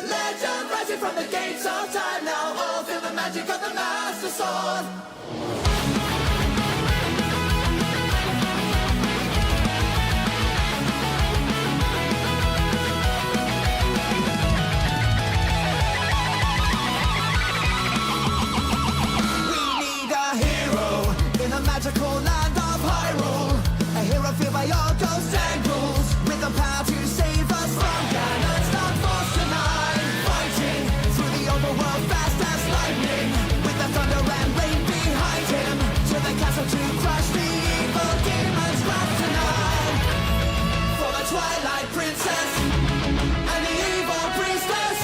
legend rising from the gates of time now. All feel the magic of the Master Sword. Magical land of Hyrule, a hero feared by all ghosts and ghouls, with the power to save us from Ganon's dark force tonight. Fighting through the overworld fast as lightning, with the thunder and rain behind him, to the castle to crush the evil demons wrath tonight. For the Twilight Princess and the evil priestess,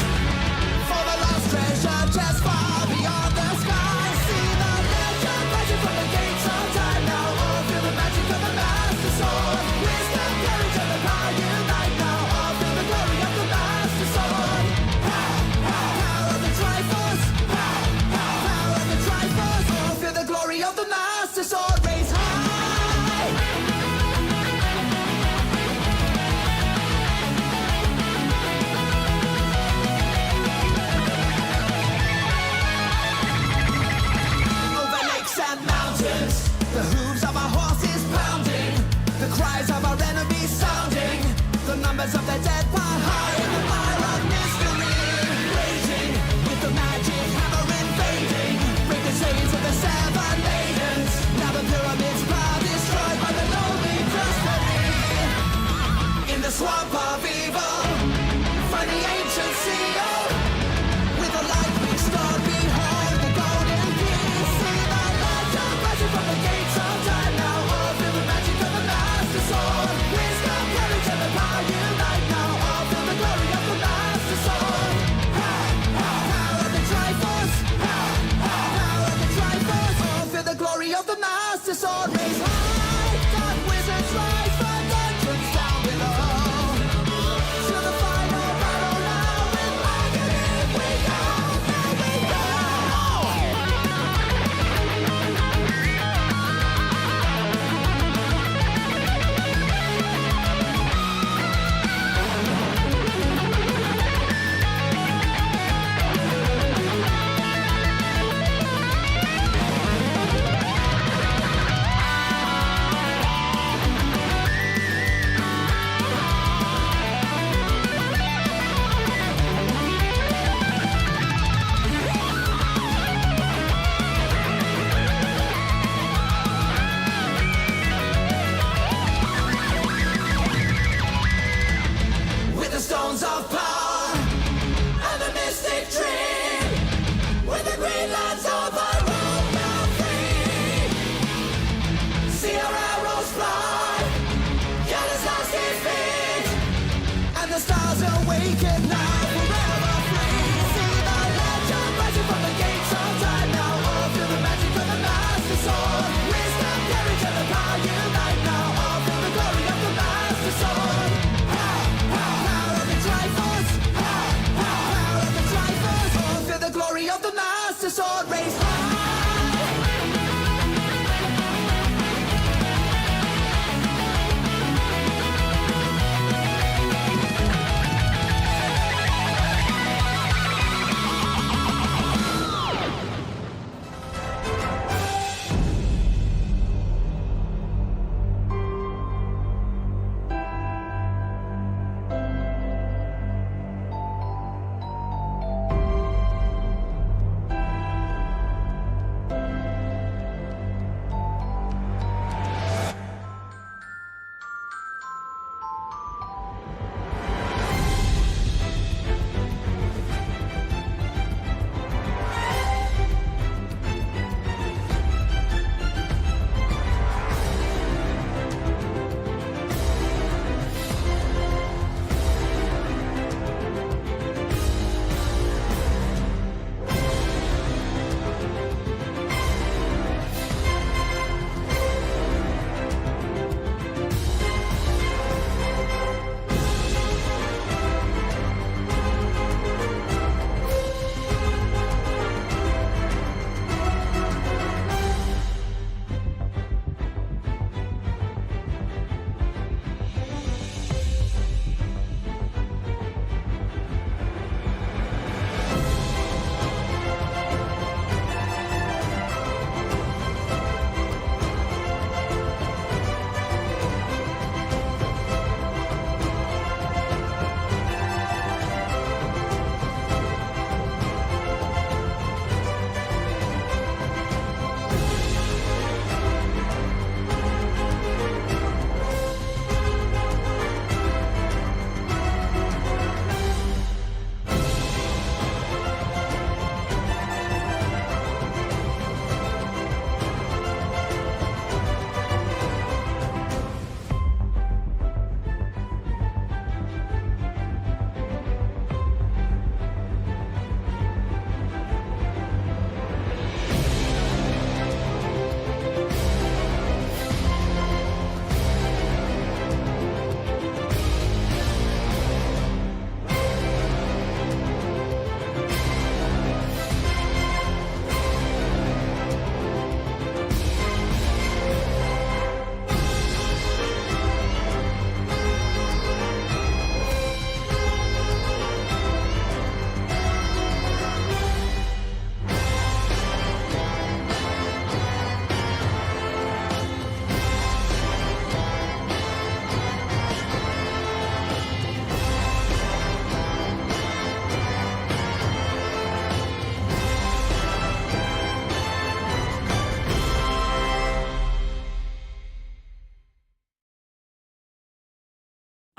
for the lost treasure chest far beyond the sky. See the legend rising from the gates of time now. All feel the magic of the Master Sword. Wisdom, courage, and the power unite now. All feel the glory of the Master Sword. Power of the Triforce. Power of the Triforce. All feel the glory of the Master Sword. Raise high. Over lakes and mountains, the hooves of our horses pounding, the cries of our enemies sounding, the numbers of the dead pile high in the fire of mystery, raging with the magic hammer invading, break the chains of the seven maidens. Now the pyramids are destroyed by the lonely prosperity. In the swamp of evil, find the ancient seal. With the light restored, behold the golden key. See the legend rising from the gates of time now. All feel the magic of the Master Sword. Wisdom, courage, and the power unite now. All feel the glory of the Master Sword. Power of the Triforce. Power of the Triforce. All feel the glory of the Master Sword. Raise high, dark wizards rise from dungeons down below. To the final battle now, with agony we go, now we go. With the stones of power and the mystic tree, with the green lands of Hyrule now free. See our arrows fly, Ganon's lost his feet, and the stars awaken now, forever free. See the legend rising from the gates of time now. All feel the magic of the Master Sword. Wisdom, courage, and the power unite now. All feel the glory of the Master Sword. Power of the Triforce. Power of the Triforce. All feel the glory of the Master Sword. Raise high.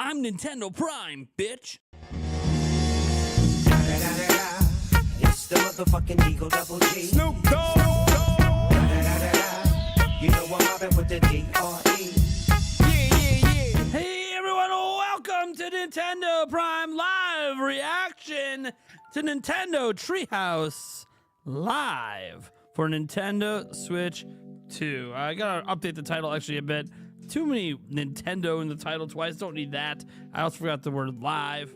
I'm Nintendo Prime, bitch. It's the motherfucking Eagle Double G. Snoop Dogg. You know I'm mobbing with the D.R.E. Hey everyone, welcome to Nintendo Prime Live reaction to Nintendo Treehouse Live for Nintendo Switch 2. I gotta update the title actually a bit. Too many Nintendo in the title twice. Don't need that. I also forgot the word live.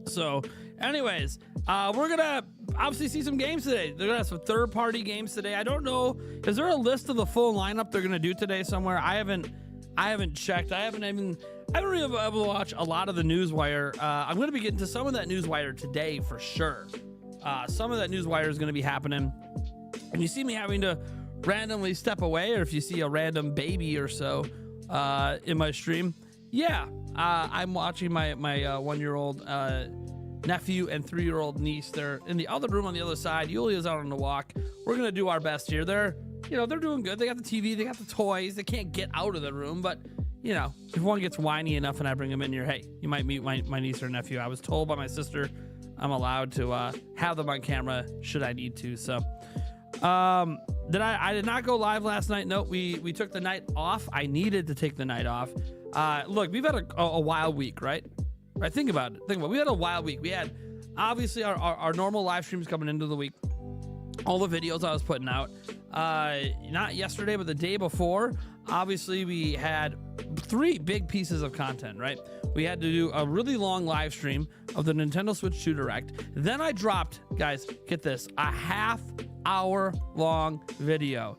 So, anyways, we're gonna obviously see some games today. They're gonna have some third-party games today. I don't know. Is there a list of the full lineup they're gonna do today somewhere? I haven't checked. I haven't really been able to watch a lot of the Newswire. I'm gonna be getting to some of that Newswire today for sure. Some of that Newswire is gonna be happening. And you see me having to randomly step away, or if you see a random baby or so in my stream, yeah, I'm watching my 1-year-old nephew and 3-year-old niece. They're in the other room on the other side. Yulia's out on the walk. We're gonna do our best here. They're doing good. They got the TV, they got the toys. They can't get out of the room, but if one gets whiny enough and I bring them in here, hey, you might meet my niece or nephew. I was told by my sister I'm allowed to have them on camera should I need to. So I did not go live last night. No, we took the night off. I needed to take the night off. Look, we've had a wild week, right? Think about it. We had a wild week. We had obviously our normal live streams coming into the week. All the videos I was putting out. Not yesterday, but the day before. Obviously, we had 3 big pieces of content, right? We had to do a really long live stream of the Nintendo Switch 2 Direct. Then I dropped, guys, get this, a half-hour-long video.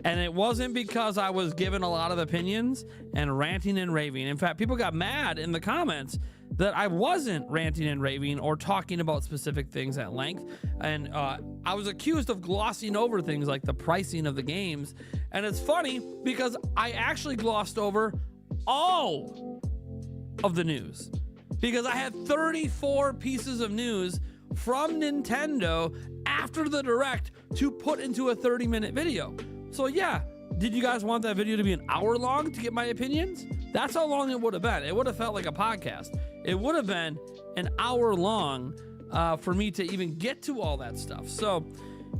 And it wasn't because I was giving a lot of opinions and ranting and raving. In fact, people got mad in the comments that I wasn't ranting and raving or talking about specific things at length. And I was accused of glossing over things like the pricing of the games. And it's funny because I actually glossed over all of the news, because I had 34 pieces of news from Nintendo after the Direct to put into a 30-minute video. So yeah, did you guys want that video to be an hour long to get my opinions? That's how long it would have been. It would have felt like a podcast. It would have been an hour long for me to even get to all that stuff. So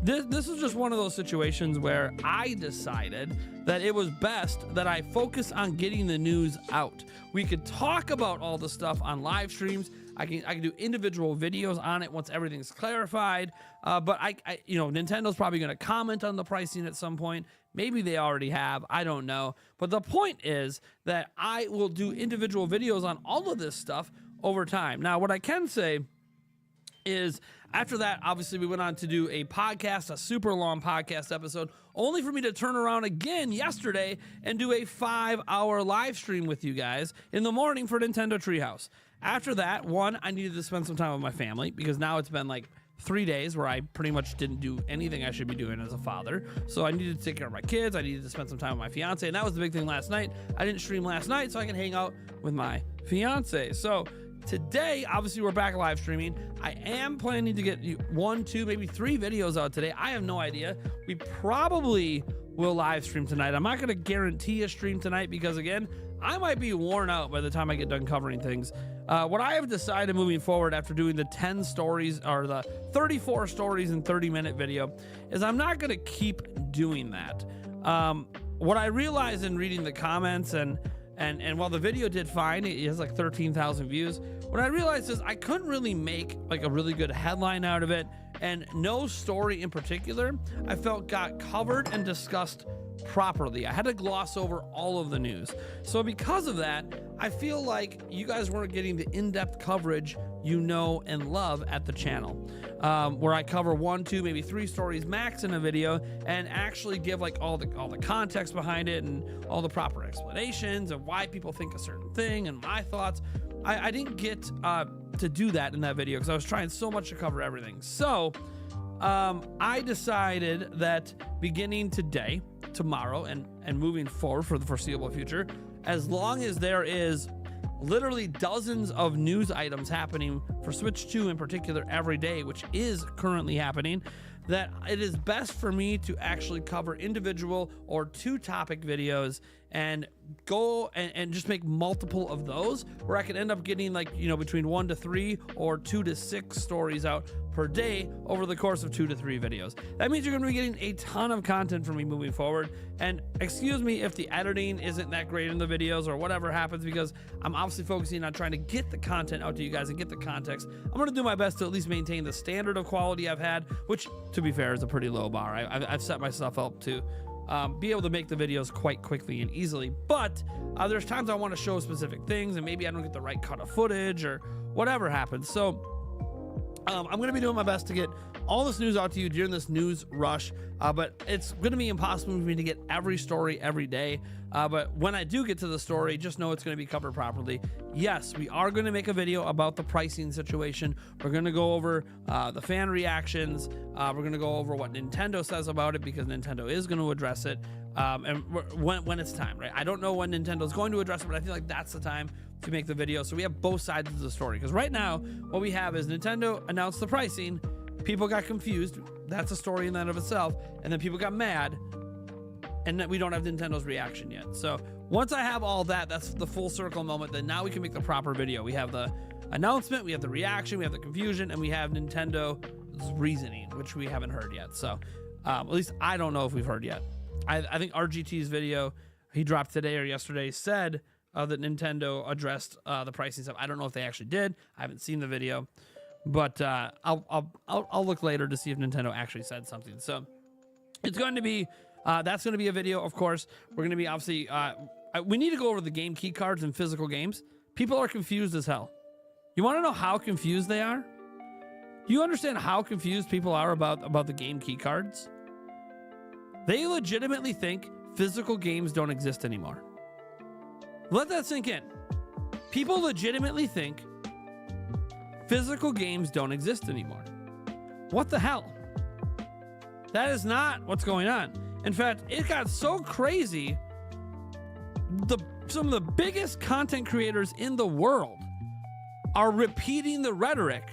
this is just one of those situations where I decided that it was best that I focus on getting the news out. We could talk about all the stuff on live streams. I can do individual videos on it once everything's clarified. But Nintendo's probably going to comment on the pricing at some point. Maybe they already have. I don't know. But the point is that I will do individual videos on all of this stuff over time. Now, what I can say is after that, obviously, we went on to do a podcast, a super long podcast episode, only for me to turn around again yesterday and do a 5-hour live stream with you guys in the morning for Nintendo Treehouse. After that, I needed to spend some time with my family, because now it's been like 3 days where I pretty much didn't do anything I should be doing as a father. So I needed to take care of my kids. I needed to spend some time with my fiance. And that was the big thing last night. I didn't stream last night so I can hang out with my fiance. So today, obviously, we're back live streaming. I am planning to get 1, 2, maybe 3 videos out today. I have no idea. We probably will live stream tonight. I'm not going to guarantee a stream tonight because, again, I might be worn out by the time I get done covering things. What I have decided moving forward after doing the 10 stories or the 34 stories in 30-minute video is I'm not going to keep doing that. What I realized in reading the comments and while the video did fine, it has like 13,000 views. What I realized is I couldn't really make like a really good headline out of it, and no story in particular I felt got covered and discussed properly. I had to gloss over all of the news. So because of that, I feel like you guys weren't getting the in-depth coverage you know and love at the channel, where I cover 1, 2, maybe 3 stories max in a video and actually give like all the context behind it and all the proper explanations of why people think a certain thing and my thoughts. I didn't get to do that in that video because I was trying so much to cover everything. So I decided that beginning today, tomorrow, and moving forward for the foreseeable future, as long as there is literally dozens of news items happening for Switch 2 in particular every day, which is currently happening, that it is best for me to actually cover individual or 2 topic videos and go and just make multiple of those, where I could end up getting, like, you know, between 1 to 3 or 2 to 6 stories out per day over the course of 2 to 3 videos. That means you're going to be getting a ton of content from me moving forward. And excuse me if the editing isn't that great in the videos or whatever happens, because I'm obviously focusing on trying to get the content out to you guys and get the context. I'm going to do my best to at least maintain the standard of quality I've had, which, to be fair, is a pretty low bar. I've set myself up to be able to make the videos quite quickly and easily, but there's times I want to show specific things and maybe I don't get the right cut of footage or whatever happens. So I'm going to be doing my best to get all this news out to you during this news rush, but it's going to be impossible for me to get every story every day. But when I do get to the story, just know it's going to be covered properly. Yes, we are going to make a video about the pricing situation. We're going to go over the fan reactions. We're going to go over what Nintendo says about it, because Nintendo is going to address it. And when it's time, right? I don't know when Nintendo's going to address it, but I feel like that's the time to make the video. So we have both sides of the story, because right now what we have is Nintendo announced the pricing. People got confused. That's a story in and of itself. And then people got mad, and that we don't have Nintendo's reaction yet. So once I have all that, that's the full circle moment. Then now we can make the proper video. We have the announcement, we have the reaction, we have the confusion, and we have Nintendo's reasoning, which we haven't heard yet. So at least I don't know if we've heard yet. I think RGT's video he dropped today or yesterday said that Nintendo addressed the pricing stuff. I don't know if they actually did. I haven't seen the video, but I'll look later to see if Nintendo actually said something. So it's going to be that's going to be a video. Of course, we're going to be obviously we need to go over the game key cards in physical games. People are confused as hell. You want to know how confused they are? You understand how confused people are about the game key cards? They legitimately think physical games don't exist anymore. Let that sink in. People legitimately think physical games don't exist anymore. What the hell? That is not what's going on. In fact, it got so crazy, some of the biggest content creators in the world are repeating the rhetoric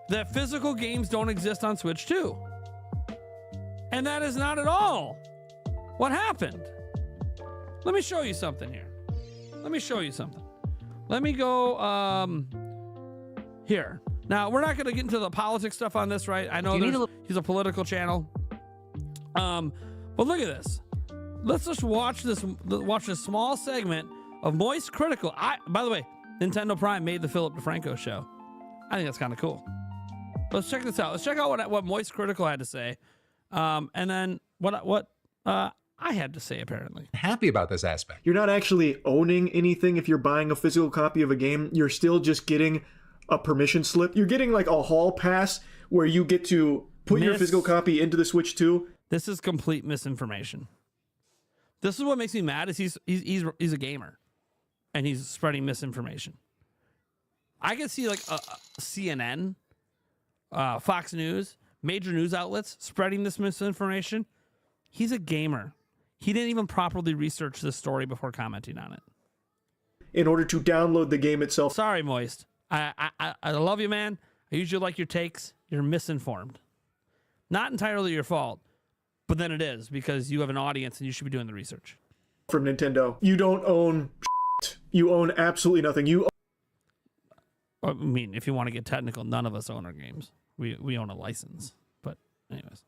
that physical games don't exist on Switch 2. And that is not at all what happened. Let me show you something here. Let me show you something. Let me go here. Now, we're not going to get into the politics stuff on this, right? I know he's a political channel. But look at this. Let's just watch this small segment of Moist Critical. By the way, Nintendo Prime made the Philip DeFranco show. I think that's kind of cool. Let's check this out. Let's check out what Moist Critical had to say. And then what I had to say, apparently. Happy about this aspect. You're not actually owning anything if you're buying a physical copy of a game. You're still just getting a permission slip. You're getting like a hall pass where you get to put your physical copy into the Switch 2. This is complete misinformation. This is what makes me mad, is he's a gamer and he's spreading misinformation. I can see like a CNN, Fox News, major news outlets spreading this misinformation. He's a gamer. He didn't even properly research this story before commenting on it. In order to download the game itself. Sorry, Moist. I love you, man. I usually like your takes. You're misinformed. Not entirely your fault, but then it is, because you have an audience and you should be doing the research. From Nintendo. You don't own shit. You own absolutely nothing. I mean, if you want to get technical, none of us own our games. We own a license. But anyways.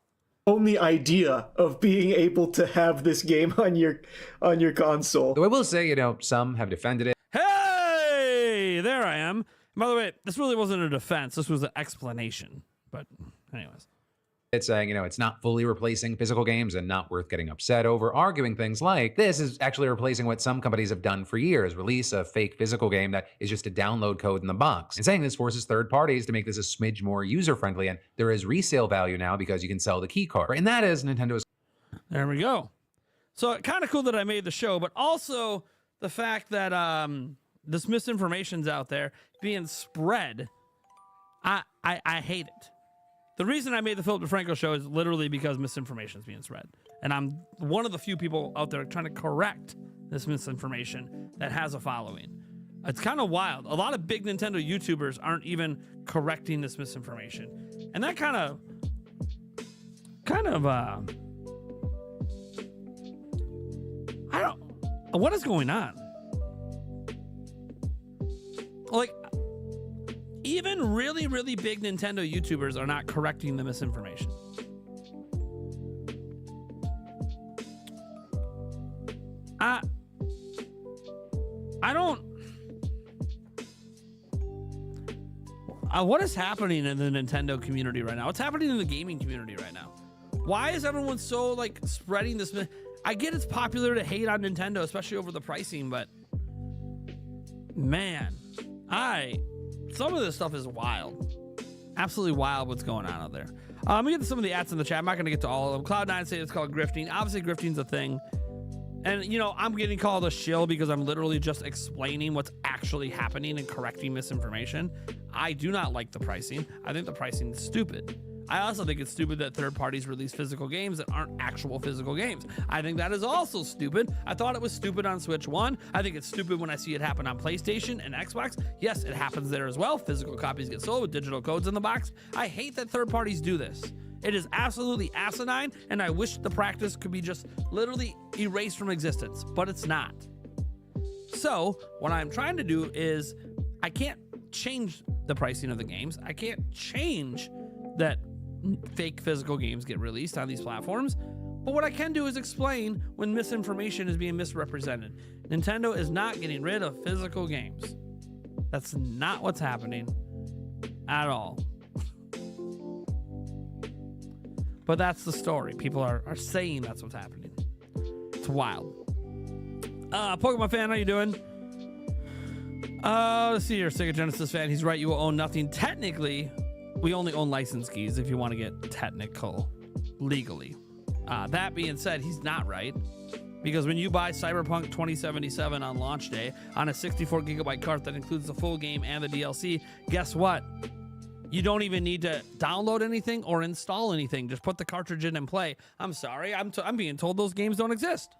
Own the idea of being able to have this game on your console. Though I will say, some have defended it. Hey, there I am. By the way, this really wasn't a defense. This was an explanation. But anyways. It's saying, it's not fully replacing physical games and not worth getting upset over, arguing things like this is actually replacing what some companies have done for years, release a fake physical game that is just a download code in the box. And saying this forces third parties to make this a smidge more user-friendly, and there is resale value now because you can sell the key card. And that is Nintendo's. There we go. So kind of cool that I made the show, but also the fact that this misinformation's out there being spread. I hate it. The reason I made the Philip DeFranco show is literally because misinformation is being spread. And I'm one of the few people out there trying to correct this misinformation that has a following. It's kind of wild. A lot of big Nintendo YouTubers aren't even correcting this misinformation. And that kind of kind of what is going on? Like, even really, really big Nintendo YouTubers are not correcting the misinformation. I don't. What is happening in the Nintendo community right now? What's happening in the gaming community right now? Why is everyone so like spreading this? I get it's popular to hate on Nintendo, especially over the pricing, but man, some of this stuff is wild. Absolutely wild what's going on out there. Let me get to some of the ads in the chat. I'm not going to get to all of them. Cloud9 say it's called grifting. Obviously, grifting's a thing. And, you know, I'm getting called a shill because I'm literally just explaining what's actually happening and correcting misinformation. I do not like the pricing. I think the pricing is stupid. I also think it's stupid that third parties release physical games that aren't actual physical games. I think that is also stupid. I thought it was stupid on Switch 1. I think it's stupid when I see it happen on PlayStation and Xbox. Yes, it happens there as well. Physical copies get sold with digital codes in the box. I hate that third parties do this. It is absolutely asinine, and I wish the practice could be just literally erased from existence, but it's not. So what I'm trying to do is, I can't change the pricing of the games. I can't change that fake physical games get released on these platforms. But what I can do is explain when misinformation is being misrepresented. Nintendo is not getting rid of physical games. That's not what's happening at all. But that's the story. People are saying that's what's happening. It's wild. Pokemon fan, how you doing? Let's see here. Sega Genesis fan, he's right. You will own nothing. Technically, we only own license keys if you want to get technical legally. That being said, he's not right. Because when you buy Cyberpunk 2077 on launch day on a 64 gigabyte cart that includes the full game and the DLC, guess what? You don't even need to download anything or install anything. Just put the cartridge in and play. I'm sorry. I'm being told those games don't exist.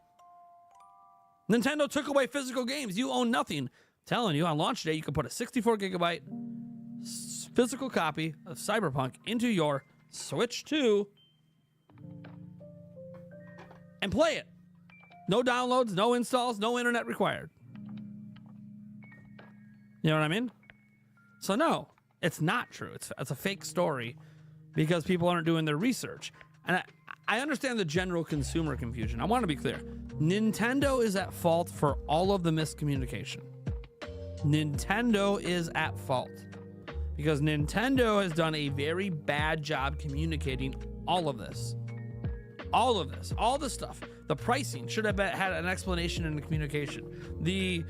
Nintendo took away physical games. You own nothing. I'm telling you, on launch day, you can put a 64 gigabyte physical copy of Cyberpunk into your Switch 2 and play it. No downloads, no installs, no internet required. You know what I mean? So no. It's not true. It's a fake story because people aren't doing their research. And I understand the general consumer confusion. I want to be clear. Nintendo is at fault for all of the miscommunication. Nintendo is at fault because Nintendo has done a very bad job communicating all of this. All of this, all the stuff. The pricing should have had an explanation in the communication. The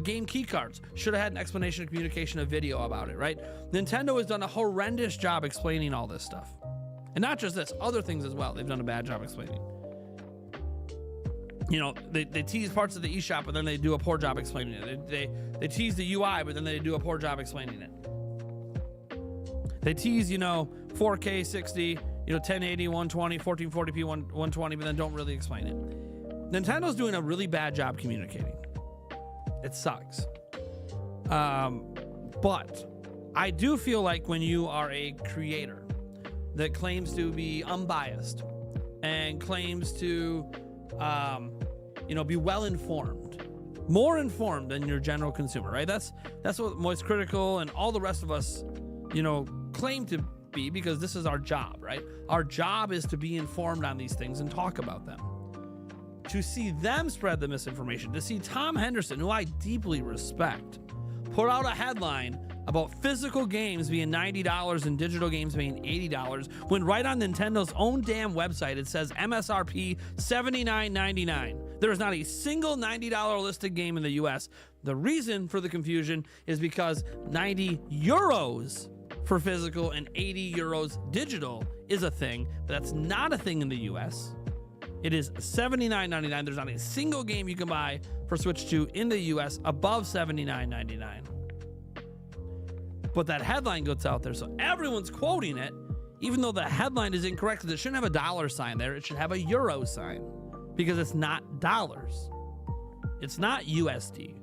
game key cards should have had an explanation of communication, a video about it, right? Nintendo has done a horrendous job explaining all this stuff. And not just this, other things as well. They've done a bad job explaining. You know, they tease parts of the eShop, but then they do a poor job explaining it. They tease the UI, but then they do a poor job explaining it. They tease, 4K 60, 1080, 120, 1440p, 120, but then don't really explain it. Nintendo's doing a really bad job communicating. It sucks. But I do feel like when you are a creator that claims to be unbiased and claims to, be well informed, more informed than your general consumer, right? That's what Moist Critical and all the rest of us, claim to be, because this is our job, right? Our job is to be informed on these things and talk about them. To see them spread the misinformation, to see Tom Henderson, who I deeply respect, put out a headline about physical games being $90 and digital games being $80, when right on Nintendo's own damn website it says MSRP $79.99. There is not a single $90 listed game in the US. The reason for the confusion is because 90 euros for physical and 80 euros digital is a thing, but that's not a thing in the US. It is $79.99. There's not a single game you can buy for Switch 2 in the US above $79.99. But that headline gets out there, so everyone's quoting it, even though the headline is incorrect, because it shouldn't have a dollar sign there. It should have a euro sign, because it's not dollars. It's not USD.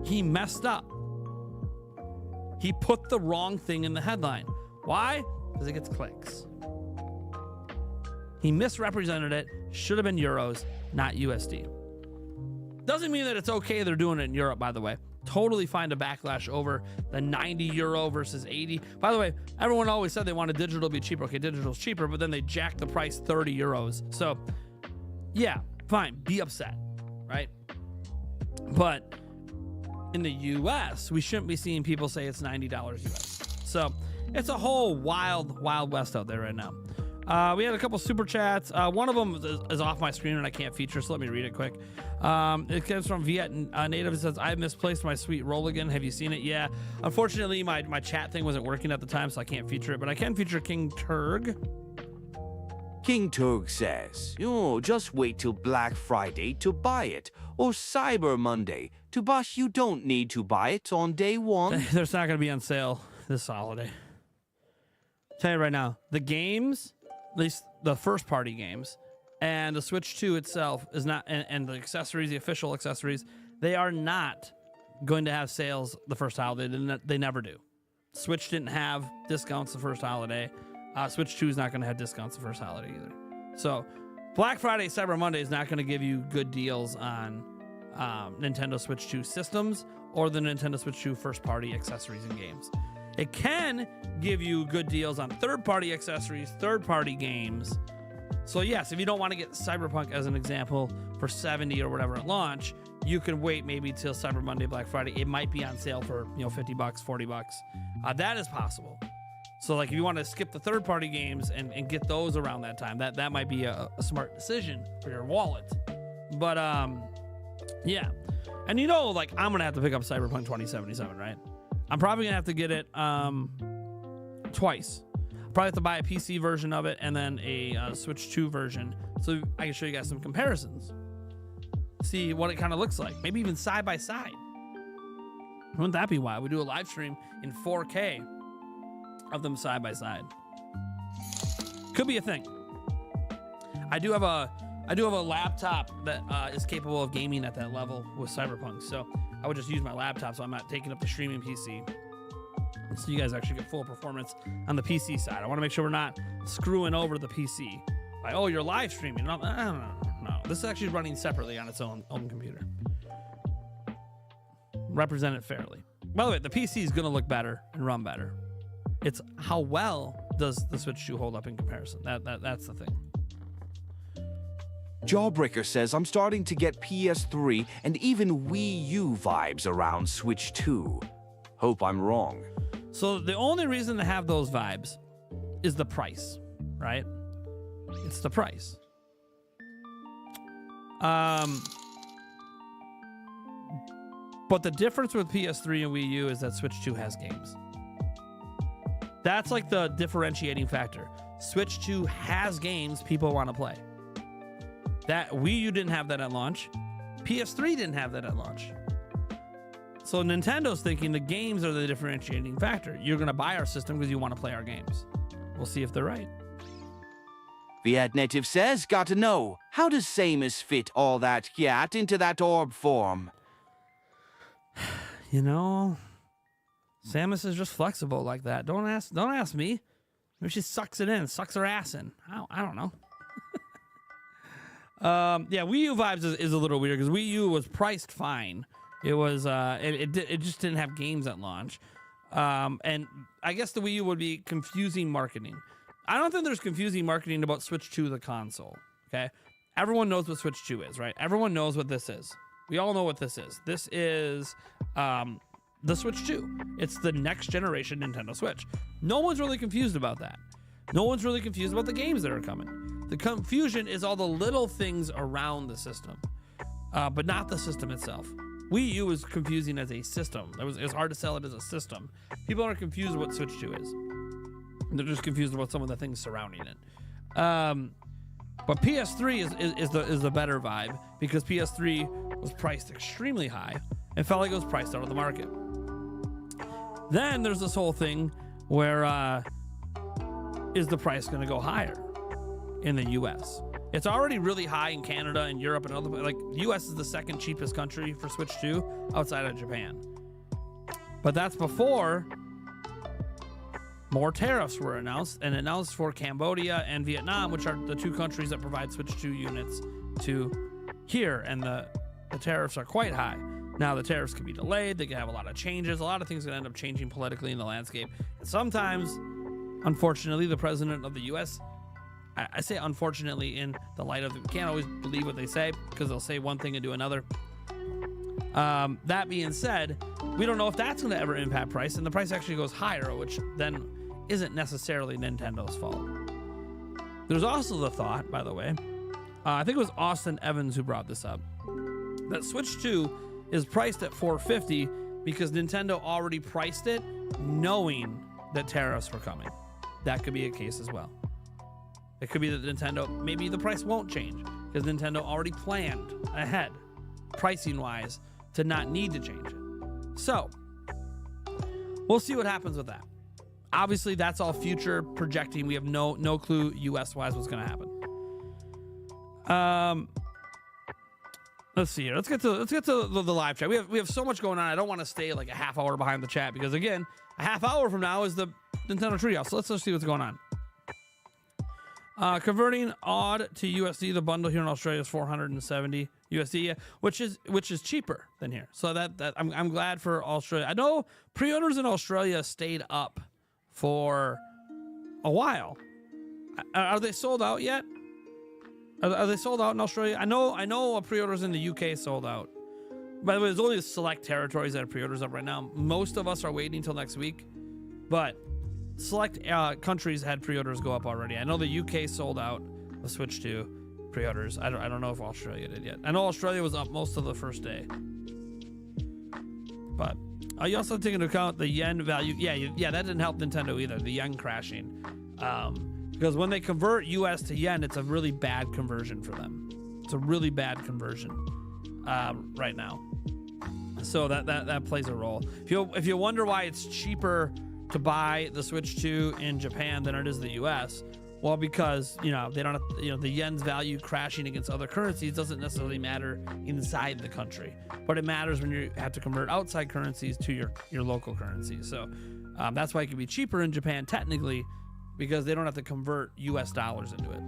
He messed up. He put the wrong thing in the headline. Why? Because it gets clicks. He misrepresented it. Should have been euros, not USD. Doesn't mean that it's okay they're doing it in Europe, by the way. Totally find a backlash over the 90 euro versus 80. By the way, everyone always said they wanted digital to be cheaper. Okay, digital's cheaper, but then they jacked the price 30 euros. So yeah, fine, be upset, right? But in the US, we shouldn't be seeing people say it's $90 US. So it's a whole wild west out there right now. We had a couple super chats. One of them is off my screen and I can't feature, so let me read it quick. It comes from Viet Native. It says, I misplaced my sweet roll again. Have you seen it? Yeah. Unfortunately, my chat thing wasn't working at the time, so I can't feature it, but I can feature King Turg. King Turg says, oh, just wait till Black Friday to buy it, or Cyber Monday. To buy, you don't need to buy it on day one. There's not going to be on sale this holiday. Tell you right now, the games, at least the first party games, and the Switch 2 itself is not, and the accessories, the official accessories, they are not going to have sales the first holiday. They never do. Switch didn't have discounts the first holiday. Switch 2 is not going to have discounts the first holiday either. So Black Friday, Cyber Monday is not going to give you good deals on Nintendo Switch 2 systems or the Nintendo Switch 2 first party accessories and games. It can give you good deals on third party accessories, third party games. So yes, if you don't want to get Cyberpunk as an example for 70 or whatever at launch, you can wait maybe till Cyber Monday, Black Friday. It might be on sale for, $50, $40. That is possible. So like if you want to skip the third party games and get those around that time, that might be a smart decision for your wallet. But yeah. And like I'm going to have to pick up Cyberpunk 2077, right? I'm probably going to have to get it twice. Probably have to buy a PC version of it and then a Switch 2 version so I can show you guys some comparisons. See what it kind of looks like. Maybe even side by side. Wouldn't that be wild? We do a live stream in 4K of them side by side. Could be a thing. I do have a laptop that is capable of gaming at that level with Cyberpunk, so I would just use my laptop so I'm not taking up the streaming PC. So you guys actually get full performance on the PC side. I want to make sure we're not screwing over the PC. Like, oh, you're live streaming. No. This is actually running separately on its own computer. Represent it fairly. By the way, the PC is going to look better and run better. It's how well does the Switch 2 hold up in comparison. That's the thing. Jawbreaker says, I'm starting to get PS3 and even Wii U vibes around Switch 2. Hope I'm wrong. So the only reason to have those vibes is the price, right? It's the price. But the difference with PS3 and Wii U is that Switch 2 has games. That's like the differentiating factor. Switch 2 has games people want to play. That Wii U didn't have that at launch. PS3 didn't have that at launch. So Nintendo's thinking the games are the differentiating factor. You're going to buy our system because you want to play our games. We'll see if they're right. Viet Native says, got to know, how does Samus fit all that cat into that orb form? Samus is just flexible like that. Don't ask me. Maybe she sucks it in, sucks her ass in. I don't know. Yeah, Wii U vibes is a little weird because Wii U was priced fine. It was it just didn't have games at launch. And I guess the Wii U would be confusing marketing. I don't think there's confusing marketing about Switch 2, the console. Okay, everyone knows what Switch 2 is, right? Everyone knows what this is. We all know what this is. This is the Switch 2. It's the next generation Nintendo Switch. No one's really confused about that. No one's really confused about the games that are coming. The confusion is all the little things around the system, but not the system itself. Wii U is confusing as a system. It was hard to sell it as a system. People aren't confused what Switch 2 is. They're just confused about some of the things surrounding it. But PS3 is the better vibe because PS3 was priced extremely high and felt like it was priced out of the market. Then there's this whole thing where is the price going to go higher in the US? It's already really high in Canada and Europe and other, like the US is the second cheapest country for Switch 2 outside of Japan. But that's before more tariffs were announced, and announced for Cambodia and Vietnam, which are the 2 countries that provide Switch 2 units to here, and the tariffs are quite high. Now, the tariffs can be delayed, they can have a lot of changes, a lot of things can end up changing politically in the landscape. And sometimes, unfortunately, the president of the US, I say unfortunately in the light of, we can't always believe what they say, because they'll say one thing and do another. That being said, we don't know if that's going to ever impact price, and the price actually goes higher, which then isn't necessarily Nintendo's fault. There's also the thought, by the way, I think it was Austin Evans who brought this up, that Switch 2 is priced at $450 because Nintendo already priced it knowing that tariffs were coming. That could be a case as well. It could be that Nintendo, maybe the price won't change because Nintendo already planned ahead, pricing wise, to not need to change it. So we'll see what happens with that. Obviously, that's all future projecting. We have no clue US wise what's going to happen. Let's see here. Let's get to the live chat. We have so much going on. I don't want to stay like a half hour behind the chat because again, a half hour from now is the Nintendo Treehouse. So let's see what's going on. Converting AUD to USD, the bundle here in Australia is 470 USD, which is cheaper than here. So that I'm glad for Australia. I know pre-orders in Australia stayed up for a while. Are they sold out yet? Are they sold out in Australia? I know pre-orders in the UK sold out. By the way, there's only select territories that have pre-orders up right now. Most of us are waiting until next week, but select countries had pre-orders go up already. I know the UK sold out the Switch 2 pre-orders. I don't know if Australia did yet. I know Australia was up most of the first day. But you also take into account the yen value. Yeah, that didn't help Nintendo either. The yen crashing. Because when they convert US to yen, it's a really bad conversion for them. It's a really bad conversion right now. So that plays a role. If you wonder why it's cheaper to buy the Switch 2 in Japan than it is the US, well, because they don't have, the yen's value crashing against other currencies doesn't necessarily matter inside the country, but it matters when you have to convert outside currencies to your local currency. So that's why it can be cheaper in Japan technically, because they don't have to convert US dollars into it.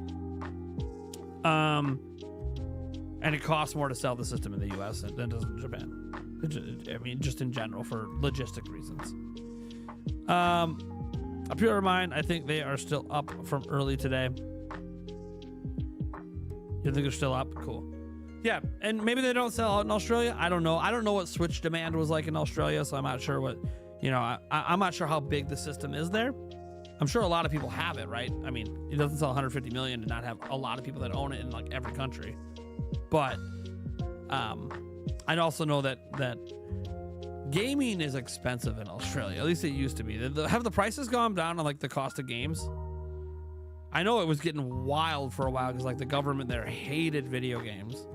And it costs more to sell the system in the US than it does in Japan. Just in general for logistic reasons. A pure remind, I think they are still up from early today. You think they're still up? Cool. Yeah, and maybe they don't sell out in Australia. I don't know. I don't know what Switch demand was like in Australia, so I'm not sure what, I'm not sure how big the system is there. I'm sure a lot of people have it, right? I mean, it doesn't sell 150 million to not have a lot of people that own it in like every country. But I also know that gaming is expensive in Australia. At least it used to be. Have the prices gone down on like the cost of games? I know it was getting wild for a while because like the government there hated video games.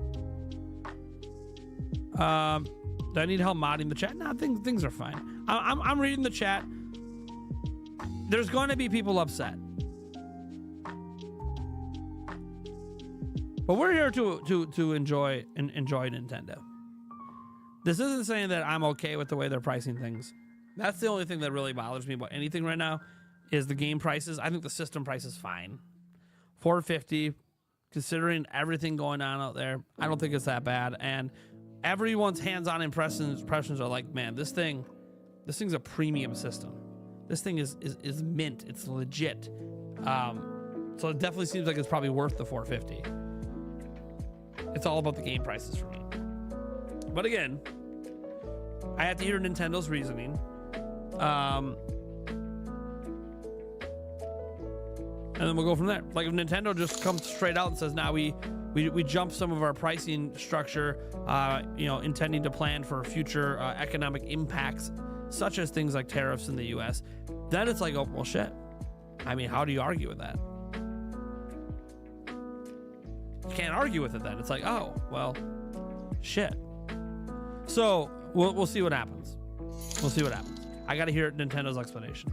Do I need help modding the chat? Nah, things are fine. I'm reading the chat. There's going to be people upset, but we're here to enjoy Nintendo. This isn't saying that I'm okay with the way they're pricing things. That's the only thing that really bothers me about anything right now is the game prices. I think the system price is fine. $450, considering everything going on out there, I don't think it's that bad. And everyone's hands-on impressions are like, man, this thing's a premium system. This thing is mint. It's legit. So it definitely seems like it's probably worth the $450. It's all about the game prices for me. But again, I have to hear Nintendo's reasoning. And then we'll go from there. Like if Nintendo just comes straight out and says, now we jump some of our pricing structure, intending to plan for future economic impacts, such as things like tariffs in the US, then it's like, oh, well, shit. I mean, how do you argue with that? You can't argue with it then. It's like, oh, well, shit. So we'll see what happens. We'll see what happens. I got to hear Nintendo's explanation.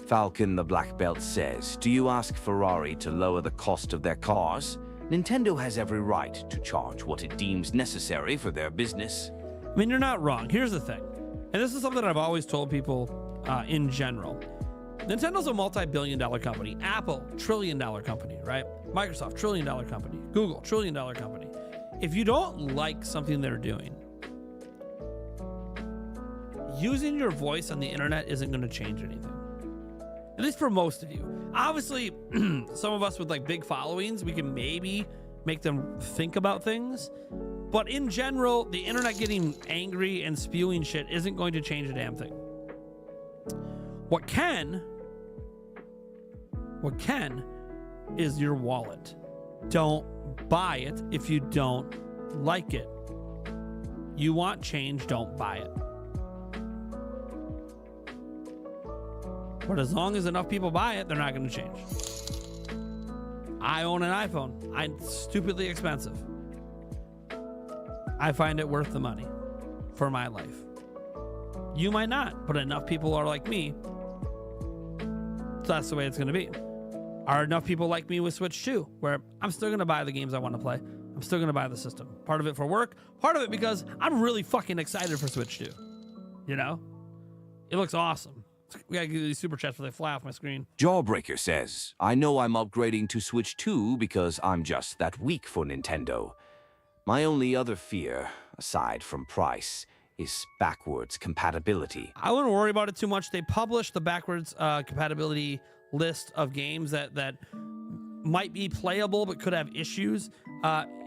Falcon the Black Belt says, do you ask Ferrari to lower the cost of their cars? Nintendo has every right to charge what it deems necessary for their business. I mean, you're not wrong. Here's the thing. And this is something I've always told people in general. Nintendo's a multi-billion-dollar company. Apple, trillion-dollar company, right? Microsoft, trillion-dollar company. Google, trillion-dollar company. If you don't like something they're doing, using your voice on the internet isn't going to change anything. At least for most of you. Obviously, some of us with like big followings, we can maybe make them think about things. But in general, the internet getting angry and spewing shit isn't going to change a damn thing. What can is your wallet. Don't buy it if you don't like it. You want change, don't buy it. But as long as enough people buy it, they're not going to change. I own an iPhone. It's stupidly expensive. I find it worth the money for my life. You might not, but enough people are like me. So that's the way it's going to be. Are enough people like me with Switch 2, where I'm still going to buy the games I want to play. I'm still going to buy the system. Part of it for work, part of it because I'm really fucking excited for Switch 2. You know? It looks awesome. We gotta get these super chats before they fly off my screen. Jawbreaker says, I know I'm upgrading to Switch 2 because I'm just that weak for Nintendo. My only other fear, aside from price, is backwards compatibility. I wouldn't worry about it too much. They published the backwards compatibility list of games that might be playable but could have issues.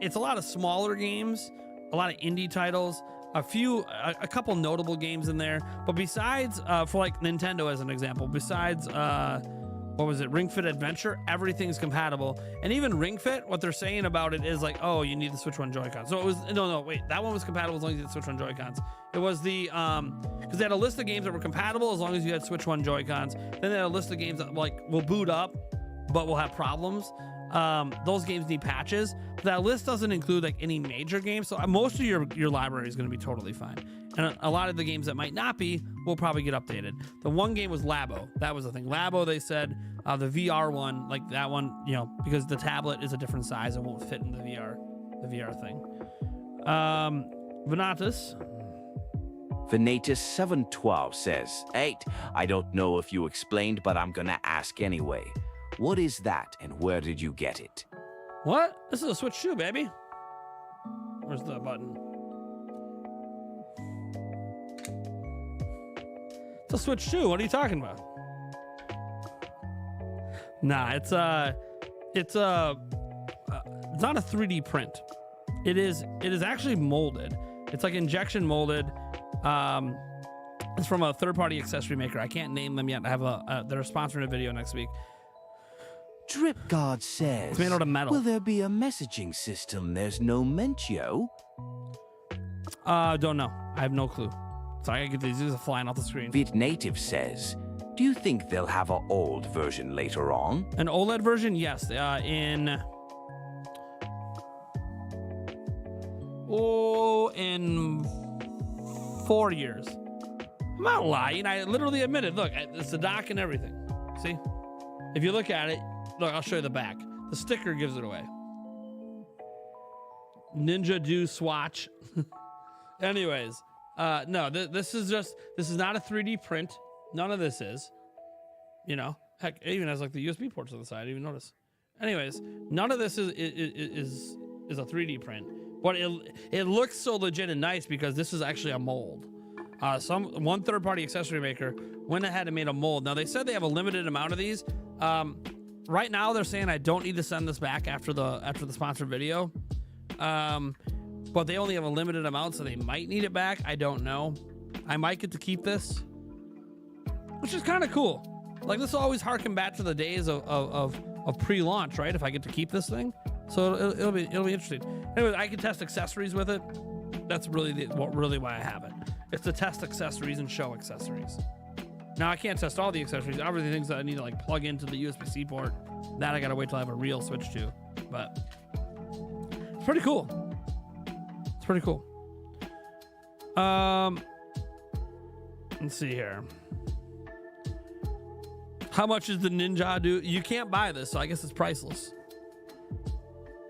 It's a lot of smaller games, a lot of indie titles, a couple notable games in there. But besides, for like Nintendo as an example, besides, what was it, Ring Fit Adventure, everything's compatible. And even Ring Fit, what they're saying about it is like, oh, you need the Switch 1 Joy-Con. So it was, wait, that one was compatible as long as you had Switch 1 Joy-Cons. It was the, because they had a list of games that were compatible as long as you had Switch 1 Joy-Cons. Then they had a list of games that like will boot up, but will have problems. Those games need patches. But that list doesn't include like any major games. So most of your library is going to be totally fine. And a lot of the games that might not be will probably get updated. The one game was Labo. That was the thing. Labo, they said, the VR one, like that one, you know, because the tablet is a different size, it won't fit in the VR thing. Venatus 712 says, 8. I don't know if you explained, but I'm gonna ask anyway. What is that and where did you get it? What? This is a Switch 2, baby. Where's the button? It's a Switch 2. What are you talking about? Nah, it's not a 3D print. It is actually molded. It's like injection molded. It's from a third-party accessory maker. I can't name them yet. I have they're sponsoring a video next week. Drip God says, it's made out of metal. Will there be a messaging system there's no Mentio? Don't know. I have no clue. Sorry, I get these are flying off the screen. Vid Native says, do you think they'll have an old version later on? An OLED version? Yes. In 4 years. I'm not lying. I literally admitted. Look, it's the dock and everything. See? If you look at it, look, I'll show you the back. The sticker gives it away. Ninja Do Swatch. Anyways, no, this is not a 3D print. None of this is. You know, heck, it even has like the USB ports on the side. I didn't even notice. Anyways, none of this is a 3D print. But it looks so legit and nice because this is actually a mold. One third-party accessory maker went ahead and made a mold. Now they said they have a limited amount of these. Right now they're saying I don't need to send this back after the sponsored video. But they only have a limited amount, so they might need it back. I don't know. I might get to keep this, which is kind of cool. Like, this will always harken back to the days of pre-launch, right? If I get to keep this thing, so it'll be interesting. Anyway, I can test accessories with it. That's really why I have it. It's to test accessories and show accessories. Now I can't test all the accessories. Obviously, things that I need to like plug into the USB-C port. That I gotta wait till I have a real Switch 2. But it's pretty cool. It's pretty cool. Let's see here. How much is the Ninja Do? You can't buy this, so I guess it's priceless.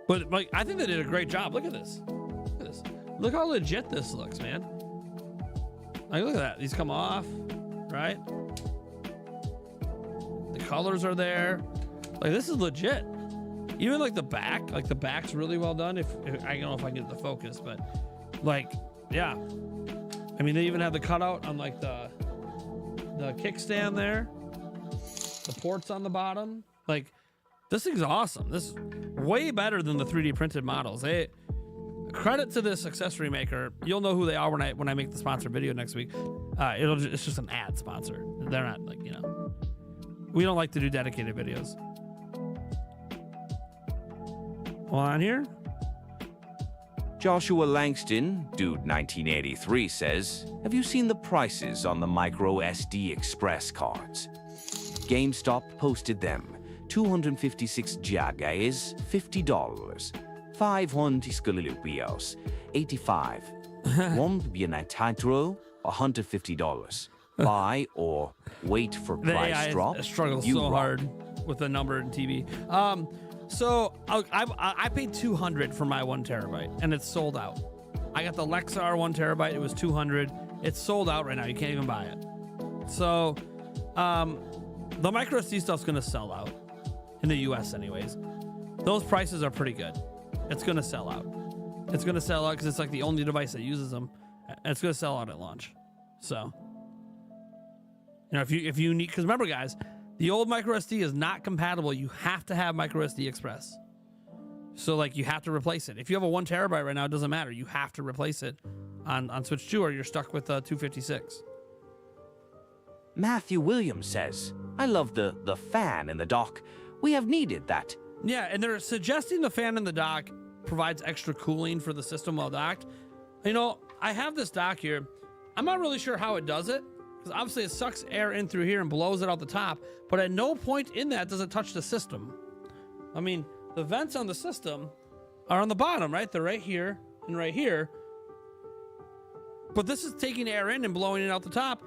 But like, I think they did a great job. Look at this. Look at this. Look how legit this looks, man. Like, look at that. These come off. right? The colors are there. Like, this is legit. Even like the back's really well done. If I don't know if I get the focus, but like, yeah. I mean, they even have the cutout on like the kickstand there. The ports on the bottom. Like, this thing's awesome. This is way better than the 3D printed models. Credit to this accessory maker. You'll know who they are when I make the sponsor video next week. It's just an ad sponsor. They're not like, you know, we don't like to do dedicated videos. Hold on here. Joshua Langston, Dude 1983, says, have you seen the prices on the micro SD Express cards? GameStop posted them. 256 GB is $50. 500 rupees, 85. One $150. Buy or wait for price drop. I struggle so hard with the number in TV. So I paid $200 for my 1 terabyte, and it's sold out. I got the Lexar 1 terabyte. It was $200. It's sold out right now. You can't even buy it. So the micro SD stuff's gonna sell out in the US anyways. Those prices are pretty good. It's gonna sell out. It's gonna sell out because it's like the only device that uses them. And it's gonna sell out at launch. So, you know, if you need, because remember guys, the old micro SD is not compatible. You have to have micro SD Express. So like you have to replace it. If you have a 1 terabyte right now, it doesn't matter. You have to replace it on Switch 2 or you're stuck with 256. Matthew Williams says, I love the fan in the dock. We have needed that. Yeah, and they're suggesting the fan in the dock provides extra cooling for the system while docked. You know, I have this dock here. I'm not really sure how it does it, because obviously it sucks air in through here and blows it out the top, but at no point in that does it touch the system. I mean, the vents on the system are on the bottom, right? They're right here and right here. But this is taking air in and blowing it out the top.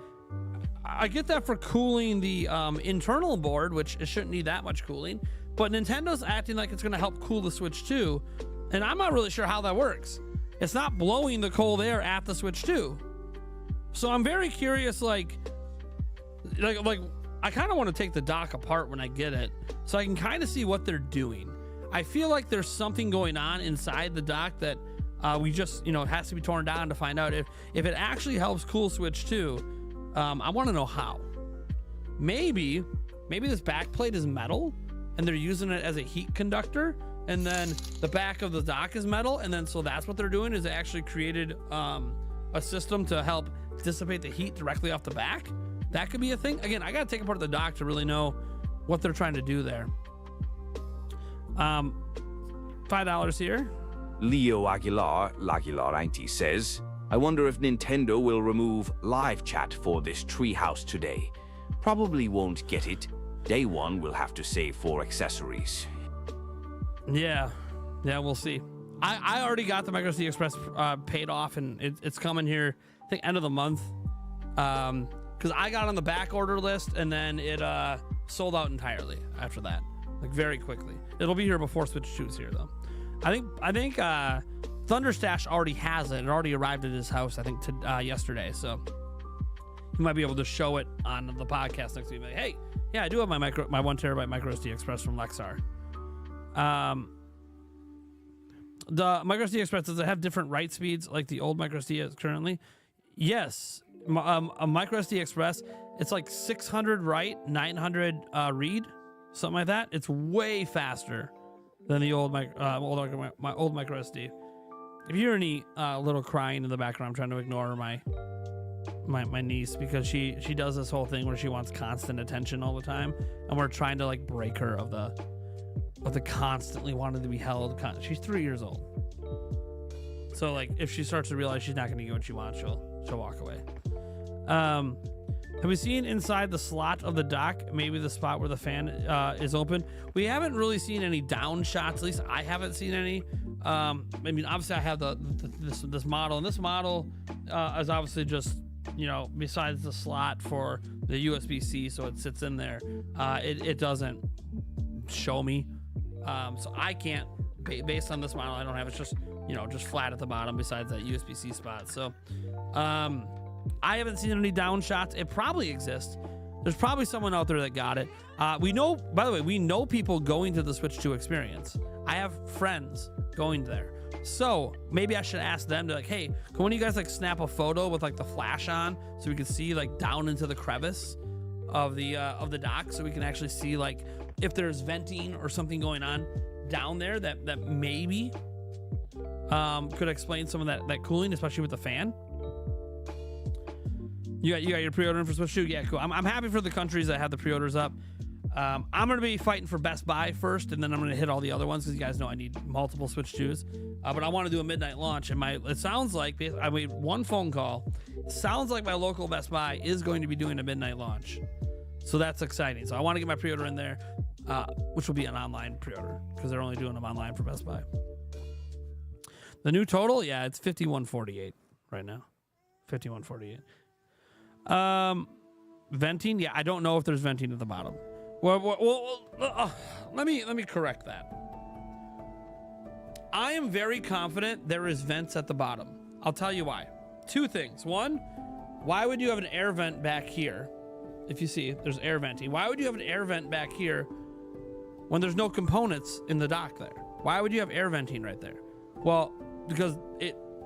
I get that for cooling the internal board, which it shouldn't need that much cooling, but Nintendo's acting like it's going to help cool the Switch 2, and I'm not really sure how that works. It's not blowing the cold air at the Switch 2. So I'm very curious, like I kind of want to take the dock apart when I get it, so I can kind of see what they're doing. I feel like there's something going on inside the dock that we just, you know, it has to be torn down to find out if it actually helps cool Switch 2. I want to know how. Maybe this back plate is metal and they're using it as a heat conductor, and then the back of the dock is metal, and then so that's what they're doing is they actually created a system to help dissipate the heat directly off the back. That could be a thing. Again, I gotta take apart the dock to really know what they're trying to do there. $5 here. Leo Aguilar 90 says, I wonder if Nintendo will remove live chat for this Treehouse today. Probably won't get it. Day one will have to save for accessories. Yeah, we'll see. I already got the MicroSD Express paid off, and it's coming here, I think, end of the month. Because I got on the back order list, and then it sold out entirely after that, like very quickly. It'll be here before Switch 2 is here, though. I think Thunderstash already has it. It already arrived at his house, I think, yesterday. So you might be able to show it on the podcast next week. Like, hey, yeah, I do have my 1 terabyte MicroSD Express from Lexar. The MicroSD Express, does it have different write speeds like the old MicroSD is currently? Yes. A MicroSD Express, it's like 600 write, 900 read, something like that. It's way faster than the old my old MicroSD. If you hear any little crying in the background, I'm trying to ignore my niece, because she does this whole thing where she wants constant attention all the time, and we're trying to like break her of the constantly wanting to be held. She's 3 years old, so like if she starts to realize she's not going to get what she wants, she'll walk away. Have we seen inside the slot of the dock, maybe the spot where the fan is open? We haven't really seen any down shots. At least I haven't seen any. I mean, obviously I have this model, and this model is obviously just, you know, besides the slot for the USB-C, so it sits in there. It doesn't show me, so I can't. Based on this model, I don't have. It's just, you know, just flat at the bottom besides that USB-C spot. So I haven't seen any down shots. It probably exists. There's probably someone out there that got it. We know, by the way, we know people going to the Switch 2 experience. I have friends going there. So maybe I should ask them to like, hey, can one of you guys like snap a photo with like the flash on so we can see like down into the crevice of the dock, so we can actually see like if there's venting or something going on down there that maybe could explain some of that cooling, especially with the fan. You got your pre-order in for Switch 2? Yeah, cool. I'm happy for the countries that have the pre-orders up. I'm going to be fighting for Best Buy first, and then I'm going to hit all the other ones because you guys know I need multiple Switch 2s. But I want to do a midnight launch, and it sounds like, I made one phone call. It sounds like my local Best Buy is going to be doing a midnight launch. So that's exciting. So I want to get my pre-order in there, which will be an online pre-order because they're only doing them online for Best Buy. The new total, yeah, it's $51.48 right now. $51.48. Venting, yeah, I don't know if there's venting at the bottom. Well, let me correct that. I am very confident there is vents at the bottom. I'll tell you why. Two things. One, why would you have an air vent back here? If you see, there's air venting. Why would you have an air vent back here when there's no components in the dock there? Why would you have air venting right there? Well, because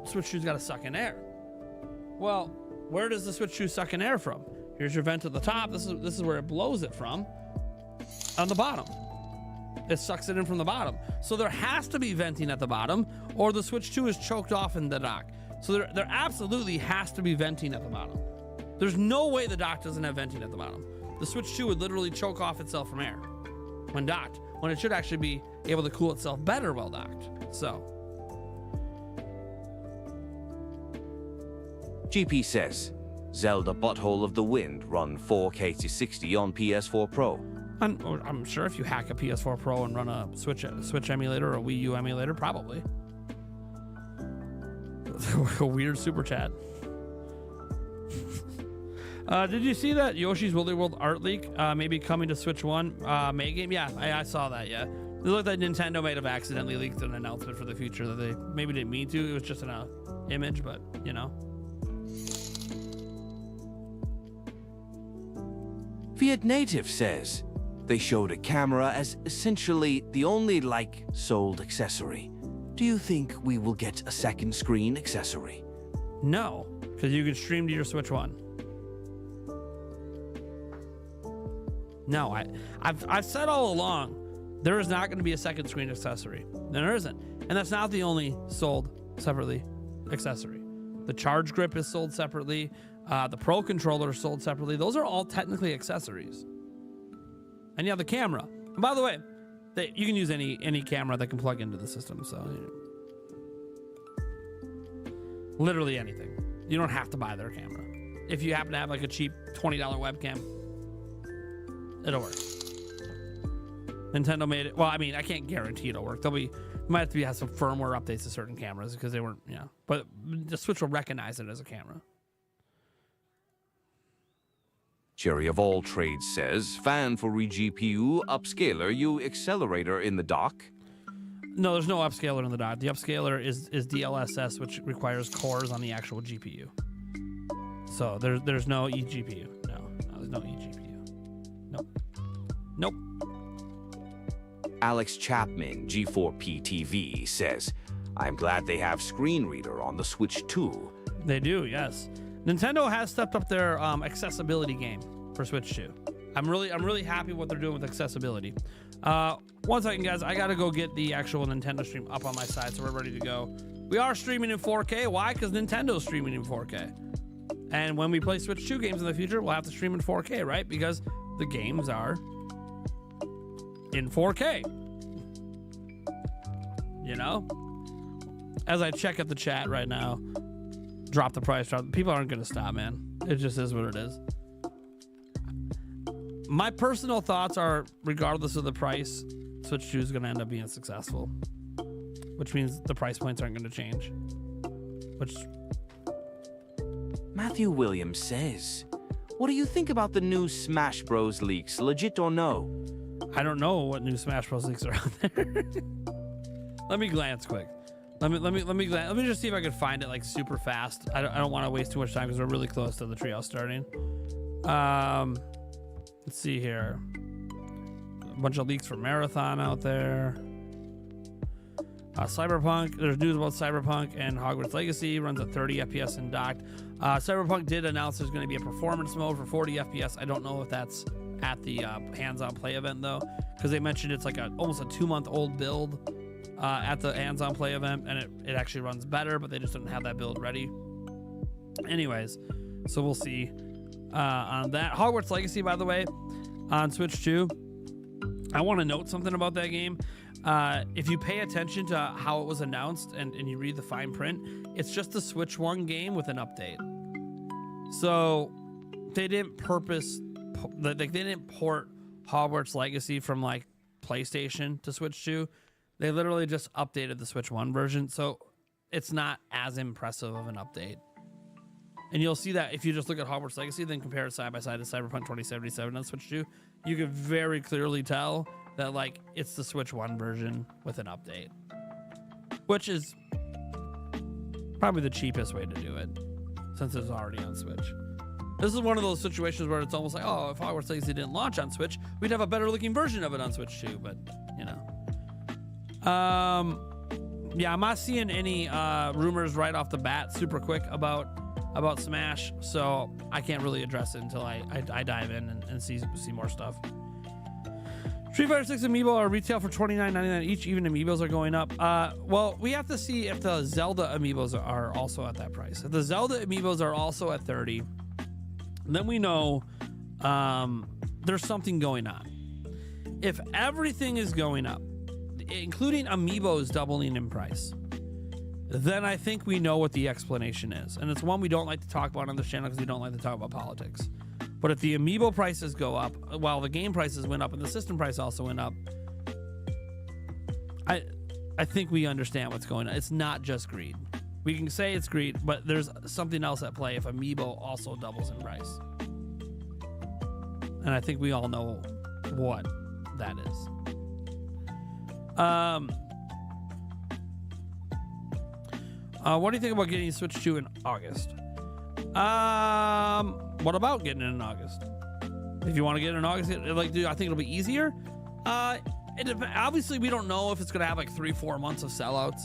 Switch 2's got to suck in air. Well, where does the Switch 2 suck in air from? Here's your vent at the top. This is where it blows it from. On the bottom. It sucks it in from the bottom. So there has to be venting at the bottom, or the Switch 2 is choked off in the dock. So there absolutely has to be venting at the bottom. There's no way the dock doesn't have venting at the bottom. The Switch 2 would literally choke off itself from air when docked, when it should actually be able to cool itself better while docked. So. GP says, Zelda Butthole of the Wind run 4K to 60 on PS4 Pro. I'm sure if you hack a PS4 Pro and run a Switch emulator or a Wii U emulator, probably. A weird super chat. Did you see that Yoshi's Woolly World art leak maybe coming to Switch 1 May game? Yeah, I saw that, yeah. It looked like Nintendo might have accidentally leaked an announcement for the future that they maybe didn't mean to. It was just an image, but, you know. Viet Native says, they showed a camera as essentially the only, sold accessory. Do you think we will get a second screen accessory? No, because you can stream to your Switch 1. No, I've said all along, there is not going to be a second screen accessory. There isn't. And that's not the only sold separately accessory. The charge grip is sold separately. The Pro Controller is sold separately. Those are all technically accessories. And yeah, the camera. And by the way, you can use any camera that can plug into the system. So literally anything. You don't have to buy their camera. If you happen to have like a cheap $20 webcam, it'll work. Nintendo made it. Well, I mean, I can't guarantee it'll work. Might have some firmware updates to certain cameras because they weren't, but the Switch will recognize it as a camera. Cherry of All Trades says, fan for GPU, upscaler, you accelerator in the dock? No, there's no upscaler in the dock. The upscaler is DLSS, which requires cores on the actual GPU. So there's no eGPU. No, there's no eGPU. Nope. Alex Chapman, G4P TV, says, I'm glad they have screen reader on the Switch 2. They do, yes. Nintendo has stepped up their accessibility game for Switch 2. I'm really happy what they're doing with accessibility. 1 second, guys. I gotta go get the actual Nintendo stream up on my side, so we're ready to go. We are streaming in 4K. Why? Because Nintendo's streaming in 4K. And when we play Switch 2 games in the future, we'll have to stream in 4K, right? Because the games are in 4K. You know? As I check at the chat right now, drop the price. People aren't going to stop, man. It just is what it is. My personal thoughts are, regardless of the price, Switch 2 is going to end up being successful. Which means the price points aren't going to change. Which... Matthew Williams says, what do you think about the new Smash Bros. Leaks, legit or no? I don't know what new Smash Bros. Leaks are out there. Let me glance quick. Let me just see if I could find it like super fast. I don't want to waste too much time because we're really close to the Treehouse starting. Let's see here. A bunch of leaks for Marathon out there. Cyberpunk. There's news about Cyberpunk and Hogwarts Legacy. Runs at 30 FPS in docked. Cyberpunk did announce there's going to be a performance mode for 40 FPS. I don't know if that's at the hands-on play event though, because they mentioned it's like almost a 2-month-old build at the hands-on play event, and it actually runs better, but they just didn't have that build ready. Anyways, so we'll see on that. Hogwarts Legacy, by the way, on Switch 2. I want to note something about that game. If you pay attention to how it was announced and you read the fine print, it's just a Switch 1 game with an update. So they didn't they didn't port Hogwarts Legacy from like PlayStation to Switch 2. They literally just updated the Switch 1 version. So it's not as impressive of an update. And you'll see that if you just look at Hogwarts Legacy, then compare it side by side to Cyberpunk 2077 on Switch 2, you can very clearly tell that like it's the Switch 1 version with an update, which is probably the cheapest way to do it since it's already on Switch. This is one of those situations where it's almost like, oh, if Hogwarts Legacy didn't launch on Switch, we'd have a better looking version of it on Switch 2, but you know. Yeah, I'm not seeing any rumors right off the bat super quick about Smash, so I can't really address it until I dive in and see more stuff. Street Fighter 6 amiibo are retail for $29.99 each. Even amiibos are going up. Well, we have to see if the Zelda amiibos are also at that price. If the Zelda amiibos are also at $30, then we know there's something going on. If everything is going up, including amiibos doubling in price, then I think we know what the explanation is. And it's one we don't like to talk about on this channel because we don't like to talk about politics. But if the amiibo prices go up while the game prices went up and the system price also went up, I think we understand what's going on. It's not just greed. We can say it's greed, but there's something else at play if amiibo also doubles in price. And I think we all know what that is. What do you think about getting Switch 2 in August? What about getting it in August? If you want to get it in August, I think it'll be easier. Obviously, we don't know if it's going to have like 3-4 months of sellouts.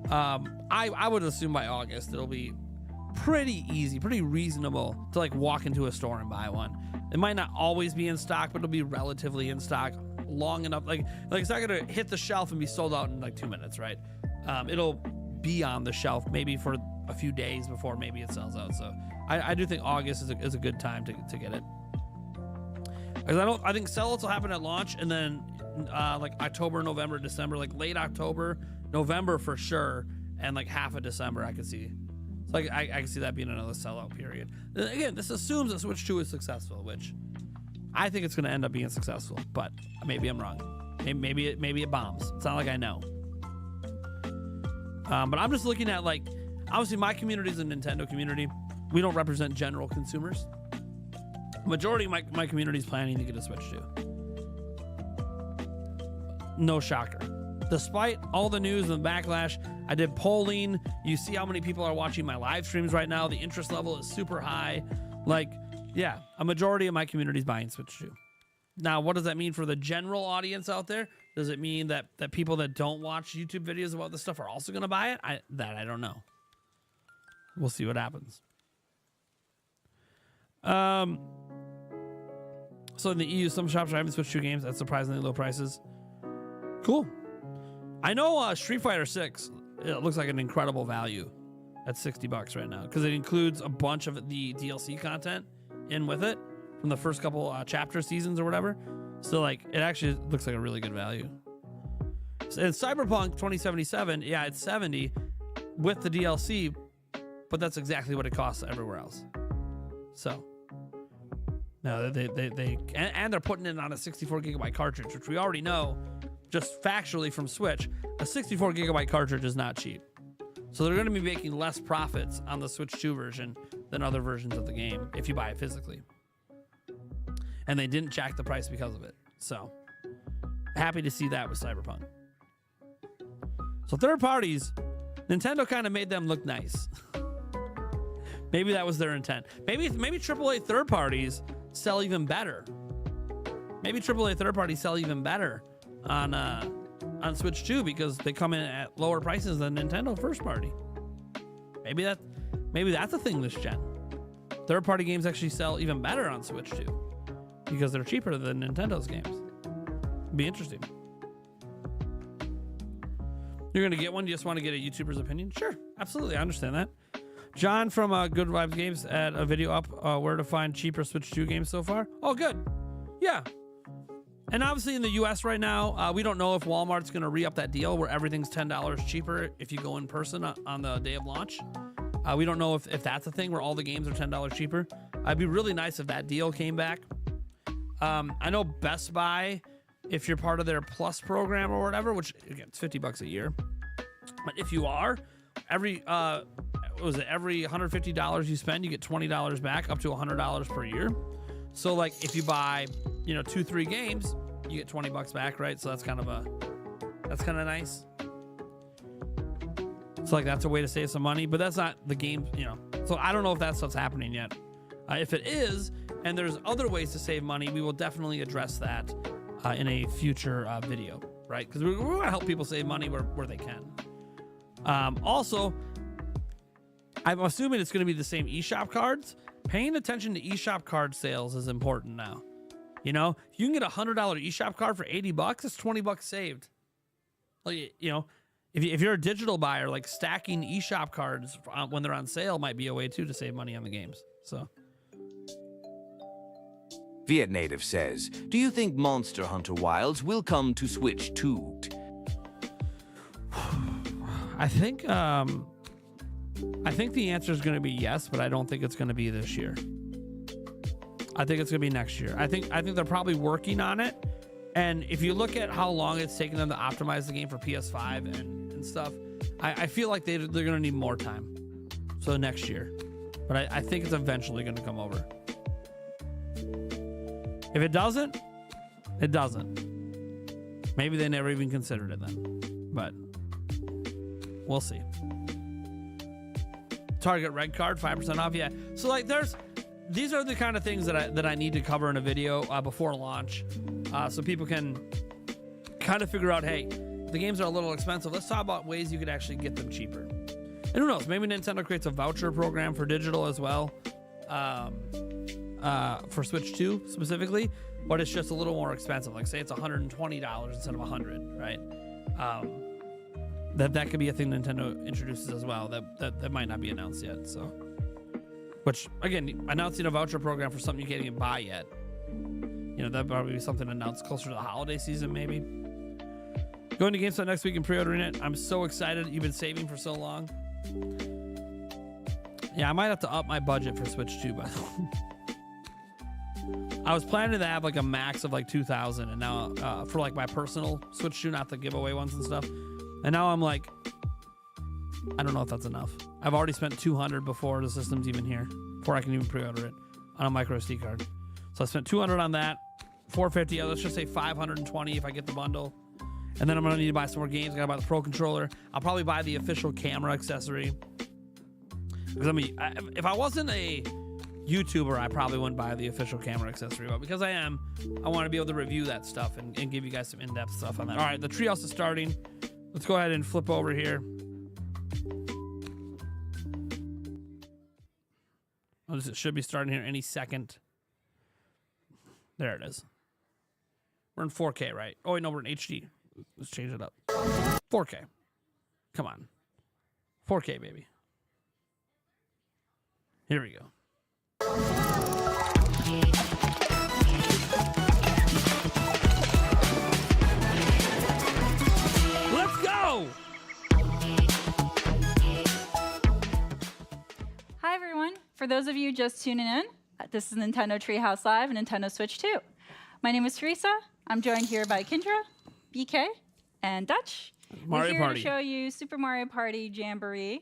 I would assume by August it'll be pretty easy, pretty reasonable to like walk into a store and buy one. It might not always be in stock, but it'll be relatively in stock long enough. Like it's not going to hit the shelf and be sold out in like 2 minutes, right? It'll be on the shelf maybe for a few days before maybe it sells out. So I do think August is a good time to get it. Because I think sellouts will happen at launch, and then like October, November, December, like late October, November for sure, and like half of December I could see. So like I can see that being another sellout period. Again, this assumes that Switch 2 is successful, which I think it's going to end up being successful, but maybe I'm wrong. Maybe it bombs. It's not like I know. But I'm just looking at, like, obviously my community is a Nintendo community. We don't represent general consumers. Majority of my community is planning to get a Switch 2. No shocker. Despite all the news and the backlash, I did polling. You see how many people are watching my live streams right now. The interest level is super high. Like, yeah, a majority of my community is buying Switch 2. Now, what does that mean for the general audience out there? Does it mean that people that don't watch YouTube videos about this stuff are also going to buy it? I don't know. We'll see what happens. So in the EU, some shops are having Switch 2 games at surprisingly low prices. Cool. I know Street Fighter 6, it looks like an incredible value at $60 right now because it includes a bunch of the DLC content in with it from the first couple chapter seasons or whatever. So like it actually looks like a really good value. And Cyberpunk 2077, yeah, it's $70 with the DLC, but that's exactly what it costs everywhere else. So no, they're putting it on a 64 gigabyte cartridge, which we already know just factually from Switch, a 64 gigabyte cartridge is not cheap. So they're going to be making less profits on the Switch 2 version than other versions of the game if you buy it physically. And they didn't jack the price because of it. So happy to see that with Cyberpunk. So third parties. Nintendo kind of made them look nice. Maybe that was their intent. Maybe AAA third parties sell even better. Maybe AAA third parties sell even better on Switch 2 because they come in at lower prices than Nintendo first party. Maybe that's a thing this gen. Third party games actually sell even better on Switch 2 because they're cheaper than Nintendo's games. Be interesting. You're gonna get one? You just want to get a YouTuber's opinion? Sure, absolutely. I understand that. John from Good Vibes Games had a video up where to find cheaper Switch 2 games so far. Oh, good. Yeah. And obviously in the US right now, we don't know if Walmart's going to re-up that deal where everything's $10 cheaper if you go in person on the day of launch. We don't know if that's a thing where all the games are $10 cheaper. It'd be really nice if that deal came back. I know Best Buy, if you're part of their Plus program or whatever, which again, it's $50 a year. But if you are, every $150 you spend, you get $20 back, up to $100 per year. So like if you buy, 2-3 games, you get $20 back, right? So that's kind of nice. So like that's a way to save some money, but that's not the game, So I don't know if that's what's happening yet. If it is, and there's other ways to save money, we will definitely address that in a future video, right? Because we want to help people save money where they can. Also, I'm assuming it's going to be the same eShop cards. Paying attention to eShop card sales is important now. You can get a $100 eShop card for $80. It's $20 saved. Like, if you're a digital buyer, like stacking eShop cards when they're on sale might be a way too to save money on the games. So. Viet Native says, do you think Monster Hunter Wilds will come to Switch 2? I think the answer is going to be yes, but I don't think it's going to be this year. I think it's going to be next year. I think they're probably working on it. And if you look at how long it's taken them to optimize the game for PS5 and stuff, I feel like they're going to need more time. So next year. But I think it's eventually going to come over. If it doesn't, it doesn't. Maybe they never even considered it then. But we'll see. Target Red Card, 5% off. Yeah. So like these are the kind of things that I need to cover in a video before launch. So people can kind of figure out, hey, the games are a little expensive. Let's talk about ways you could actually get them cheaper. And who knows, maybe Nintendo creates a voucher program for digital as well. For Switch 2 specifically, but it's just a little more expensive. Like say it's $120 instead of $100, right? That could be a thing Nintendo introduces as well. That might not be announced yet. So, which again, announcing a voucher program for something you can't even buy yet. That'd probably be something announced closer to the holiday season, maybe. Going to GameStop next week and pre-ordering it. I'm so excited. You've been saving for so long. Yeah, I might have to up my budget for Switch 2, by the way. I was planning to have like a max of like 2,000, and now for like my personal Switch 2, not the giveaway ones and stuff. And now I'm like, I don't know if that's enough. I've already spent 200 before the system's even here, before I can even pre-order it on a micro SD card. So I spent 200 on that, 450. Let's just say 520 if I get the bundle. And then I'm gonna need to buy some more games. I gotta buy the Pro Controller. I'll probably buy the official camera accessory. Because if I wasn't a YouTuber, I probably wouldn't buy the official camera accessory, but because I am, I want to be able to review that stuff and give you guys some in-depth stuff on that. All right, the Treehouse is starting. Let's go ahead and flip over here. It should be starting here any second. There it is. We're in 4K, right? Oh, wait, no, we're in HD. Let's change it up. 4K. Come on. 4K, baby. Here we go. Let's go! Hi everyone. For those of you just tuning in, this is Nintendo Treehouse Live and Nintendo Switch 2. My name is Teresa. I'm joined here by Kendra, BK, and Dutch. Mario We're here Party. to show you Super Mario Party Jamboree.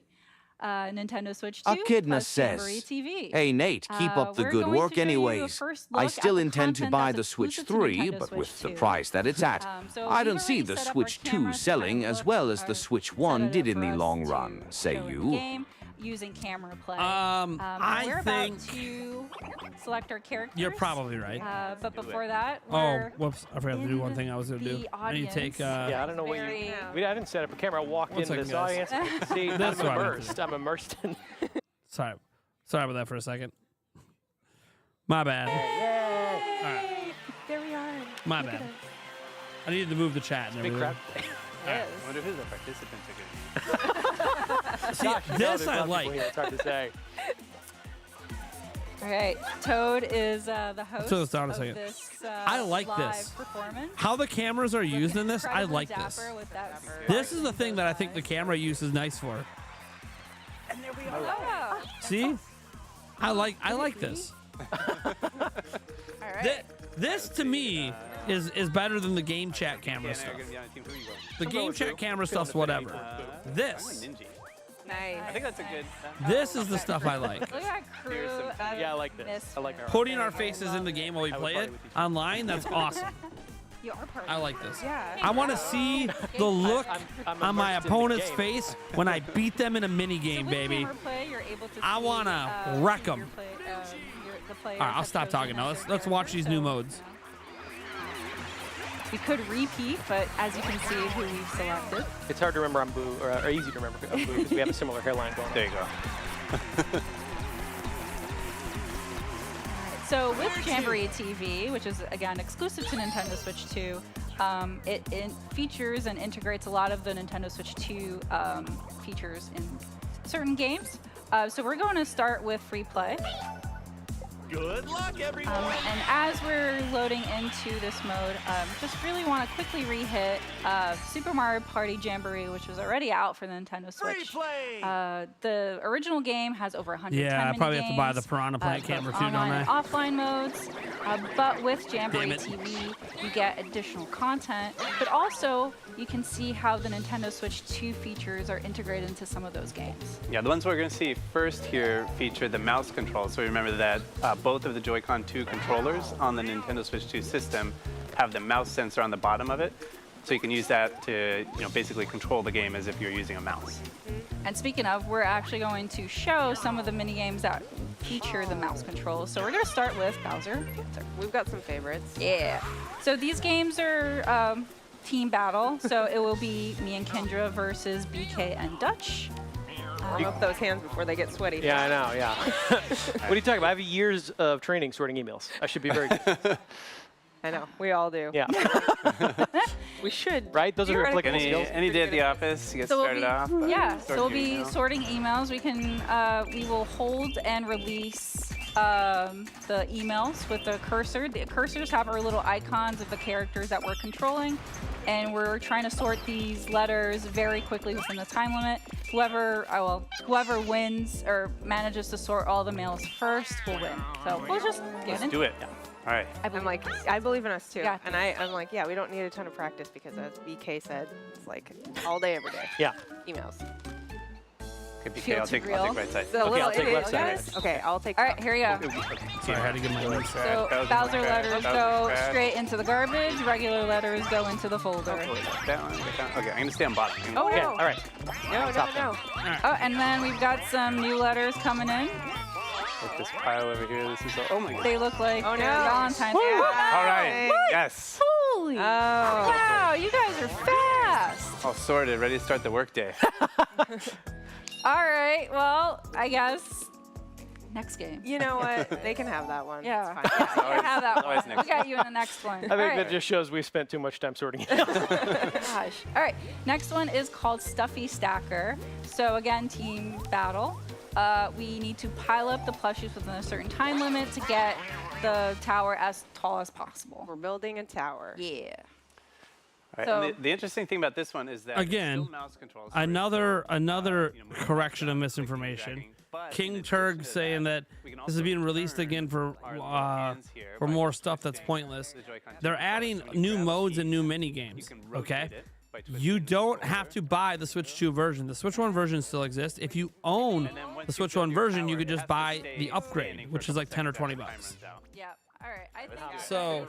Nintendo Switch 2, Echidna plus Jamboree says, TV. "Hey Nate, keep up the We're good going to work show you a anyways. first I look still at the intend to content buy that's the Switch exclusive to 3, Nintendo but Switch with the 2. price that it's at, So I we've don't see already the set up our Switch 2 cameras to selling kind of as look, well as or the Switch set 1 it did up in for the us long to run, say show the you." game using camera play. I we're think about to select our characters. you're probably right. But before that, Oh, we're whoops! I forgot to do one in thing I was gonna do. the I need to take. audience. Yeah, I don't know what you. Very- I didn't set up a camera. I walked One into second, this guys. audience. I could see. That's I'm what I meant to immersed. I'm immersed in. Sorry about that for a second. My bad. All right, There we are. my bad. I needed to move the chat and Big everything. crowd. Yes. I wonder who the participants are See, No, this there's a I lot of people like. here, It's hard to say. All right, Toad is the host Slow this down a of second. this I like live this. performance. How the cameras are used in this, I Incredibly like this. dapper with that This is the thing that I think the camera use is nice for. And there we are. Oh. See, I like this. All right. This to me is better than the game chat camera stuff. going to be on a team. Who are you going? The game chat camera stuff's whatever. This Ninja. Nice. I think that's a good. this is the stuff I like. Look at that crew. of Yeah, I like this. I like our. Putting our faces in the game while we play it online, that's awesome. You are part I of like this. Yeah. I want to see the look I'm on my immersed in the opponent's game. face when I beat them in a mini game, with baby. camera play, you're able to I see, wanna wreck 'em. The players All right, I'll have stop chosen talking now. as their Let's watch these new characters, modes. We could repeat, but as you can see, who we've selected. It's hard to remember on Boo, or easy to remember on Boo, because we have a similar hairline going on. There you go. So with Jamboree TV, which is again exclusive to Nintendo Switch 2, it features and integrates a lot of the Nintendo Switch 2 features in certain games. So we're going to start with free play. Good luck, everyone. And as we're loading into this mode, just really want to quickly re-hit Super Mario Party Jamboree, which was already out for the Nintendo Switch. The original game has over 110 Yeah, I probably have to buy the mini-games, Piranha Plant both camera too, don't online I? and offline modes. But with Jamboree Damn it. TV, you get additional content, but also you can see how the Nintendo Switch 2 features are integrated into some of those games. Yeah, the ones we're going to see first here feature the mouse control. So remember that both of the Joy-Con 2 controllers on the Nintendo Switch 2 system have the mouse sensor on the bottom of it. So you can use that to, basically control the game as if you're using a mouse. And speaking of, we're actually going to show some of the mini games that feature the mouse control. So we're going to start with Bowser. We've got some favorites. Yeah. So these games are team battle. So it will be me and Kendra versus BK and Dutch. Warm up those hands before they get sweaty. Yeah, I know, yeah. What are you talking about? I have years of training sorting emails. I should be very good. I know. We all do. Yeah. We should. Right? Those are your Theoretically, applicable skills. Any day at the office, you get So we'll started be, off. yeah. So sort we'll your be email. sorting emails. We will hold and release the emails with the cursor. The cursors have our little icons of the characters that we're controlling, and we're trying to sort these letters very quickly within the time limit. Whoever wins or manages to sort all the mails first will win. So we'll just get into Do it. All right. I'm like, I believe in us too. Yeah. And I'm like, yeah, we don't need a ton of practice because as BK said, it's like all day, every day. Yeah. Emails. Okay, BK, Feel I'll too take real. right side. So Okay, I'll take little left side. guys. Okay, I'll take. All right, here we go. Sorry, I had to get my notes. So Bowser letters go straight into the garbage. Regular letters go into the folder. That one, get that one. Okay, I'm going to stay on bottom. Oh Okay, no. all right. No. Oh, and then we've got some new letters coming in. Like this pile over here. This is all, oh my god. They look like Oh, no. they're Valentine's. All right. Yes. Holy! Oh. Wow, you guys are fast. All sorted, ready to start the workday. All right, well, I guess next game. You know what? They can have that one. Yeah, It's fine. yeah, you can have that always one. next We got you in the next one. I think All that right. just shows we spent too much time sorting it. Gosh. All right, next one is called Stuffy Stacker. So again, team battle. We need to pile up the plushies within a certain time limit to get the tower as tall as possible. We're building a tower. Yeah. All right, So- and the interesting thing about this one is that Again, it's still mouse controls for Another moving correction of around, misinformation. dragging, but King in addition Turg to saying that we can this is also being released turn again for our little hands here by more just stuff that's pressing pointless. the Joy-Con They're controls. adding So when you new grab a modes and piece, new mini you games. can rotate Okay, it by you don't have to buy the Switch 2 version. The Switch 1 version still exists. If you own the Switch 1 version, you could just buy the upgrade, which is like 10 or 20 bucks. Yeah. All right. I think So,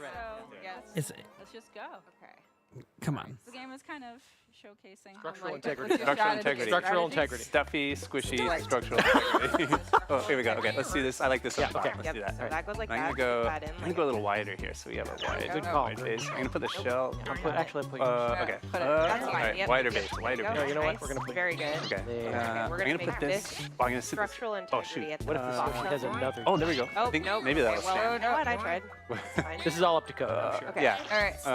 yes. it's Let's just go. Okay. come on. The game is kind of showcasing Structural like, integrity. what's your strategy? Structural integrity. Stuffy, squishy, structural integrity. Oh, here we go. Okay, let's do this. I like this one. okay. Let's do that. So that goes like I'm that. gonna go. That in, I'm gonna like go a little wider here, so we have a wide, Good call. wide base. I'm gonna put the shell. Actually, I'll put Okay. Put it. That's all fine. right. Yep. Wider base. Wider Go. base. you know what? Nice. We're gonna put- Very good. Okay. we're I'm gonna gonna make put this. this Oh, I'm gonna sit this. Structural Oh shoot. integrity at the What if this bottom. one has another? Oh, there we go. Oh, I think nope. maybe that'll Okay, well, stand. you know what? I tried. It's fine. This is all up to code. I'm sure. Okay. Yeah. All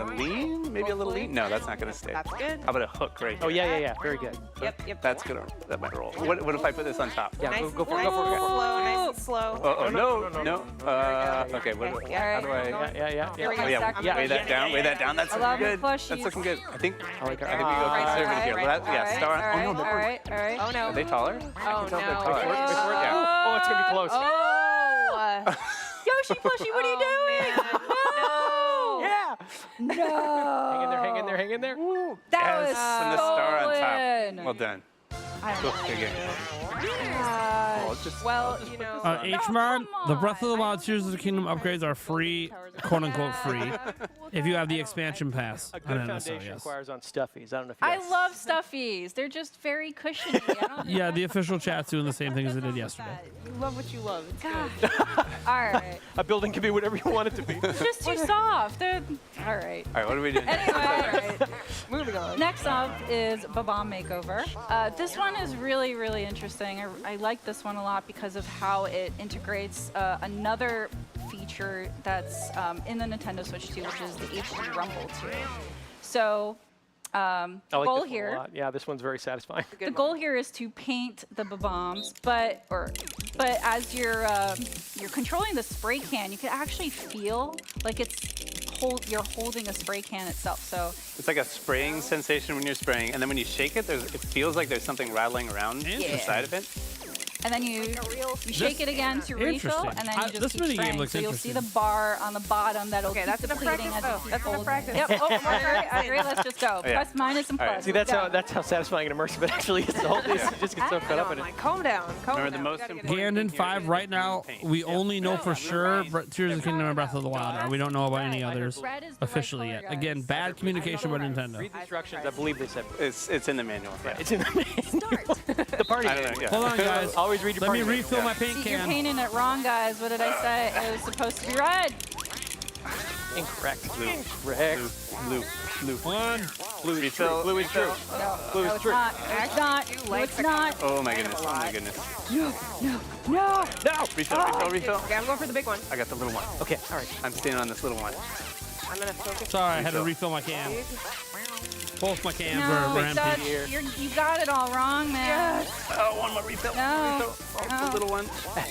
right. Lean? Maybe a little lean? No, that's not gonna stay. That's good. How about a hook right Oh here? yeah. Very good. Yep. That's gonna. That might roll. What if I put this on top? Yeah, Nice go for it. nice Go for it. and slow. Nice and slow. Oh, no. Okay, Okay, what, yeah. how do I? Yeah. Here we go. Oh, yeah, Second. weigh that down, weigh that down. That's I love looking the good. plushies. That's looking good. I think we go Right, conservative here. right, Well, that, yeah, star. All right. Oh, no, All right. All right. Oh no. Are they taller? Oh no. Yeah. Oh, it's gonna be close. Oh. Yoshi plushie, what are you doing? Yeah. No. Hang in there. That was Yes, and the star on stolen. top. Well done. I don't know. Good game. Gosh. it's just- Well, you know. HMAR, come the Breath of the on. Wild Tears of the Kingdom upgrades are free, quote unquote free, if you have the expansion pass. A I good don't know, foundation so yes. requires on stuffies. I don't know if you I guys- love stuffies. They're just very cushiony. I don't Yeah, the official chat's doing the same thing as they did yesterday. You love what you love. It's Gosh. All right. A building can be whatever you want it to be. It's just too soft. All right. All right, what are we doing? Anyway, moving on. next up is Babam Makeover. This one is really interesting. I like this one a lot because of how it integrates another feature that's in the Nintendo Switch 2, which is the HD Rumble 2. So I like goal this one a here. lot. Yeah, this one's very satisfying. The goal here is to paint the Babams, but as you're controlling the spray can, you can actually feel like you're holding a spray can itself. So It's like a spraying sensation when you're spraying, and then when you shake it, it feels like there's something rattling around inside of it. and then you shake it again to refill, Interesting. and then you just This keep minigame spraying. looks So you'll see the interesting. bar on the bottom that'll Okay, keep that's enough depleting practice. as you keep That's enough holding. practice. Yep. Oh, all right. Let's just go. Oh, yeah. Plus, minus, and All right. plus. See, Let's that's go. how satisfying and immersive it actually is. The whole thing, you just get so caught up in it. Like, calm down. Calm Remember, down. the most We gotta get important Ganon thing here 5 is right now, paint. we only know for sure Tears of the Kingdom and Breath of the Wild are. We don't know about any others Red is the right officially color, yet. guys. Again, bad communication by Read Nintendo. the instructions. I believe they said It's in the manual. Yeah. it's in the manual. The party. I don't know. Yeah. Hold on, guys. Always read your Let me party manual. refill my paint See, you're can. painting it wrong, guys. What did I say? It was supposed to be red. Incorrect. Blue. Incorrect. Blue. One. Blue. Refill. Blue is true. No, Blue no, is it's true. not. No, it's not. No, it's not. Oh my goodness. Oh my goodness. No. Refill. Okay, I'm going for the big one. I got the little one. Okay. All right. I'm standing on this little one. I'm gonna focus. Sorry, I had to Refill. refill my can. Both my cans No, were empty. Dutch, you got it all wrong, man. Oh, one more refill. No. Refill. No. The little one.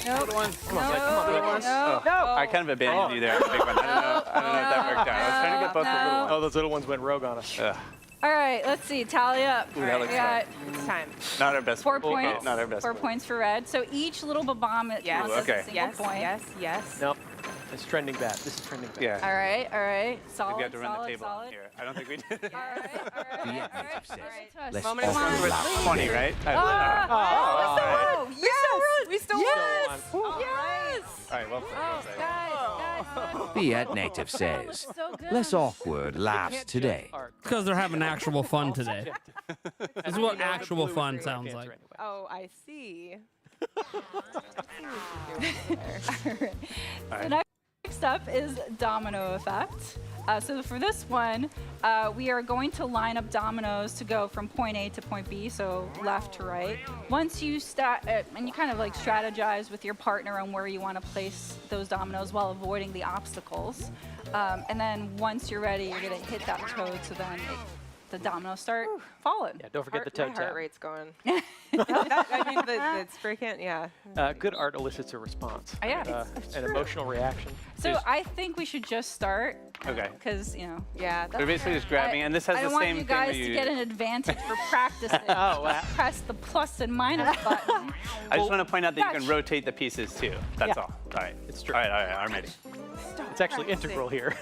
Nope. Little one. Come on, come on. No. Oh, No. I kind of abandoned you there. The big one. I don't know if that worked out. I was trying to get both the little ones. Oh, those little ones went rogue on us. All right, let's see. Tally up. Ooh, that looks We got It's time. Not our best. 4 Okay, points. Not our best. 4 points for red. So each little babam Yes. counts as Okay. a single Yes. point. Yes. Nope. It's trending bad. This is trending bad. Yeah. All right. We Solid. have to run the solid, table solid. here. I don't think we did. All right. Let's Moment of all silence. relax. 20, right? Oh, Yes. We still yes. won. Yes. All right, well played. Guys. Fiat Native says, So good. less awkward laughs today. Because they're having actual fun today. This is what actual fun sounds like. Oh, I see. So next up is domino effect. So for this one, we are going to line up dominoes to go from point A to point B, so left to right. Once you and you kind of like strategize with your partner on where you want to place those dominoes while avoiding the obstacles. And then once you're ready, you're gonna hit that toad, so then the dominoes start falling. Yeah, don't forget the My toe heart tap. rate's going. I mean, the spray can, yeah. Good art elicits a response. Yeah, an emotional reaction. So I think we should just start, Okay. because Yeah. We're basically just grabbing, and this has I the want same you thing guys that to you. get an advantage for practicing. Oh, wow. Press the plus and minus button. I just want to point out that you can Dutch. rotate the pieces too. That's Yeah. all. All right. It's true. All right, I'm ready. It's actually integral here.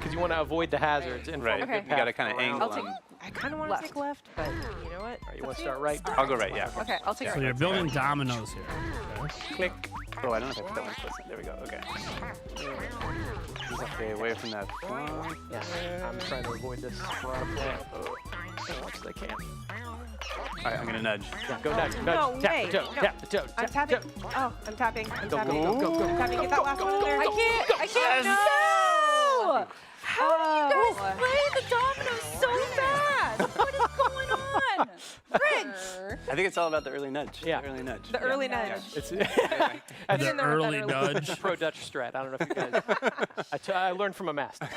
because you want to avoid the hazards. And Right. follow Okay. the You got to path kind of around. angle I'll take- them. I kind of want to take left, but you know what? All right, you want to start right? I'll go right, yeah. Okay, I'll take So right. you're building dominoes here. Click. Oh, I don't know if I put that one close. There we go. Okay. Okay, away from that one. Yeah, I'm trying to avoid this. We're on a plan. As much as I can. All right, I'm going to nudge. Yeah, go nudge. No Tap way. the toe. No. Tap the toe. I'm tap tapping. the toe. Oh, I'm tapping. I'm Go, tapping. go, go, go. I'm tapping. Get that last one in there. I can't. No! How do you guys play the dominoes so fast? What is going on? Fridge! I think it's all about the early nudge. Yeah. The early nudge. The early nudge. It's I The didn't know what early that nudge. pro Dutch strat. I don't know if you guys. I learned from a master.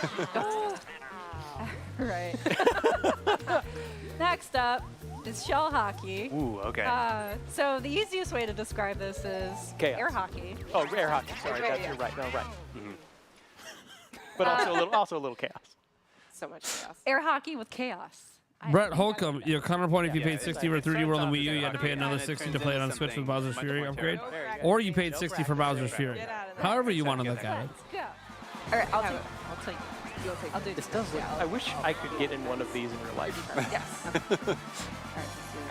Right. Next up is shell hockey. Ooh, okay. So the easiest way to describe this is Chaos. air hockey. Oh, air hockey. Sorry, right, that's yeah. you're right. No, right. But also a little chaos. So much chaos. Air hockey with chaos. Brett Holcomb, your counterpoint, if you paid 60 for 3D World on Wii U, you had to pay another 60 to play it on Switch with Bowser's Fury upgrade. Or you paid 60 for Bowser's Fury. However you want to look at it. Yeah. All right, I'll take. I'll do This does look. I wish I could get in one of these in real life. Yes. All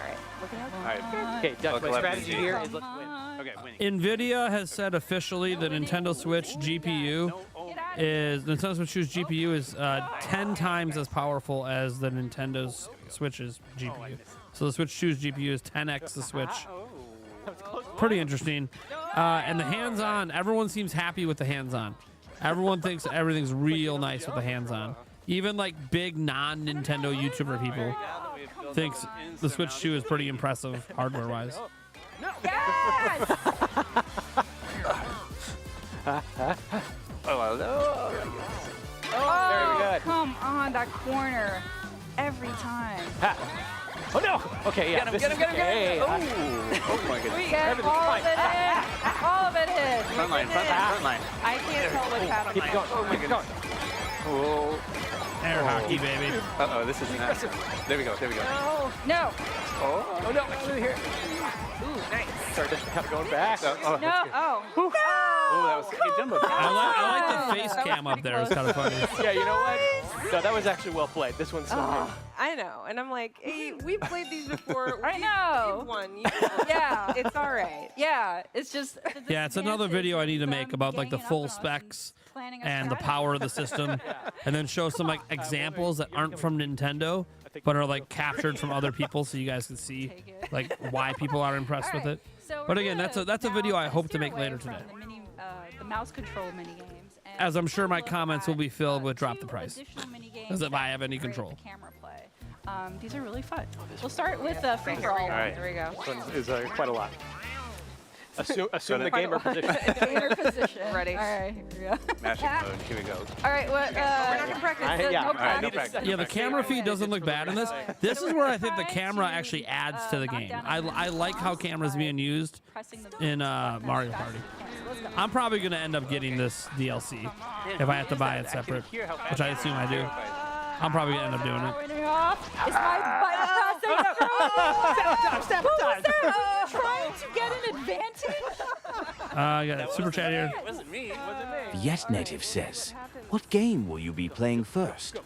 right. Look at All right. Okay, Dutch, Buckle my up, strategy easy. here is let's win. Okay, winning. NVIDIA has said officially the Nintendo Switch GPU is Nintendo Switch 2's GPU is 10 times as powerful as the Nintendo Switch's GPU. So the Switch 2's GPU is 10x the Switch. Pretty interesting. And the hands-on, everyone seems happy with the hands-on. Everyone thinks everything's real nice with the hands-on. Even like big non-Nintendo YouTuber people thinks the Switch 2 is pretty impressive hardware-wise. Yes! Oh, hello. Oh, Very good. come on, that corner. Every time. Oh no! Okay, yeah. Get him! Hey, Oh my goodness. Get all of it in. All of it in. Front line, front line. I can't tell what's happening. keep going. Oh my goodness. Oh. Air hockey, baby. Uh-oh, this is not. There we go, there we go. No. Oh no! Actually, here. Ooh, nice. Sorry, just kind of going back. Oh, No. that's good. Oh. Oh, that was a jumbo. I like the face cam up there. It's kind of funny. Yeah, you know what? No, that was actually well played. This one's so good. I know, and I'm like, hey, we've played these before. I know. We've won. Yeah. It's all right. Yeah. It's just. Yeah, it's another video I need to make about like the full specs and the power of the system, and then show some like examples that aren't from Nintendo, but are like captured from other people, so you guys can see like why people are impressed with it. But again, that's a video I hope to make later today. The mouse control mini games. As I'm sure my comments will be filled with drop the price, as if I have any control. Camera play. These are really fun. We'll start with free for All all. right. There we go. This one is quite a lot. Assume the gamer position. Gamer position. Ready. All right, here we go. Magic mode, here we go. All right, what? We're not gonna practice. Yeah. No All right, no practice. practice. Yeah, the camera feed doesn't look bad in this. This is where I think the camera actually adds to the game. I like how camera's being used in Mario Party. I'm probably going to end up getting this DLC if I have to buy it separate, which I assume I do. I'm probably going to end up doing it. Turning off. Is my button pressing? Step time. Trying to get an advantage? I got a super chat here. Wasn't me. Yes Native says, what game will you be playing first?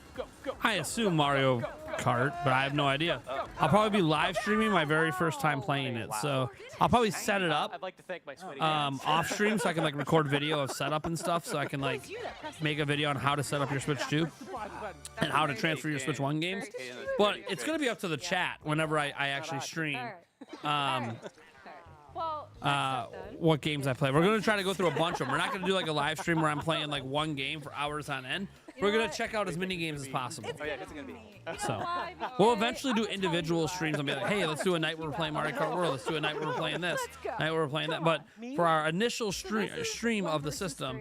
I assume Mario Kart, but I have no idea. I'll probably be live streaming my very first time playing it, so I'll probably set it up I'd like to thank my sweaty hands. off stream so I can like record video of setup and stuff, so I can like make a video on how to set up your Switch 2 and how to transfer your Switch 1 games. But it's gonna be up to the chat whenever I actually stream. What games I play. We're going to try to go through a bunch of them. We're not going to do like a live stream where I'm playing like one game for hours on end. We're going to check out as many games as possible. Oh, yeah, it's going to be. So we'll eventually do individual streams and be like, hey, let's do a night where we're playing Mario Kart World. Let's do a night where we're playing this. Night where we're playing that. But for our initial stream of the system,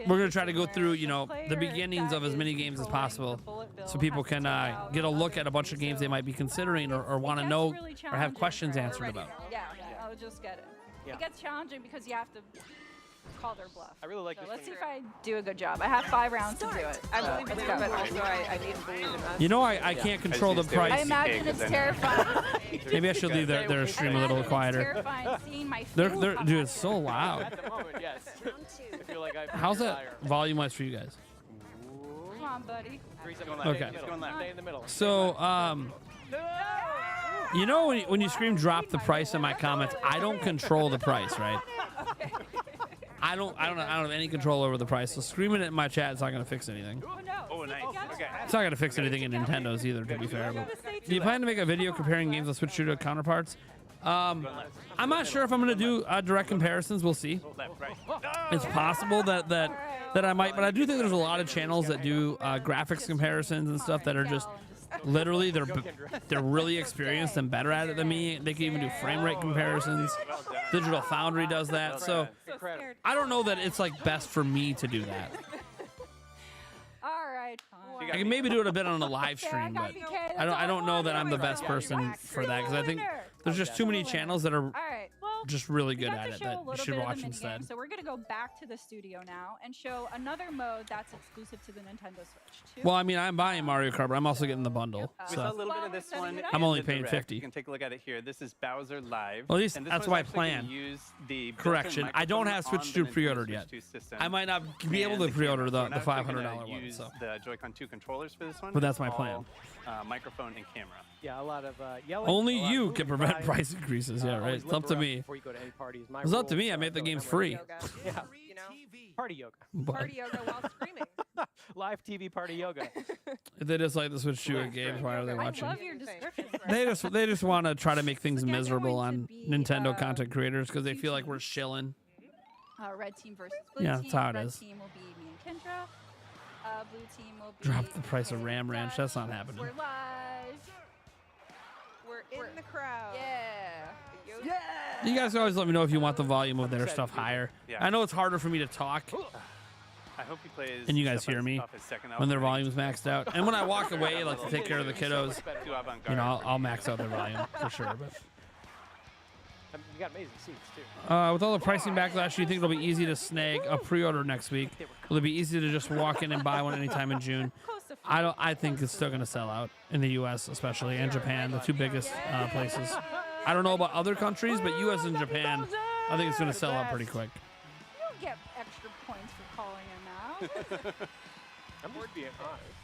we're going to try to go through, you know, the beginnings of as many games as possible so people can get a look at a bunch of games they might be considering or want to know or have questions answered about. Yeah, I'll just get it. Yeah. It gets challenging because you have to call their bluff. I really like So this let's see one. if I do a good job. I have 5 rounds to do it. I So believe in let's it, go. but also I need to believe in us. You know, I can't control the just need to stay I price. imagine it's terrifying. Maybe I should leave their stream a little It's quieter. terrifying seeing my They're, food pop dude, up. it's so loud. At the moment, yes. I feel like I How's that volume-wise for you guys? Come on, buddy. Okay. Just going left. Stay in the middle. So, you know when you scream drop the price in my comments, I don't control the price, right? I don't have any control over the price. So screaming it in my chat is not gonna fix anything. Oh, nice. Okay. It's not gonna fix anything in Nintendo's either, to be fair. But do you plan to make a video comparing games on Switch 2 to counterparts? I'm not sure if I'm gonna do direct comparisons. We'll see. Left, right. It's possible that I might, but I do think there's a lot of channels that do graphics comparisons and stuff that are just literally they're really experienced and better at it than me. They can even do frame rate comparisons. Digital Foundry does that. So I don't know that it's like best for me to do that. All right, fine. I can maybe do it a bit on a live stream, but I don't know that I'm the best person for that because I think there's just too many channels that are All right. Well, just really good we got at to it show a that you little should bit of watch the minigame, instead. So we're gonna go back to the studio now and show another mode that's exclusive to the Nintendo Switch. Too. Well, I mean, I'm buying Mario Kart, but I'm also getting the bundle. We saw a So little bit of this one. I'm only in the paying direct. 50. You can take a look at it here. This is Bowser Live. Well, at least And this that's one's what I actually gonna plan. use the built-in Correction, I don't have microphone Switch 2 on the pre-ordered Nintendo yet. Switch 2 system. I might not be able And to pre-order camera. the So we're not actually $500 gonna one. use So. the Joy-Con 2 controllers for this one. But that's my It's plan. all, microphone and camera. Yeah, a lot of yelling. Only a lot of you moving can prevent around. price increases. Yeah, right. Always It's up lift to her up me. before you go to any parties. My It's up to rules, me. I made the don't games remember free. Yoga. Yeah. You know, Party yoga. But party yoga while screaming. Live TV party yoga. if they just like to switch to a game, why are they I watching? love your description. They just want to try to make things So they're miserable going on to be, Nintendo content creators because they feel like we're shilling. Red team versus blue Yeah, team. that's how it Red is. team will be me and Kendra. Blue team will be. Drop the price of Kay Ram and Ranch. Dutch. That's not happening. We're live. We're in the crowd. Yeah. You guys can always let me know if you want the volume of their stuff higher. Yeah. I know it's harder for me to talk I hope he plays. and you guys stuff hear me off his second when their album. volume's maxed out. And when I walk away, like to take care of the kiddos, Too avant-garde. you know, I'll max out their volume for sure. But I mean, you got amazing seats too. with all the pricing backlash, do you think it'll be easy to snag a pre-order next week? Will it be easy to just walk in and buy one anytime in June? I think it's still going to sell out in the U.S. especially and Japan, the two biggest places. I don't know about other countries, but U.S. and Japan, I think it's going to sell out pretty quick. You don't get extra points for calling him out. I'm bored being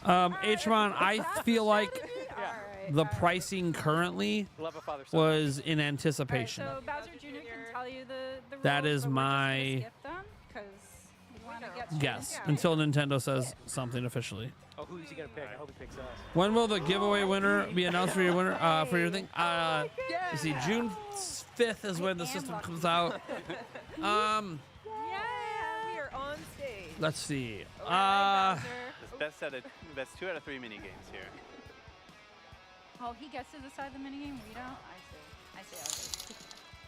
honest. Hmon, I feel like Alright, the alright. pricing currently Love a father son. was in Alright, anticipation. so Bowser Jr. can tell you the That rules, is but we're just gonna my skip them 'cause we wanna get straight guess into it. until Nintendo says something officially. Oh, who's he gonna pick? I hope he picks us. When will the giveaway winner be announced for your winner for your thing? You see, June 5th is when the system comes out. Yeah, we are on stage. Let's see. This best 2 out of 3 mini games here. Oh, he gets to decide the minigame. We don't. I see.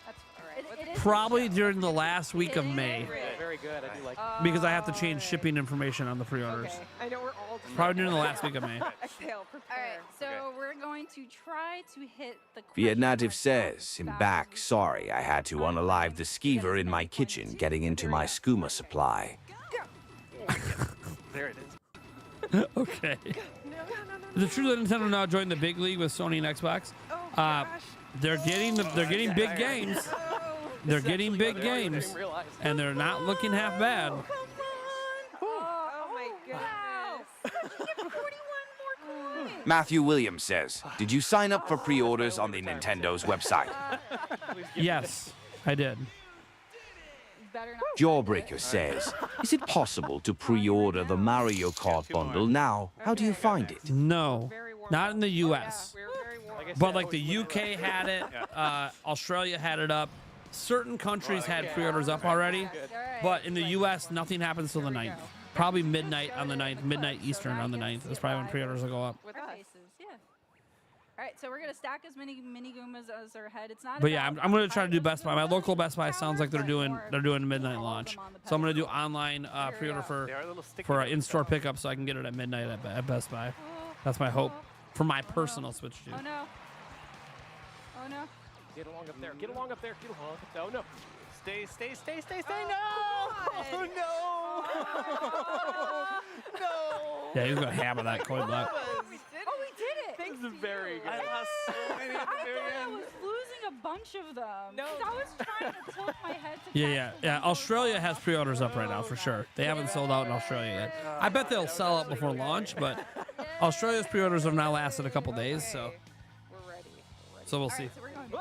That's all right. It is Probably during the last week of May Yeah, very good. I do like. because I have to change shipping information on the pre-orders. Okay. I know we're all Probably during the last week of May. Exhale, all prepare. right. So we're going to try to hit the. Viet question Native mark says, of "I'm back. Bowser's Sorry, I had to unalive the skeever in my kitchen, getting into my skooma supply." There it is. Okay. Is it true that Nintendo now joined the big league with Sony and Xbox? They're getting big games. They're getting big games, and they're not looking half bad. Oh my goodness. Matthew Williams says, "Did you sign up for pre-orders on the Nintendo's website?" Yes, I did. Better not. Jawbreaker says, "Is it possible to pre-order the Mario Kart bundle now? How do you find it?" No, not in the U.S. We're very warm. But like the UK had it, Australia had it up. Certain countries had pre-orders up already, but in the U.S. nothing happens till the 9th. Probably midnight on the 9th, midnight Eastern on the 9th is probably when pre-orders will go up. With our faces, yeah. All right, so we're gonna stack as many mini Goombas as our head. It's not. But yeah, about I'm gonna try to do five Best Buy. My local Best Buy sounds like they're doing more a midnight all of launch, them on the so I'm gonna pedal. do online pre-order They are a little sticky. for in-store pickup so I can get it at midnight at Best Buy. That's my hope for my personal Switch 2. Oh no. Oh no. Get along up there. Get along up there. Get along. Oh no. Stay. No! Oh, no! No! Yeah, he's gonna hammer that coin block. We did it. Oh, we did it. Thanks This is very good. I lost so many at the very I end. was losing a bunch. bunch of them. No. I was trying to tilt my head to Yeah. Australia has pre-orders up right now for sure. They haven't sold out in Australia yet. I bet they'll sell out before launch, but Australia's pre-orders have now lasted a couple days, so we'll see.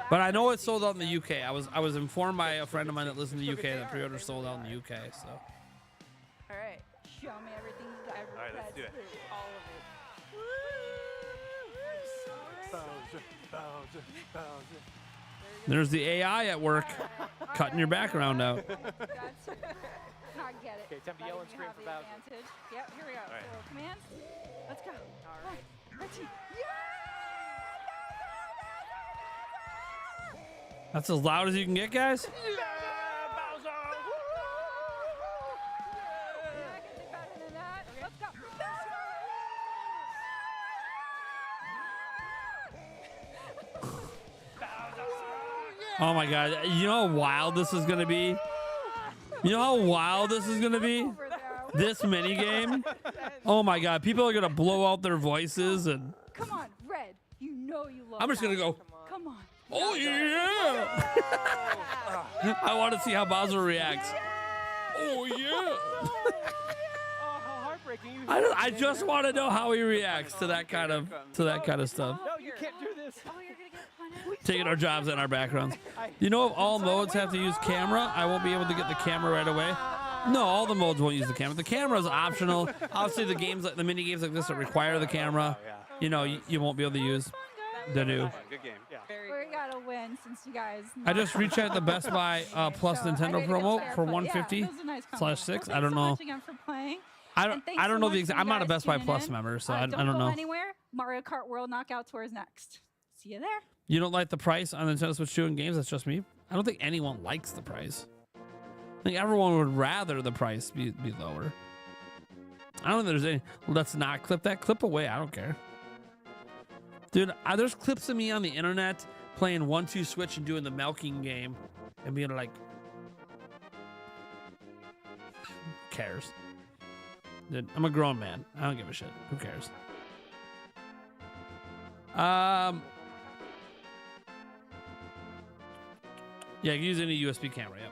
But I know it's sold out in the UK. I was informed by a friend of mine that lives in the UK that pre-orders sold out in the UK. So. All right, show me everything you got. All right, let's do it. All of it. There's the AI at work, cutting your background out. Got to. Not get it. Okay, time to yell and scream for Bowser. Yep, here we go. right. So commands. Let's go. All right. Ready. That's as loud as you can get, guys. Oh my god, you know how wild this is gonna be? You know how wild this is gonna be? This mini game? Oh my god, people are gonna blow out their voices and Come on, Red. You know you love I'm just gonna go, Come on. oh yeah! I want to see how Bowser reacts. Oh yeah! Oh, how heartbreaking. I just want to know how he reacts to that kind of stuff. No, you can't do this. Oh, you're gonna get punished. Taking our jobs and our backgrounds. You know, if all modes have to use camera, I won't be able to get the camera right away. No, all the modes won't use the camera. The camera is optional. Obviously, the games, like the mini games like this, that require the camera. You know, you won't be able to use the new. Good game. Yeah. We gotta win since you guys. I just rechecked the Best Buy Plus Nintendo promo for $150/6. I don't know. I don't know the exact. I'm not a Best Buy Plus member, so I don't know. Anywhere. Mario Kart World Knockout Tour is next. See you there. You don't like the price on Nintendo Switch 2 in games? That's just me. I don't think anyone likes the price. I think everyone would rather the price be lower. I don't think there's any. Let's not clip that. Clip away. I don't care. Dude, there's clips of me on the internet playing 1-2 Switch and doing the milking game and being like, who cares? Dude, I'm a grown man. I don't give a shit. Who cares? Yeah, you can use any USB camera. Yep.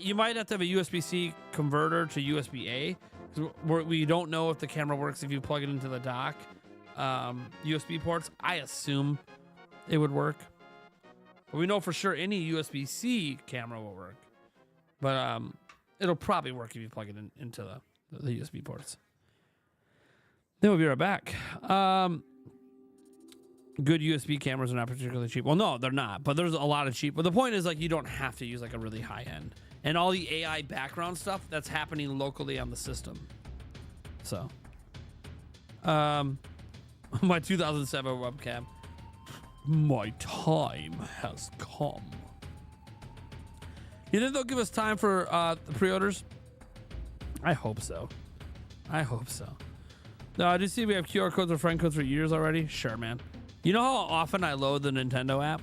You might have to have a USB-C converter to USB-A. We don't know if the camera works if you plug it into the dock. USB ports. I assume it would work, but we know for sure any USB-C camera will work. But it'll probably work if you plug it into the USB ports. Then we'll be right back. Good USB cameras are not particularly cheap. Well, no, they're not, but there's a lot of cheap. But the point is, like, you don't have to use like a really high end, and all the AI background stuff that's happening locally on the system. So, my 2007 webcam. My time has come. You think they'll give us time for the pre-orders? I hope so. I hope so. No, I do see we have QR codes or friend codes for years already. Sure, man. You know how often I load the Nintendo app?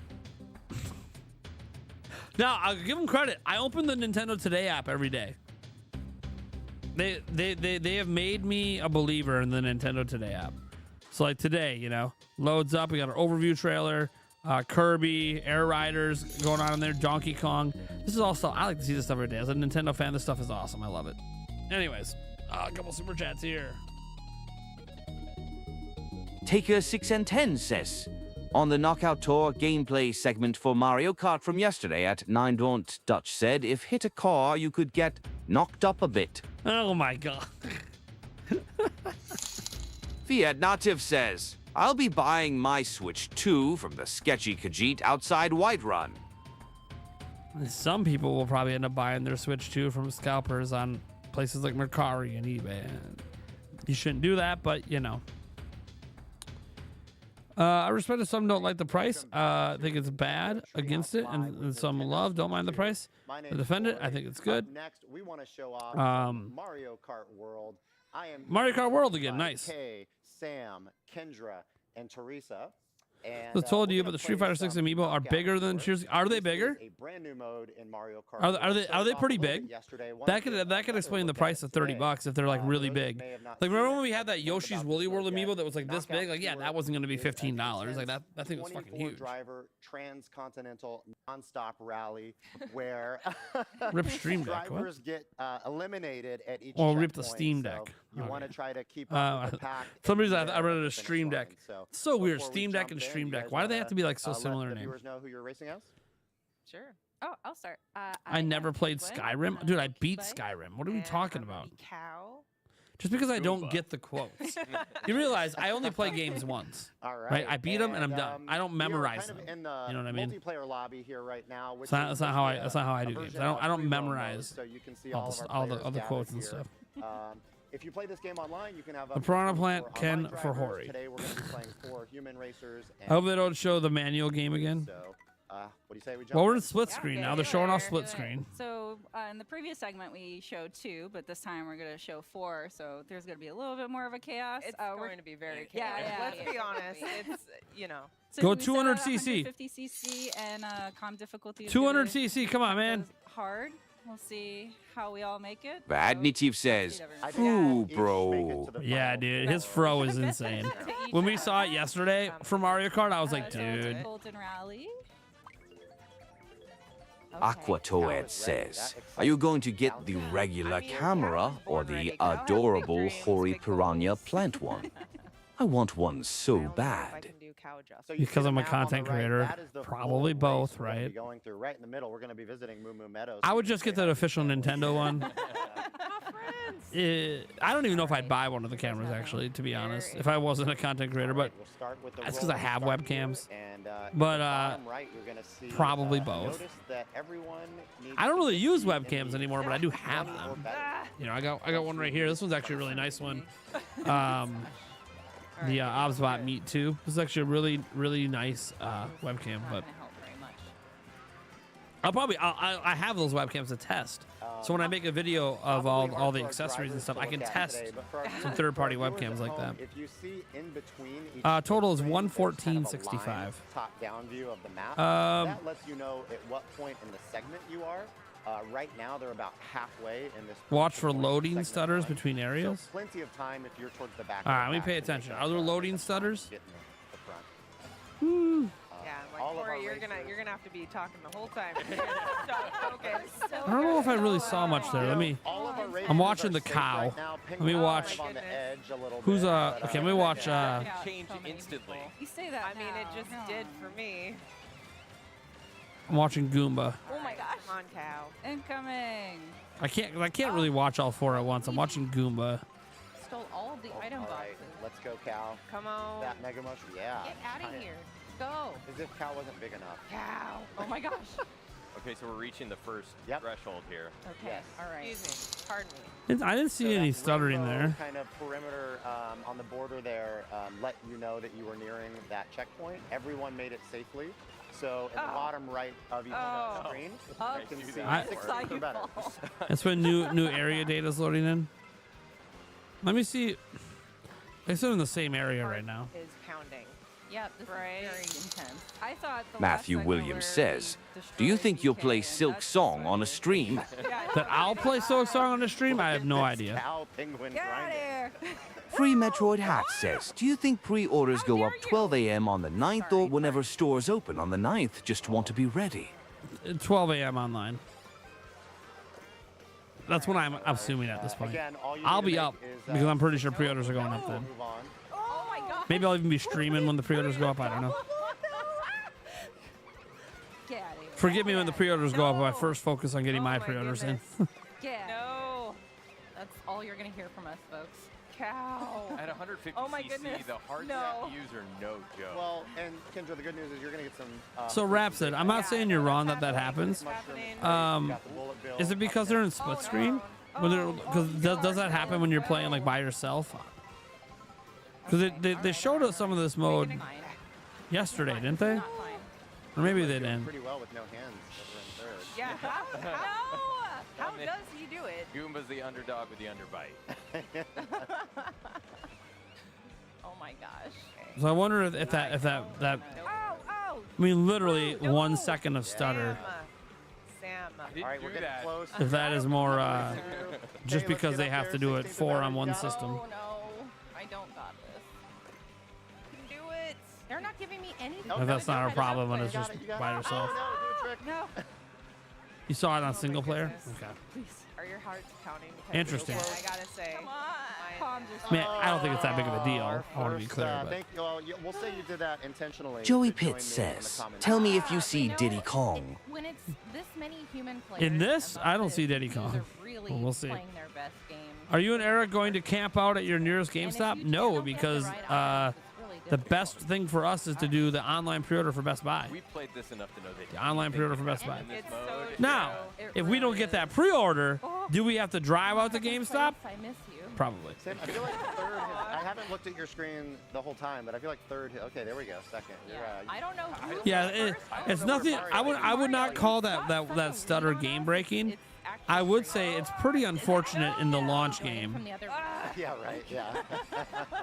Now, I'll give them credit. I open the Nintendo Today app every day. They have made me a believer in the Nintendo Today app. So like today, you know, loads up. We got our overview trailer, Kirby, Air Riders going on in there, Donkey Kong. This is all stuff. I like to see this stuff every day. As a Nintendo fan, this stuff is awesome. I love it. Anyways, a couple super chats here. Taker 6 and 10 says, on the Knockout Tour gameplay segment for Mario Kart from yesterday at 9 Don't Dutch said, if hit a car, you could get knocked up a bit. Oh my god. Fiat Native says, I'll be buying my Switch 2 from the sketchy Khajiit outside Whiterun. Some people will probably end up buying their Switch 2 from scalpers on places like Mercari and eBay. You shouldn't do that, but you know. I respect that some don't like the price. I think it's bad against it, and some love, don't mind the price. To defend it, I think it's good. Next, we want to show off Mario Kart World. I am Mario Kart World again, nice. Kay, Sam, Kendra, and Teresa. And, I was told we're you, gonna but the Street play Fighter 6 some amiibo are knockout bigger than first. Cheers. Are they This is bigger? a brand new mode in Mario Kart. Are World. they Started off pretty a little big? bit yesterday. Wanted That to could another explain the look price at of it $30 today. if they're like For really those who big. may have not Like seen remember it, when we had I've that learned Yoshi's about Woolly this World mode amiibo yet. that was like this Knockout big? Like yeah, Tour that wasn't going to be is an $15. Like intense that thing was fucking 24 huge. driver transcontinental nonstop rally where Rip Stream Deck. What? drivers get eliminated at each Or rip the checkpoint, Steam so Deck. you Okay. want to try to keep up with the pack. For some and reason, be I there read at it the as finish Stream line. Deck. So It's so weird. before we Steam Deck jump and in, Stream you Deck. guys Why do they have wanna, to be like so let similar the names? viewers know who you're racing as? Sure. Oh, I'll start. I never played Play? Skyrim. Dude, I beat Play? Skyrim. What are we And talking I'm gonna about? be Cow. Just because I don't get the quotes. You realize I only play games once. All right. Right? I beat them and I'm done. I don't we are memorize kind them. of in the You know what I mean? multiplayer lobby here right now. Which That's not is how basically that's not how I a do games. version I of don't free roam memorize mode, so you can see all all the of our all the players other gathered quotes and here. stuff. If you play this game online, you can have The Piranha up to Plant 4 Ken online for drivers. Hori. Today we're going to be playing 4 human racers. I hope they don't show the manual game again. So, what do you say we jump Well, we're in? in split Yeah, screen get now. They're it. showing off Do split it. screen. So in the previous segment we showed 2, but this time we're gonna show 4. So there's gonna be a little bit more of a chaos. It's we're going to be very Yeah, chaotic. yeah, Let's yeah. be honest. It's, you know. So Go we set 200 a cc. 150 cc and com difficulty. is 200 gonna cc. Come on, man. goes hard. We'll see how we all make it. Adnitiv says, I think "Ooh, each make it bro." to the Yeah, final dude. four. His fro is insane. When we saw it yesterday for Mario Kart, I was like, So it's a dude. Golden Rally. Aquatoed says, "Are you going to get the regular camera or the adorable Hori Piranha plant one? I want one so bad." So you Because see I'm the a map on the content right, creator. that is the Probably full both, race we're gonna be right? Going through right in the middle, we're going to be visiting Moo Moo Meadows. I so would you just can get say that hi. official Nintendo one. I don't even know if I'd buy one of the cameras, actually, to be honest, if I wasn't a content creator, but We'll start with the that's because I rolling have start webcams. here, and, But, in the bottom right, you're gonna see, probably both. notice that everyone needs I don't to really use succeed in webcams the anymore, but I do have 20 or them. better. You know, I got one right here. This one's actually a really nice one. The Obsbot Meet 2. This is actually a really, really nice webcam, Not but gonna help very much. I have those webcams to test. So when I make a video of all the accessories and stuff, I can test some third-party webcams like that. If you see in between each Total is screen, there's kind of a line 114.65. Top-down view of the map. Um, That lets you know at what point in the segment you are. Right now, they're about halfway in this. Watch for point loading segment stutters line. between areas. So plenty of time if you're towards the back. All of right, the let me pack pay to make attention. up, Are there loading some time stutters? to get in the front. Yeah, I'm all like, of our Corey, you're gonna racers- have to be talking the whole time. You're gonna stop focus. I don't know if I really saw much there. Let me. All of our racers I'm watching are the safe cow. right now. Let me Penguin watch. kind of on the edge a little Who's bit, okay? but, Let me watch. Change instantly. You say that. I mean, it now. just Come did on. for me. I'm watching Goomba. Oh my gosh. Come on, cow. Incoming. I can't really watch all 4 at once. I'm watching Goomba. Stole all of the item All right, boxes. let's go, Cal. Come on. That Mega Mushroom, yeah. Get out of Kinda here. Go. As if Cal wasn't big enough. Cow. Oh my gosh. Okay, so we're reaching the first Yep. threshold here. Okay. Yes. All right. Excuse me. Pardon me. I didn't see any that stuttering rainbow there. Kind of perimeter on the border there let you know that you were nearing that checkpoint. Everyone made it safely. So in the bottom right of each screen, you can see I- for better. That's when new area data is loading in. Let me see. They're still in the same area right now. Is pounding. Yeah, this Right. is very intense. I thought the Matthew last segment Williams where says, we "Do you destroyed think you'll DK, play and Silk that's Song on a stream?" That I'll play Silk Song on the stream? I have no idea. Cal Penguin Get out of grinding. here. Free Metroid Hat says, "Do you think pre-orders go up 12 a.m. on the 9th or whenever stores open on the 9th? Just want to be ready." 12 a.m. online. That's what I'm assuming at this point. Again, all you I'll need to be make up is, because I'm pretty sure pre-orders are going up then. Move on. Oh my god. Maybe I'll even be streaming when the pre-orders go up. I don't know. Get out of here. Forgive me when the pre-orders go up. I first focus on getting Oh my my pre-orders in. Get. No. That's all you're gonna hear from us, folks. Cow. At 150 Oh my cc, goodness. the hard No. cap use are no joke. Well, and Kendra, the good news is you're gonna get some. So Rapsid, I'm not Yeah, saying I you're know wrong what's that happens. happening. Is it because they're in split screen? Because does that happen when you're playing like by yourself? Because they showed us some of this mode yesterday, didn't they? Not fine. Or maybe they didn't. pretty well with no hands over in third. Yeah. How does he do it? Goomba's the underdog with the underbite. Oh my gosh. So I wonder if that Oh, oh. I mean, literally 1 second of stutter. Sam. All right, we're getting close. If that is more just let's because get they up have there, to do it 16 4 to on one go. system. Oh no, I don't got this. You can do it. They're not giving me anything. If that's not a problem when it's You got just it, you got by it. yourself. Oh, no, do a trick. No. You saw it on single player? goodness. Okay. Please. Are your hearts counting? Because Interesting. I gotta say. Come on. Mine- I mean, I don't think it's that big of a deal. Our I want to be first, clear. But. thank you. Well, we'll say you did that intentionally. Joey to join Pitt me in the says, comments. "Tell me if you You see know, Diddy Kong." When it's this many human players. In this, about I don't this, see Diddy these Kong. are really Well, we'll see. playing their best game. Are you and Eric going to camp out at your nearest And if GameStop? you No, don't get the because right items, it's really the difficult. best thing for us is to do the online pre-order for Best Buy. We played this enough to know that The online pre-order for Best Buy. in this It's mode. so Now, true. It if we don't really get is. that pre-order, do we have to drive out to GameStop? I miss you. Probably. Sam, I feel like third. I haven't looked at your screen the whole time, but I feel like third. Okay, there we go. Second. You're, I don't know who. Yeah, got it, first. it's nothing. I would not call that stutter game breaking. It's actually I would great. say it's pretty unfortunate in the launch From game the other yeah, right. Yeah. All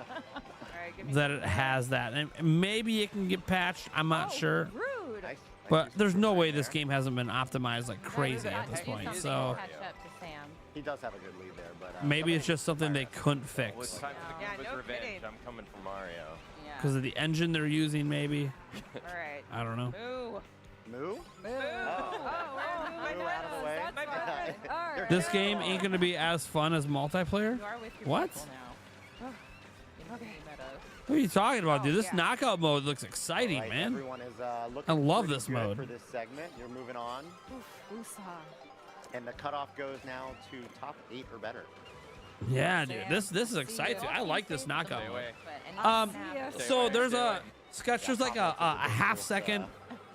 right, give me that it has that, and maybe it can get patched. I'm not sure, rude. Nice. but there's no way this game hasn't been optimized like crazy I at this do point. something So to catch up to Sam. He does have a good lead there, but maybe it's just something they couldn't Well, it's fix time for the Yeah, Goomba's no revenge. kidding. I'm coming for Mario. Yeah. because of the engine they're using. Maybe All right. I don't know. Moo. Moo. Oh, we're moving Moo out of the way. That's fine. All right. This game ain't gonna be as fun as multiplayer. You are with your What? people now. Okay. What are you talking about, dude? This yeah. knockout mode looks exciting, Right, man. Everyone is looking. I love pretty this good mode. for this segment. You're moving on, Woosah. and the cutoff goes now to top 8 or better. Yeah, dude. This is exciting. I like this knockout Stay mode. away. So there's a sketch. There's like a half second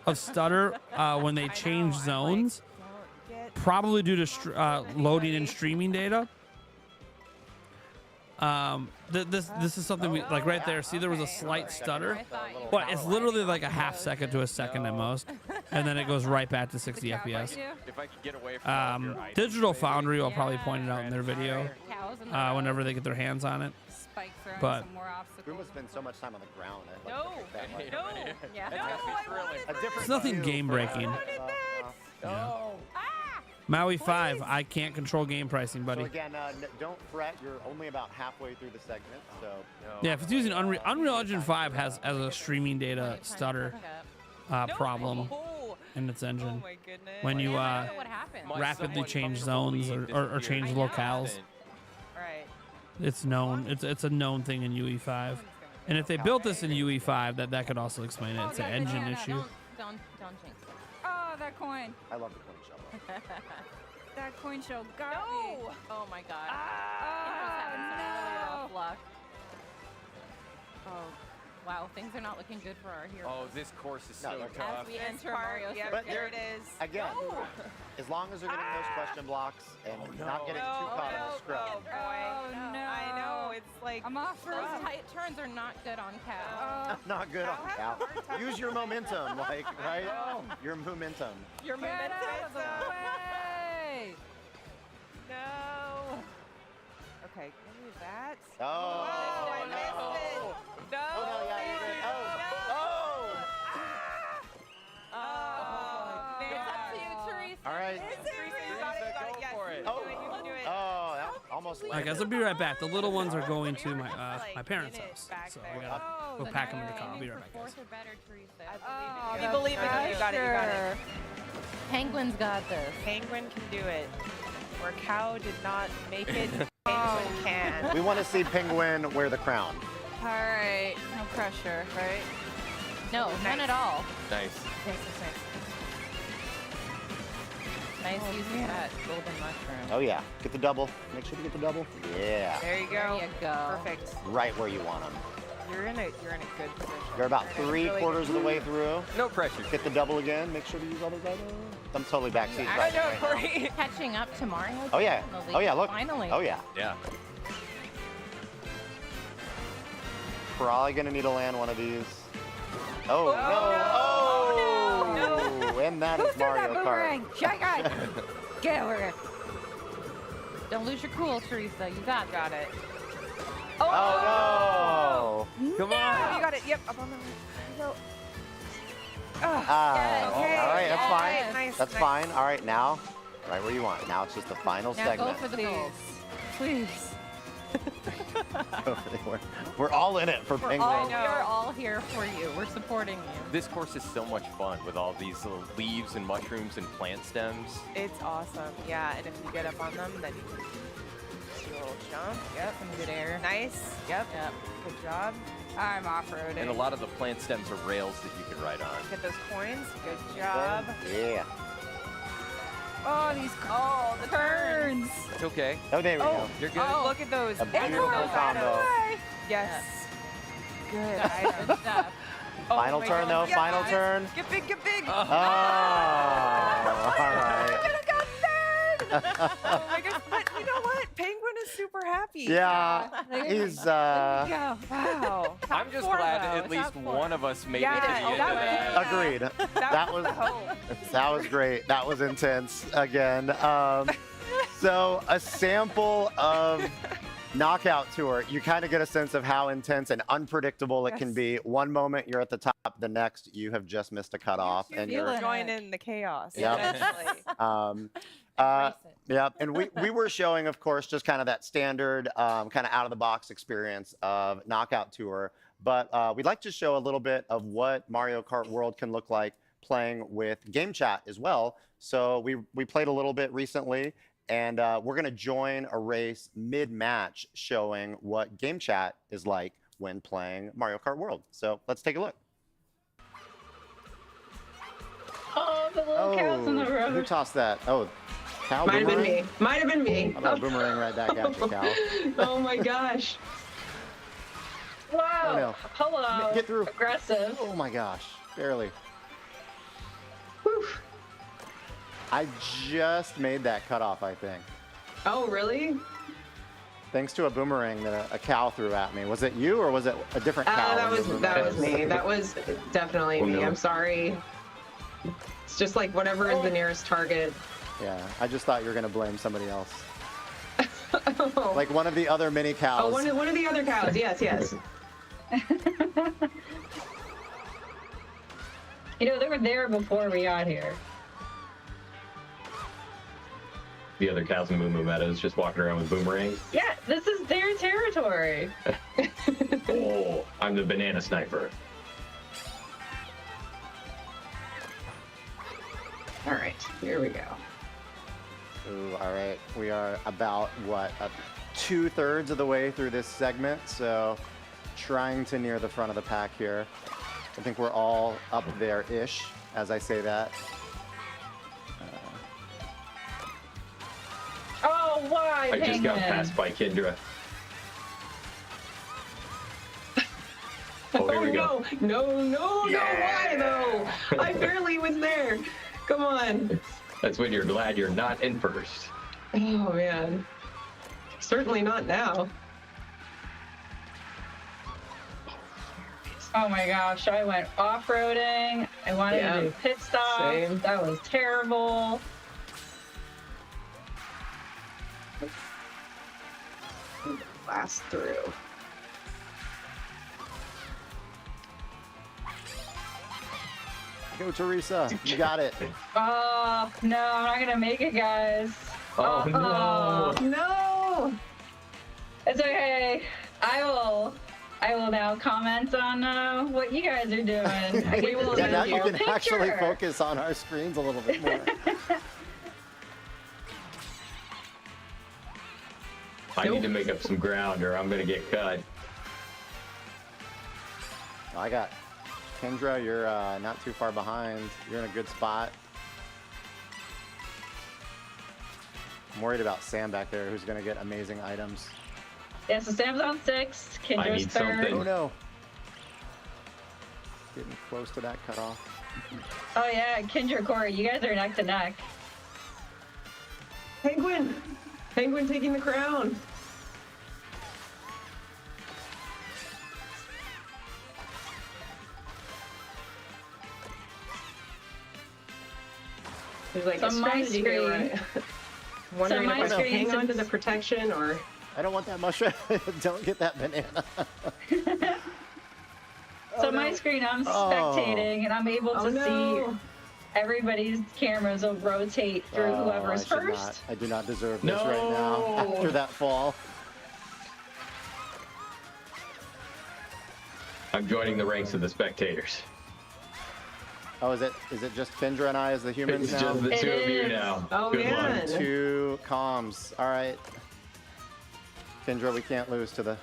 of stutter when they change zones, probably due to loading and streaming data. This is something we like right there. See, there was a slight stutter, but it's literally like a half second to a second at most, and then it goes right back to 60 FPS. If I could get away from all of your items, Digital maybe. Foundry will probably point it out in their video whenever they get their hands on it. Spike throwing But- some more obstacles. Goomba spends so much time on the ground. I'd No. like to think that, No. Yeah. No, I wanted a different It's nothing view game for, breaking. Maui 5, I can't control game pricing, So buddy. again, don't fret. You're only about halfway through the segment, so Yeah, if it's using Unreal Engine 5 has a streaming data stutter problem Oh, in its engine. my goodness. When you I don't know what happened. My rapidly somewhat change comfortable zones lead or change disappeared. locales, Right. it's known. It's a known thing in UE5. And if they built this in UE5, that could also explain it. It's an engine issue. Don't jinx it. Oh, that coin. I love the coin shovel. That coin show got me. No. Oh my god. Ah, Really rough luck. Oh, wow. Things are not looking good for our hero. Oh, this course is No, so they're tough. As we This enter part, Mario yeah, But there there- it is. Again, as long as they're getting those question blocks and not getting too caught in the scrub. Oh, boy. Oh, no. I know. It's like I'm off. Those tight turns are not good on cow. Not good on cow. Use your momentum, like, right? Your momentum. your Get momentum. out of the way. No. Okay, give me that. Oh, I no. missed it. No. Oh, no, yeah, you did. Oh, Oh, man. It's up to you, Teresa. All right. Teresa, you got it. You got it. Yes, for you it. can do it. You can do it. Oh, that almost All right, guys, I'll be right back. The little ones are going to my parents' house, so I gotta Oh, go so pack now them in the you're car. I'll be Aiming right back, for guys. fourth or better, Teresa. Oh, You we believe in you. You got it. You got it. Penguin's got this. Penguin can do it. Where cow did not make it, penguin can. We want to see Penguin wear the crown. All right. No pressure. Right? No, none at all. Nice. Nice using that golden mushroom. Oh, yeah. Get the double. Make sure to get the double. Yeah. There you There go. you go. Perfect. Right where you want them. You're in a good position. You're about You're in a really three-quarters of the way through. No pressure. Get the double again. Make sure to use all those items. I'm totally backseat I right know, now. Corey. Catching up to Mario. Oh, yeah. in the league. Oh, yeah, look. Finally. Oh, yeah. Yeah. Probably going to need to land one of these. Oh, no. Oh, and that is Mario Kart. Get over it. Don't lose your cool, Teresa. You got Got it. Oh, no. go. Come on. You got it. Yep, up on the right. There you go. Okay. All right, that's fine. Nice. That's fine. All right, now, right where you want. Now it's just the final segment. Go for the gold. Please. We're all in it for Penguin. We're all here for you. We're supporting you. This course is so much fun with all these little leaves and mushrooms and plant stems. It's awesome. Yeah, and if you get up on them, then you can do a little jump. Yep, some good air. Nice. Yep. Good job. I'm off-roading. And a lot of the plant stems are rails that you can ride on. Get those coins. Good job. Yeah. Oh, the turns. It's okay. Oh, there we go. You're good. Oh, look at those. A beautiful combo. Yes. Good item. Final turn, though. Final turn. Get big, get big. Oh, all right. Oh my gosh, but you know what? Penguin is super happy. Yeah, he's Wow. I'm just glad at least one of us made it to the end of that. agreed. That was great. That was intense again. So a sample of Knockout Tour, you kind of get a sense of how intense and unpredictable it can be. One moment you're at the top, the next you have just missed a cutoff, and you're joining the chaos. Yep. Yeah, and we were showing, of course, just kind of that standard kind of out-of-the-box experience of Knockout Tour, but we'd like to show a little bit of what Mario Kart World can look like playing with game chat as well. So we played a little bit recently, and we're going to join a race mid-match showing what game chat is like when playing Mario Kart World. So let's take a look. Oh, the little cows in the road. Who tossed that? Oh, cow. Might have been me. Might have been me. How about a boomerang right back at you, cow? Oh my gosh. Wow. Oh, no. Hello. Get through. Aggressive. Oh my gosh. Barely. Whew. I just made that cutoff, I think. Oh, really? Thanks to a boomerang that a cow threw at me. Was it you or was it a different cow? That was me. That was definitely me. I'm sorry. It's just like whatever is the nearest target. Yeah, I just thought you were going to blame somebody else. Like one of the other mini cows. Oh, one of the other cows. Yes, yes. You know, they were there before we got here. The other cows in Moo Moo Meadows just walking around with boomerangs. Yeah, this is their territory. Oh, I'm the banana sniper. All right, here we go. Ooh, all right. We are about, what, 2/3 of the way through this segment, so trying to near the front of the pack here. I think we're all up there-ish, as I say that. Oh, why, I just got passed by Kendra. Oh, here we go. No, why though? I barely was there. Come on. That's when you're glad you're not in first. Oh, man. Certainly not now. Oh my gosh, I went off-roading. I wanted to do pit stop. Same. That was terrible. Blast through. Go, Teresa. You got it. Oh, no, I'm not going to make it, guys. Oh, no. No. It's okay. I will now comment on what you guys are doing. We will Yeah, now send you can a actually picture. focus on our screens a little bit more. I need to make up some ground or I'm going to get cut. I got Kendra, you're not too far behind. You're in a good spot. I'm worried about Sam back there, who's going to get amazing items. Yeah, so Sam's on 6th. Kendra's need 3rd. something. Oh no. Getting close to that cutoff. Oh yeah, Kendra, Corey, you guys are neck to neck. Penguin taking the crown. There's like So a my strategy here, screen- right? Wondering my if I should screen, hang on to since- the protection or... I don't want that mushroom. Don't get that banana. So my screen, I'm spectating, and I'm able to see everybody's cameras will rotate through whoever's first. I do not deserve this right now after that fall. I'm joining the ranks of the spectators. Oh, is it just Kendra and I as the humans It's now? just the two of you now. Oh, Good man. luck. 2 comms. All right. Kendra, we can't lose to the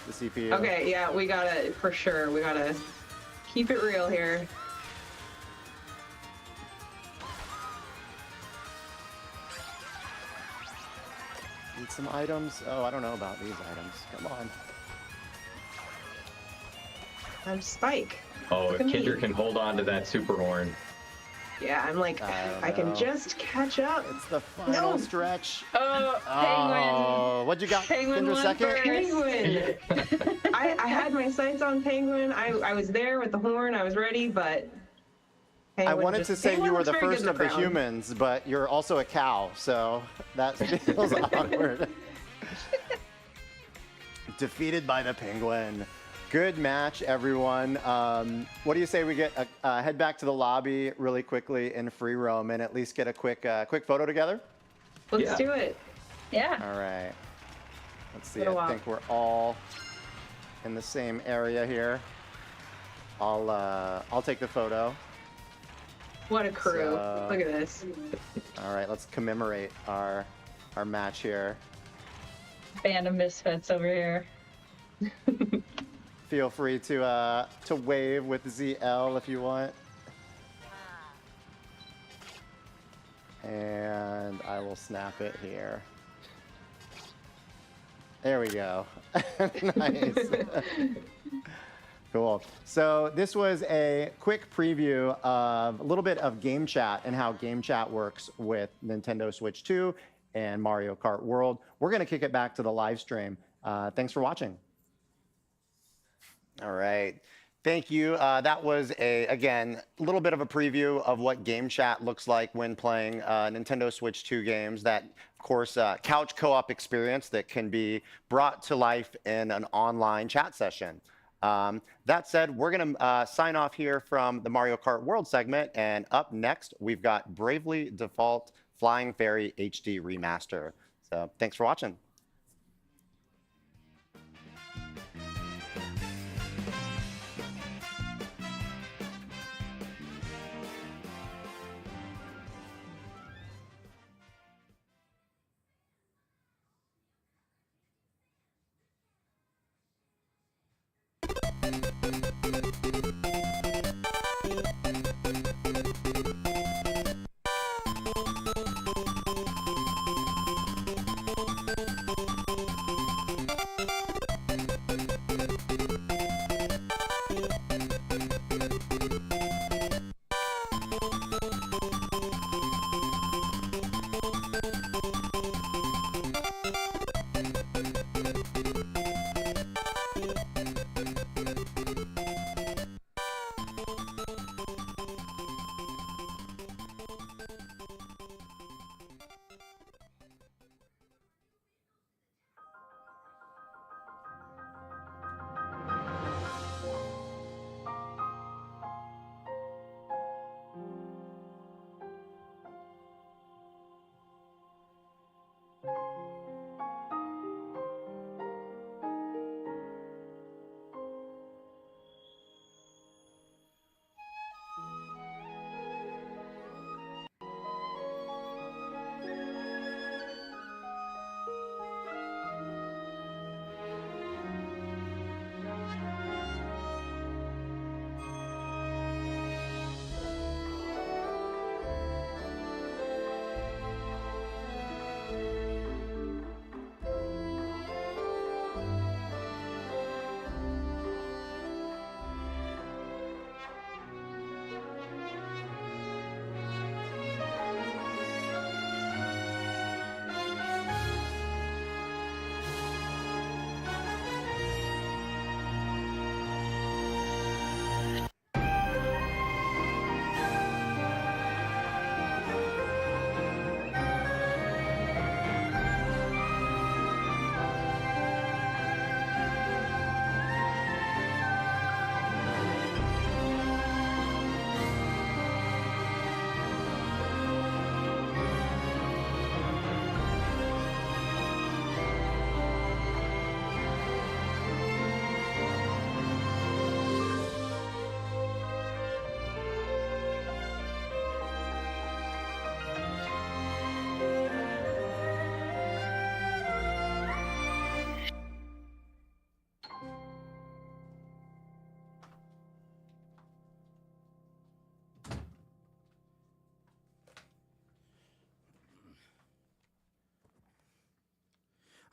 CPU. Okay, yeah, we gotta, for sure, we gotta keep it real here. Need some items? Oh, I don't know about these items. Come on. I'm Spike. Oh, Look if at me. Kendra can hold on to that super horn. Yeah, I'm like, I can just catch up. It's the final stretch. Oh, Penguin. Oh, what'd you got? Penguin Kendra won second? first. Penguin. I had my sights on Penguin. I was there with the horn. I was ready, but I Penguin wanted just- to say Penguin you were looks the very good first in of the crown. humans, but you're also a cow, so that feels awkward. Defeated by the penguin. Good match, everyone. What do you say we get head back to the lobby really quickly in free roam and at least get a quick photo together? Let's do it. Yeah. All right. Let's see. Photo I op. think we're all in the same area here. I'll take the photo. What a crew. So- Look at this. All right, let's commemorate our match here. Band of misfits over here. Feel free to wave with ZL if you want. And I will snap it here. There we go. Nice. Cool. So this was a quick preview of a little bit of game chat and how game chat works with Nintendo Switch 2 and Mario Kart World. We're going to kick it back to the live stream. Thanks for watching. All right. Thank you. That was, again, a little bit of a preview of what game chat looks like when playing Nintendo Switch 2 games. That, of course, couch co-op experience that can be brought to life in an online chat session. That said, we're going to sign off here from the Mario Kart World segment. And up next, we've got Bravely Default Flying Fairy HD Remaster. So thanks for watching.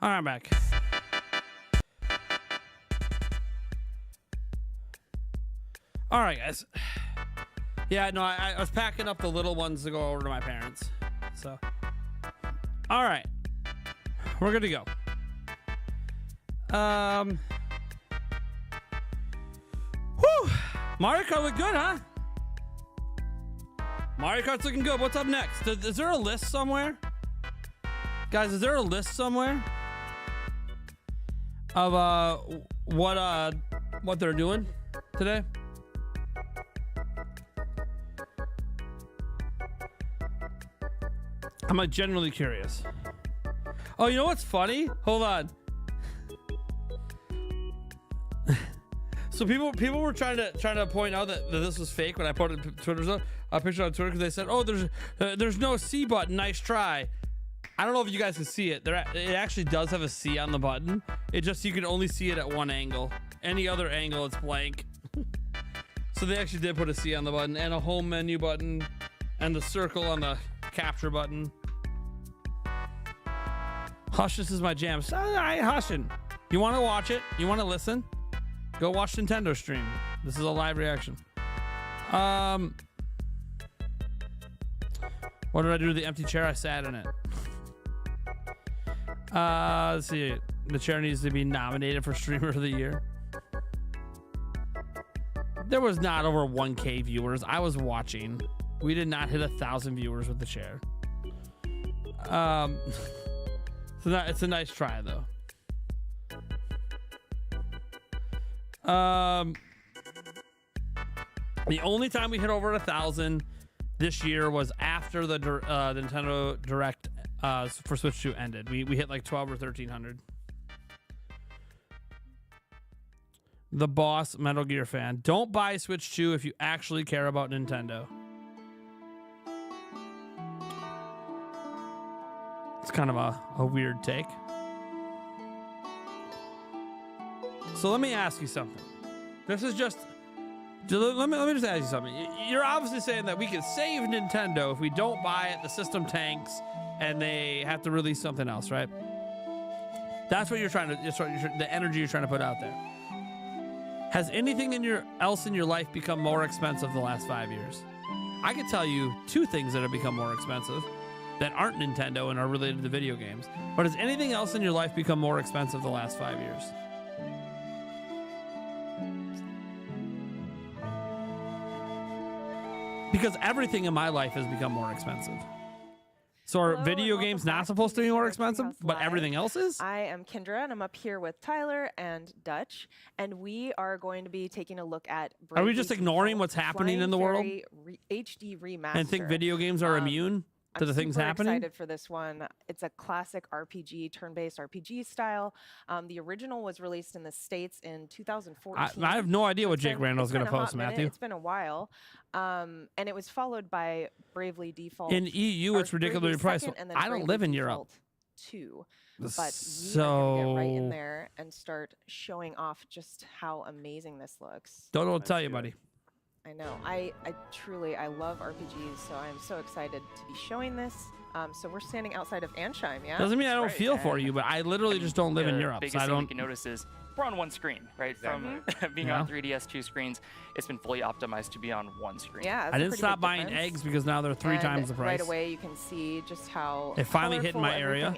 All right, I'm back. All right, guys. Yeah, no, I was packing up the little ones to go over to my parents. So, all right, we're good to go. Whew. Mario Kart look good, huh? Mario Kart's looking good. What's up next? Is there a list somewhere? Guys, is there a list somewhere of what they're doing today? I'm like genuinely curious. Oh, you know what's funny? Hold on. So people were trying to point out that this was fake when I put a picture on Twitter because they said, "Oh, there's no C button. Nice try." I don't know if you guys can see it. It actually does have a C on the button. It just you can only see it at one angle. Any other angle, it's blank. So they actually did put a C on the button and a home menu button and the circle on the capture button. Hush, this is my jam. I ain't hushing. You want to watch it? You want to listen? Go watch Nintendo stream. This is a live reaction. What did I do to the empty chair? I sat in it. Let's see. The chair needs to be nominated for Streamer of the Year. There was not over 1K viewers. I was watching. We did not hit 1,000 viewers with the chair. So it's a nice try though. The only time we hit over 1,000 this year was after the Nintendo Direct for Switch 2 ended. We hit like 12 or 1,300. The Boss Metal Gear fan. Don't buy Switch 2 if you actually care about Nintendo. It's kind of a weird take. So let me ask you something. This is just... Let me just ask you something. You're obviously saying that we can save Nintendo if we don't buy it, the system tanks, and they have to release something else, right? That's what you're trying to... the energy you're trying to put out there. Has anything else in your life become more expensive the last 5 years? I can tell you 2 things that have become more expensive that aren't Nintendo and are related to video games. But has anything else in your life become more expensive the last 5 years? Because everything in my life has become more expensive. So are video games not supposed to be more expensive, but everything else is? I am Kendra, and I'm up here with Tyler and Dutch, and we are going to be taking a look at... Are we just ignoring what's happening in the world? HD remaster. And think video games are immune to the things happening? I'm super excited for this one. It's a classic RPG, turn-based RPG style. The original was released in the States in 2014. I have no idea what Jake Randall's going to post, Matthew. It's been a while. And it was followed by Bravely Default. In EU, it's ridiculously priced. I don't live in Europe. 2. But we are going to get right in there and start showing off just how amazing this looks. Don't know what to tell you, buddy. I know. I truly love RPGs, so I'm so excited to be showing this. So we're standing outside of Ansheim, yeah? Doesn't mean I don't feel for you, but I literally just don't live in Europe. The So biggest I thing don't. you can notice is we're on one screen, right? From being on 3DS 2 screens, it's been fully optimized to be on one screen. Yeah, I didn't stop buying eggs because now they're 3 times the price. Right away, you can see just how it finally hit my area.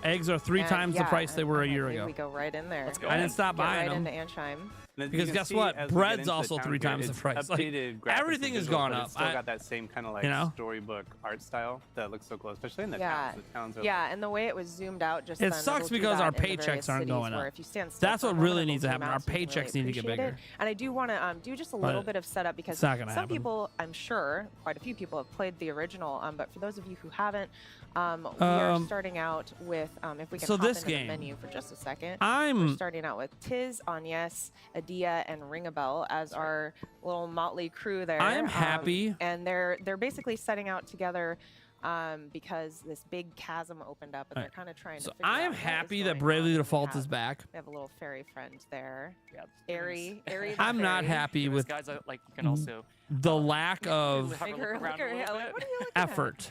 Eggs are 3 times the price they were a year ago. We go right in there. Let's go. I didn't stop buying right them. into Ansheim. Because guess what? Bread's also 3 times the price. Like, everything has gone up. It's still got that same kind of like storybook art style that looks so cool, especially in the towns. The towns are and the way it was zoomed out just it sucks because our paychecks aren't going up. That's what really needs to happen. Our paychecks need to get bigger. And I do want to do just a little bit of setup because some people, I'm sure, quite a few people have played the original. But for those of you who haven't, we are starting out with, if we can hop into the menu for just a second. We're starting out with Tiz, Agnes, Adia, and Ringabel as our little motley crew there. I am happy. And they're basically setting out together because this big chasm opened up and they're kind of trying to figure out I am happy that Bravely Default is back. We have a little fairy friend there. Yeah. Airy I'm not happy with guys like can also the lack of effort.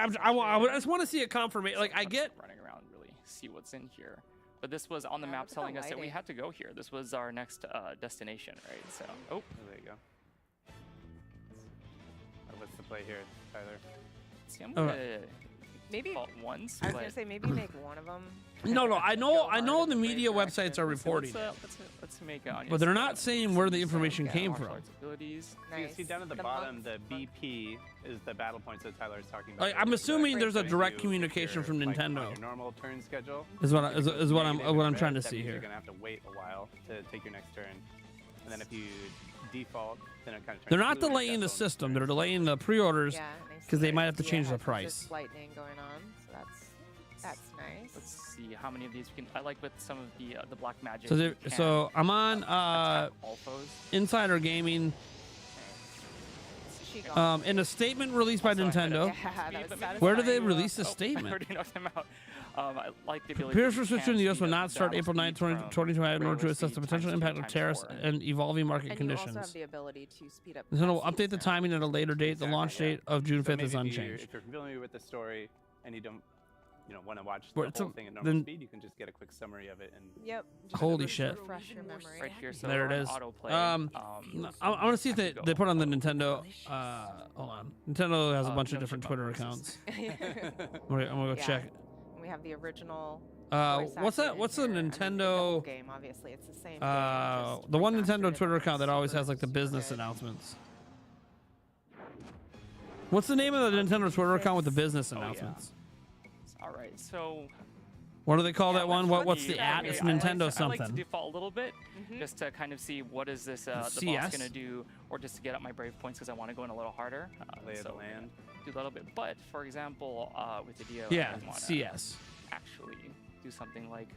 I just want to see a confirmation. Like I get running around really see what's in here. But this was on the map telling us that we had to go here. This was our next destination, right? So, oh, there you go. What's the play here, Tyler? See, I'm gonna maybe once. I was gonna say maybe make one of them. No, I know the media websites are reporting. Let's make it. But they're not saying where the information came from. Abilities. So you can see down at the bottom, the BP is the battle points that Tyler is talking about. Like, I'm assuming there's a direct communication from Nintendo. Your normal turn schedule Is what I'm trying to see means here. You're gonna have to wait a while to take your next turn, and then if you default, then it kind of turns. They're not blue and delaying the that's system. They're delaying the pre-orders because they might have to change the price. Lightning going on, so that's nice. Let's see how many of these we can. I like with some of the black magic. So I'm on Insider Gaming. In a statement released by Nintendo, where do they release the statement? I already knocked them out. I like the ability. Computers for Switch in the U.S. will not start April 9, 2025 in order to assess the potential impact of tariffs and evolving market conditions. You also have the ability to speed up. Nintendo will update the timing at a later date. The launch date of June 5th is unchanged. If you're familiar with the story and you don't, want to watch the whole thing at normal speed, you can just get a quick summary of it. And holy shit! Refresh your memory. Right here, so there it is. Autoplay. I want to see if they put on the Nintendo. Hold on. Nintendo has a bunch of different Twitter accounts. I'm gonna go check. We have the original. What's that? What's the Nintendo game? Obviously, it's the same. The one Nintendo Twitter account that always has like the business announcements. What's the name of the Nintendo Twitter account with the business announcements? All right, so. What do they call that one? What's the at? It's Nintendo something. I like to default a little bit, just to kind of see what is this the boss gonna do, or just to get up my brave points because I want to go in a little harder. Lay of the land. Do a little bit, but for example, with the DO, yeah, I CS. Actually, do something like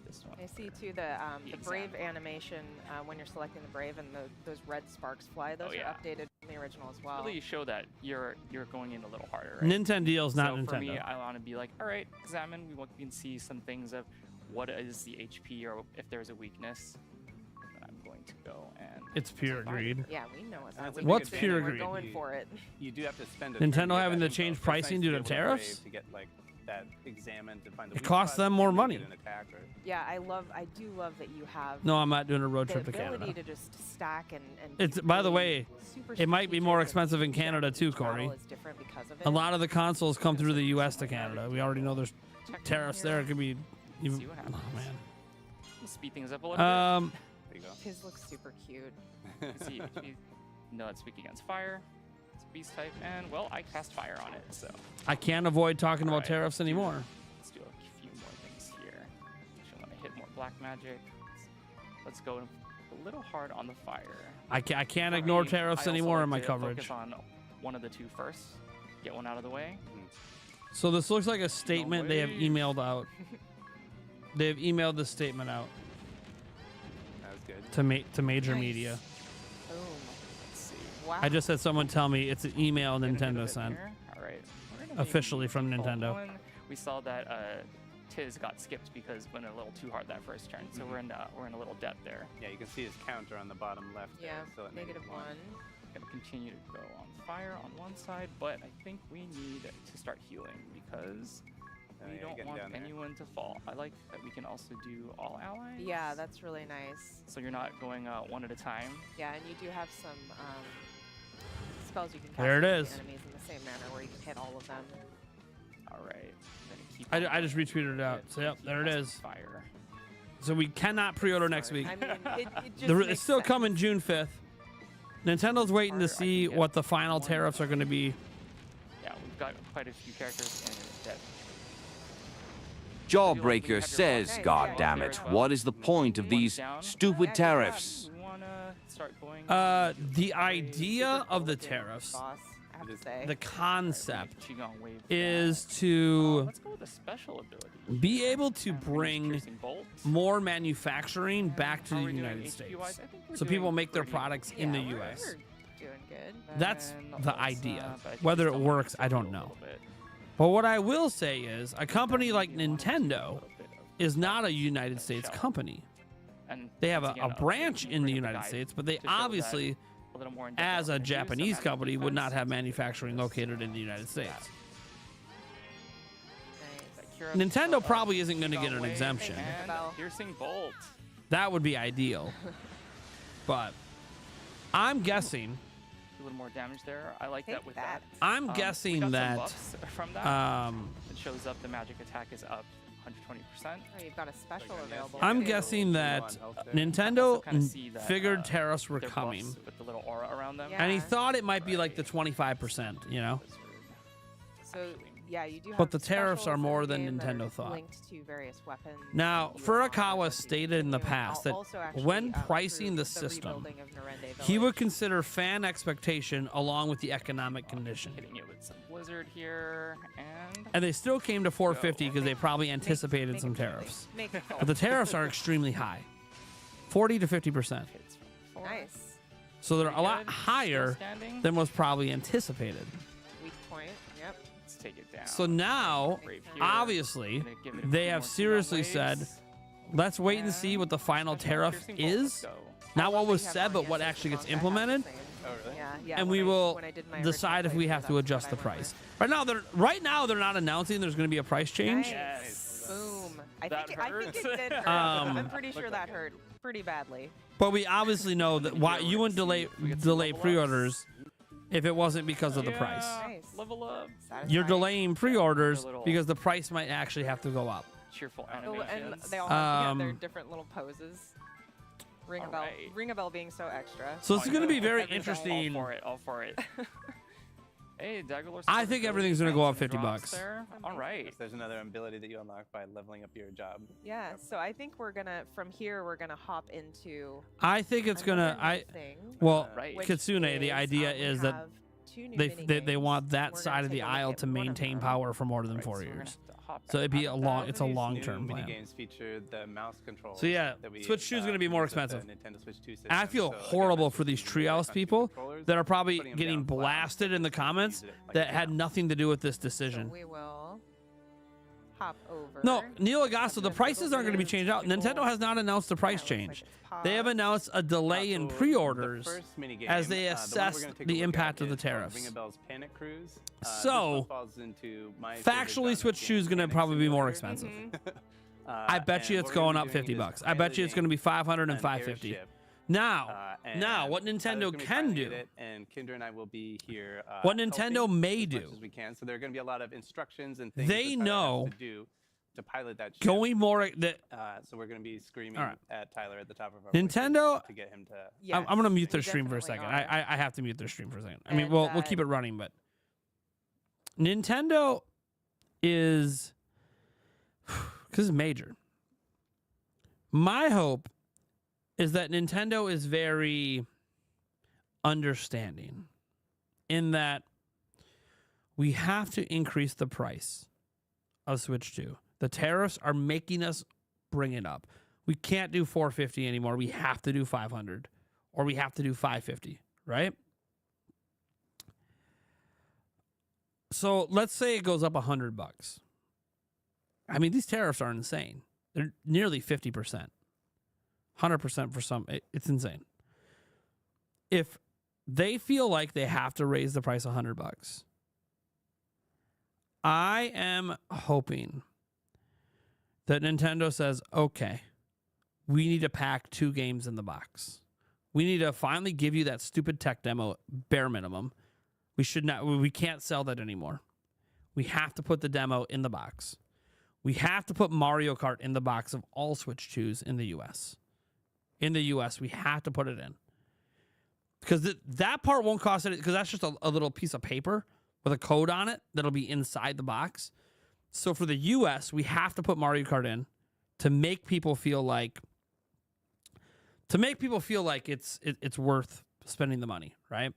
this one. I see too the brave animation when you're selecting the brave and those red sparks fly. Those are updated from the original as well. Really show that you're going in a little harder. Right? Nintendo's not Nintendo. For me, I want to be like, all right, examine. We can see some things of what is the HP or if there's a weakness. I'm going to go and. It's pure greed. Yeah, we know it's what's pure greed. We're going for it. You do have to spend. Nintendo having to change pricing due to tariffs. To get like that examined to find the it costs them more money. Yeah, I do love that you have. No, I'm not doing a road trip to Canada. The ability to just stack and it's by the way, it might be more expensive in Canada too, Corey. A lot of the consoles come through the U.S. to Canada. We already know there's tariffs there. It could be even. Oh man. Speed things up a little bit. His looks super cute. See, no, it's weak against fire. It's a beast type, and well, I cast fire on it, so. I can't avoid talking about tariffs anymore. Let's do a few more things here. Actually, want to hit more black magic. Let's go a little hard on the fire. I can't ignore tariffs anymore in my coverage. Focus on one of the two first. Get one out of the way. So this looks like a statement they have emailed out. They have emailed this statement out. To major media. Boom. Let's see. Wow. I just had someone tell me it's an email Nintendo sent. All right. Officially from Nintendo. We saw that Tiz got skipped because went a little too hard that first turn, so we're in a little debt there. Yeah, you can see his counter on the bottom left. Yeah, there, so -1. Gonna continue to go on fire on one side, but I think we need to start healing because. We don't want anyone to fall. I like that we can also do all allies. Yeah, that's really nice. So you're not going one at a time. Yeah, and you do have some spells you can cast there it is. The enemies in the same manner where you can hit all of them. All right. I just retweeted it out. So yep, there it is. Fire. So we cannot pre-order next week. I mean, it just it's still coming June 5th. Nintendo's waiting to see what the final tariffs are going to be. Yeah, we've got quite a few characters in that. Jawbreaker says, God damn it, what is the point of these stupid tariffs? The idea of the tariffs, the concept is to be able to bring more manufacturing back to the United States. So people make their products in the US. That's the idea. Whether it works, I don't know. But what I will say is a company like Nintendo is not a United States company. They have a branch in the United States, but they obviously, as a Japanese company, would not have manufacturing located in the United States. Nintendo probably isn't going to get an exemption. And piercing bolt. That would be ideal. But I'm guessing. A little more damage there. I like that with that. I'm we guessing got some that. buffs from that. It shows up the magic attack is up 120%. Oh, you've got a special available. I'm too. guessing that Also kinda see Nintendo that, figured tariffs were their coming, buffs with the little aura around them. and he thought it might be like the 25%, you know. So yeah, you do have But the tariffs specials are in more the than game that are Nintendo thought. linked to various weapons. Now, You Furukawa stated in the past that also actually, when through pricing the the system, rebuilding of Narende he Village. would consider fan expectation along with the economic condition. Hitting it with some blizzard here, And they still came to 450 because they probably anticipated some tariffs. But the tariffs are extremely high, 40 to 50%. Nice. So they're a lot higher than was probably anticipated. Weak point. Yep. Let's take it down. So now, obviously, they have seriously said, let's wait and see what the final tariff is. Not what was said, but what actually gets implemented. Yeah, And when we I- will when I did my decide if we have to adjust the price. Right now, they're not announcing there's going to be a price change. Nice. Boom. I That think it did hurt. Um, I'm pretty sure that hurt pretty badly. But we obviously know that why you wouldn't delay pre-orders if it wasn't because of the price. Nice. Level up. You're delaying pre-orders because the price might actually have to go up. Cheerful And animations. they all have their Um, different little poses. Ring a bell. Ring a bell being so extra. So it's going to be very Everything. interesting. All for it. Hey, Dagalore. I think everything's going to go up 50 bucks. There. All right. There's another ability that you unlock by leveling up your job. Yeah, so I think we're gonna from here we're gonna hop into. I think it's gonna. Kitsune. The idea is that they want that side of the aisle to maintain power for more than 4 years. So it'd be it's a long-term Mini plan. games feature the mouse control. So yeah, Switch 2 is going to be more expensive. Nintendo Switch 2 system. And I feel horrible for these Treehouse people that are probably getting blasted in the comments that had nothing to do with this decision. We will hop over. No, Neil Agasso, the prices aren't going to be changed out. Nintendo has not announced a price change. They have announced a delay in pre-orders as they assess the impact of the tariffs. So, factually, Switch 2 is going to probably be more expensive. I bet you it's going up 50 bucks. I bet you it's going to be 500 and 550. Now, what Nintendo can do, and Kendra and I will be here. what Nintendo may do, as we can. So there are going to be a lot of instructions and things they that Tyler know has to do to pilot that ship. going more. So we're going to be screaming at Tyler at the top of our Nintendo voices to get him to. I'm going to mute their stream for a second. I have to mute their stream for a second. I mean, we'll keep it running, but Nintendo is because it's major. My hope is that Nintendo is very understanding in that we have to increase the price of Switch 2. The tariffs are making us bring it up. We can't do 450 anymore. We have to do 500 or we have to do 550, right? So let's say it goes up $100. I mean, these tariffs are insane. They're nearly 50%. 100% for some. It's insane. If they feel like they have to raise the price $100, I am hoping that Nintendo says, okay, we need to pack 2 games in the box. We need to finally give you that stupid tech demo bare minimum. We can't sell that anymore. We have to put the demo in the box. We have to put Mario Kart in the box of all Switch 2s in the US. In the US, we have to put it in. Because that part won't cost it, because that's just a little piece of paper with a code on it that'll be inside the box. So for the US, we have to put Mario Kart in to make people feel like it's worth spending the money, right?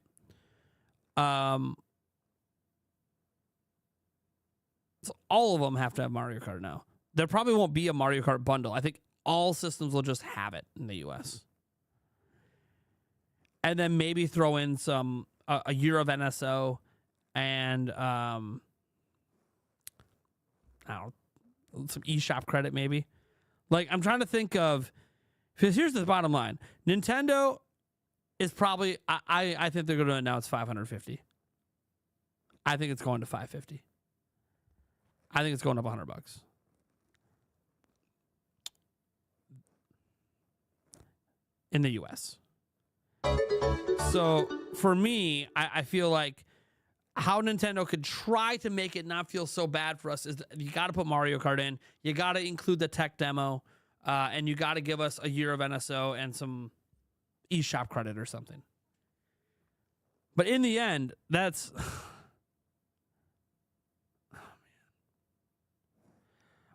So all of them have to have Mario Kart now. There probably won't be a Mario Kart bundle. I think all systems will just have it in the US. And then maybe throw in some a year of NSO and I don't know, some eShop credit maybe. Like I'm trying to think of, because here's the bottom line. Nintendo is probably I think they're going to announce 550. I think it's going to 550. I think it's going up $100. in the US. So for me, I feel like how Nintendo could try to make it not feel so bad for us is that you got to put Mario Kart in, you got to include the tech demo, and you got to give us a year of NSO and some eShop credit or something. But in the end, that's...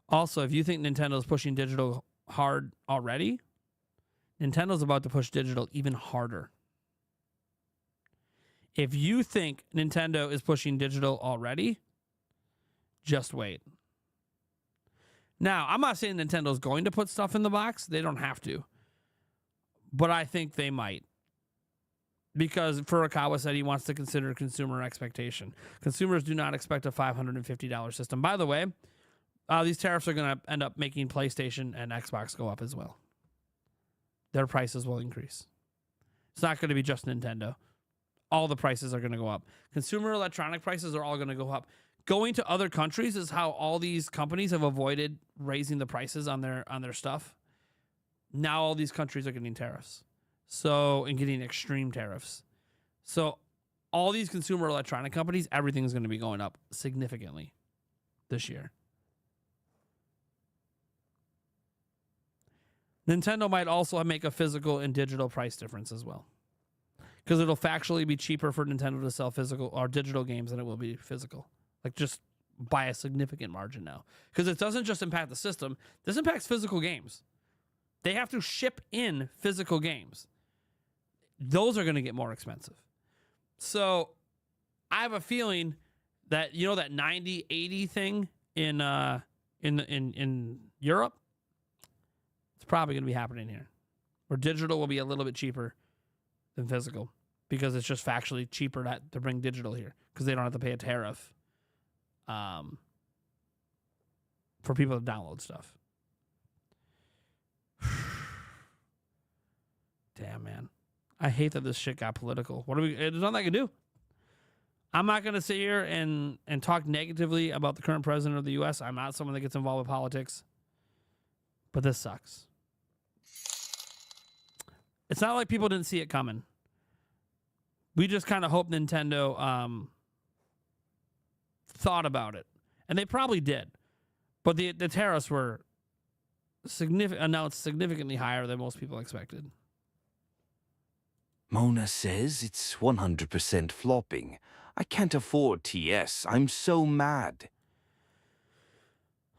Also, if you think Nintendo's pushing digital hard already, Nintendo's about to push digital even harder. If you think Nintendo is pushing digital already, just wait. Now, I'm not saying Nintendo's going to put stuff in the box. They don't have to. But I think they might. Because Furukawa said he wants to consider consumer expectation. Consumers do not expect a $550 system. By the way, these tariffs are going to end up making PlayStation and Xbox go up as well. Their prices will increase. It's not going to be just Nintendo. All the prices are going to go up. Consumer electronic prices are all going to go up. Going to other countries is how all these companies have avoided raising the prices on their stuff. Now all these countries are getting tariffs. And getting extreme tariffs. So all these consumer electronic companies, everything's going to be going up significantly this year. Nintendo might also make a physical and digital price difference as well. Because it'll factually be cheaper for Nintendo to sell physical or digital games than it will be physical. Like just by a significant margin now. Because it doesn't just impact the system. This impacts physical games. They have to ship in physical games. Those are going to get more expensive. So I have a feeling that, you know, that 90-80 thing in Europe, it's probably going to be happening here. Where digital will be a little bit cheaper than physical. Because it's just factually cheaper to bring digital here. Because they don't have to pay a tariff for people to download stuff. Damn, man. I hate that this shit got political. There's nothing I can do. I'm not going to sit here and talk negatively about the current president of the U.S. I'm not someone that gets involved with politics. But this sucks. It's not like people didn't see it coming. We just kind of hope Nintendo thought about it. And they probably did. But the tariffs were announced significantly higher than most people expected. Mona says it's 100% flopping. I can't afford TS. I'm so mad.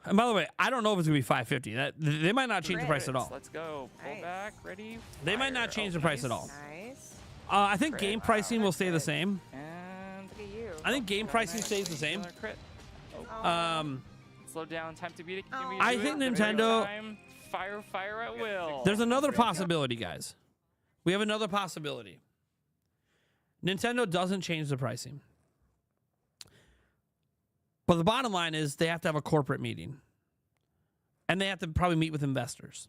And by the way, I don't know if it's going to be $550. They might not change the price at all. Let's go. Pull back. Ready? They might not change the price at all. Nice. I think game pricing will stay the same. And look at you. I think game pricing stays the same. Slow down. Time to beat it. I think Nintendo... Fire at will. There's another possibility, guys. We have another possibility. Nintendo doesn't change the pricing. But the bottom line is they have to have a corporate meeting. And they have to probably meet with investors.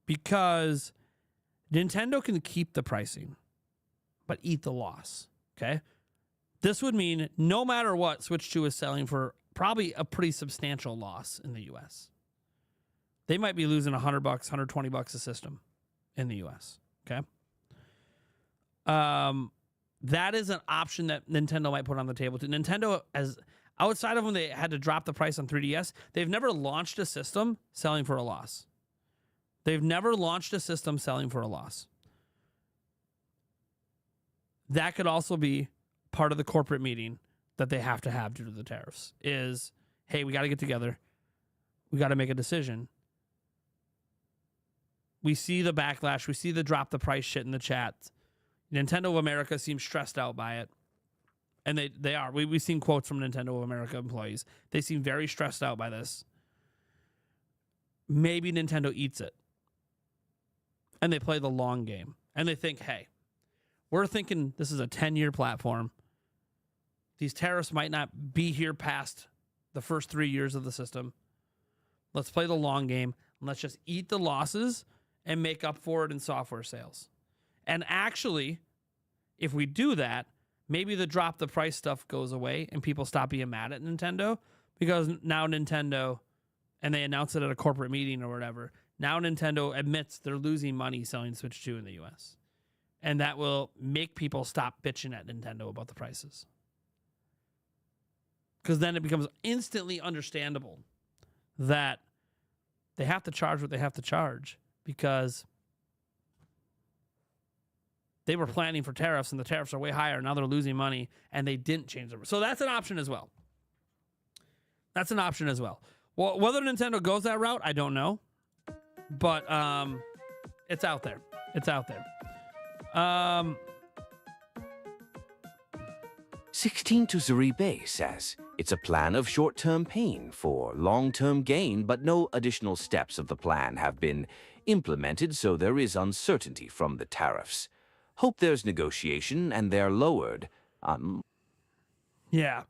Because Nintendo can keep the pricing, but eat the loss. Okay? This would mean no matter what, Switch 2 is selling for probably a pretty substantial loss in the US. They might be losing $100, $120 a system in the US. Okay? That is an option that Nintendo might put on the table. Nintendo, outside of when they had to drop the price on 3DS, they've never launched a system selling for a loss. They've never launched a system selling for a loss. That could also be part of the corporate meeting that they have to have due to the tariffs is, hey, we got to get together. We got to make a decision. We see the backlash. We see the drop the price shit in the chat. Nintendo of America seems stressed out by it. And they are. We've seen quotes from Nintendo of America employees. They seem very stressed out by this. Maybe Nintendo eats it. And they play the long game. And they think, hey, we're thinking this is a 10-year platform. These tariffs might not be here past the first 3 years of the system. Let's play the long game. And let's just eat the losses and make up for it in software sales. And actually, if we do that, maybe the drop the price stuff goes away and people stop being mad at Nintendo because now Nintendo, and they announce it at a corporate meeting or whatever, Now Nintendo admits they're losing money selling Switch 2 in the US. And that will make people stop bitching at Nintendo about the prices. Because then it becomes instantly understandable that they have to charge what they have to charge because they were planning for tariffs and the tariffs are way higher. Now they're losing money and they didn't change them. So that's an option as well. That's an option as well. Well, whether Nintendo goes that route, I don't know. But it's out there. It's out there. 16 to Zuribe says, it's a plan of short-term pain for long-term gain, but no additional steps of the plan have been implemented, so there is uncertainty from the tariffs. Hope there's negotiation and they're lowered. Yeah.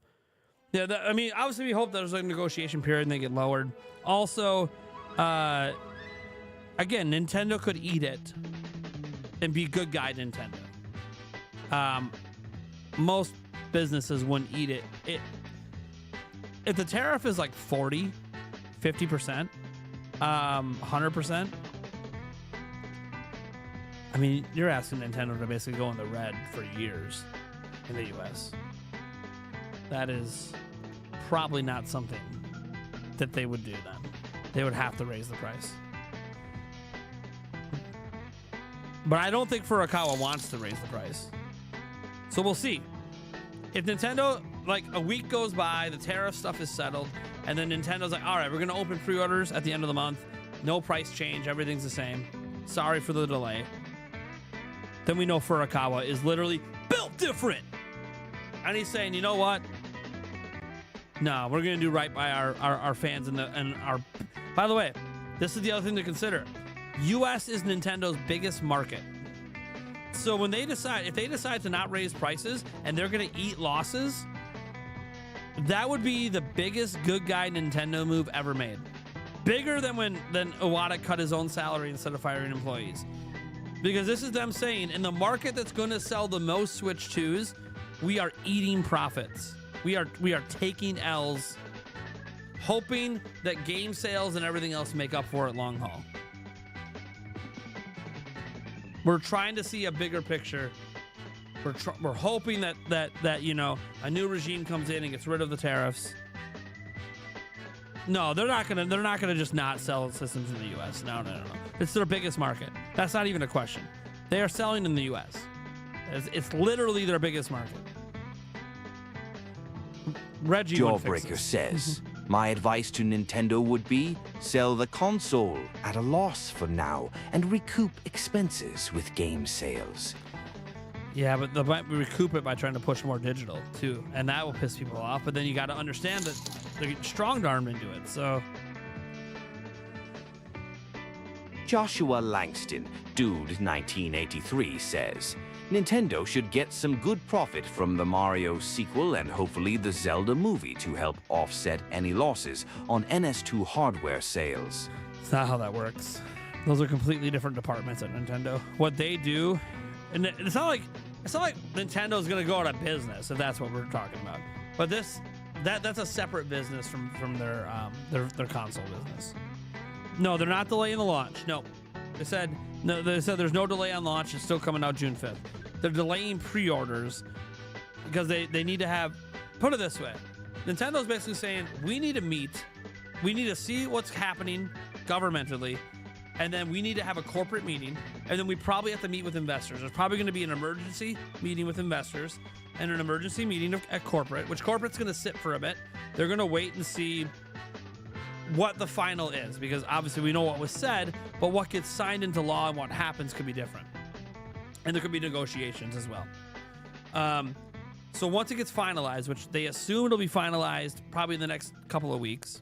Yeah, I mean, obviously we hope there's a negotiation period and they get lowered. Also, again, Nintendo could eat it and be good guy Nintendo. Most businesses wouldn't eat it. If the tariff is like 40, 50%, 100%, I mean, you're asking Nintendo to basically go in the red for years in the US. That is probably not something that they would do then. They would have to raise the price. But I don't think Furukawa wants to raise the price. So we'll see. If Nintendo, like a week goes by, the tariff stuff is settled, and then Nintendo's like, all right, we're going to open pre-orders at the end of the month. No price change. Everything's the same. Sorry for the delay. Then we know Furukawa is literally built different. And he's saying, you know what? No, we're going to do right by our fans and our... By the way, this is the other thing to consider. US is Nintendo's biggest market. So when they decide, if they decide to not raise prices and they're going to eat losses, that would be the biggest good guy Nintendo move ever made. Bigger than when Iwata cut his own salary instead of firing employees. Because this is them saying, in the market that's going to sell the most Switch 2s, we are eating profits. We are taking L's, hoping that game sales and everything else make up for it long haul. We're trying to see a bigger picture. We're hoping that you know, a new regime comes in and gets rid of the tariffs. No, they're not gonna just not sell systems in the U.S. No. It's their biggest market. That's not even a question. They are selling in the U.S. It's literally their biggest market. Reggie Jawbreaker says, my advice to Nintendo would be sell the console at a loss for now and recoup expenses with game sales. Yeah, but they might recoup it by trying to push more digital too, and that will piss people off. But then you got to understand that they're getting strong-armed into it. So, Joshua Langston, Dude 1983 says, Nintendo should get some good profit from the Mario sequel and hopefully the Zelda movie to help offset any losses on NS2 hardware sales. It's not how that works. Those are completely different departments at Nintendo. What they do, and it's not like Nintendo's gonna go out of business if that's what we're talking about. But that's a separate business from their console business. No, they're not delaying the launch. No. They said there's no delay on launch. It's still coming out June 5th. They're delaying pre-orders because they need to have, put it this way, Nintendo's basically saying, we need to meet, we need to see what's happening governmentally, and then we need to have a corporate meeting, and then we probably have to meet with investors. There's probably going to be an emergency meeting with investors and an emergency meeting at corporate, which corporate's going to sit for a bit. They're going to wait and see what the final is, because obviously we know what was said, but what gets signed into law and what happens could be different. And there could be negotiations as well. So once it gets finalized, which they assume it'll be finalized probably in the next couple of weeks,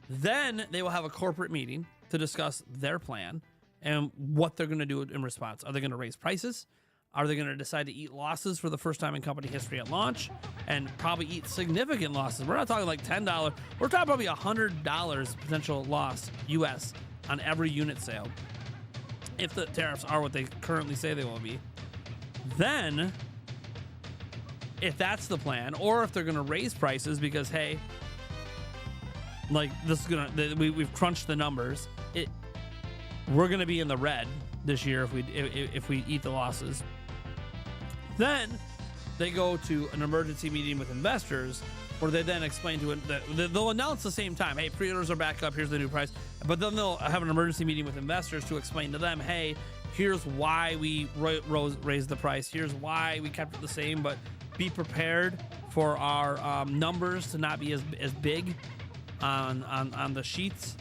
then they will have a corporate meeting to discuss their plan and what they're going to do in response. Are they going to raise prices? Are they going to decide to eat losses for the first time in company history at launch and probably eat significant losses? We're not talking like $10. We're talking probably $100 potential loss US on every unit sale. If the tariffs are what they currently say they will be. Then, if that's the plan, or if they're going to raise prices because, hey, like this is going to, we've crunched the numbers. we're going to be in the red this year if we eat the losses. Then they go to an emergency meeting with investors where they then explain to it that they'll announce the same time, hey, pre-orders are back up, here's the new price. But then they'll have an emergency meeting with investors to explain to them, hey, here's why we raised the price. Here's why we kept it the same, but be prepared for our numbers to not be as big on the sheets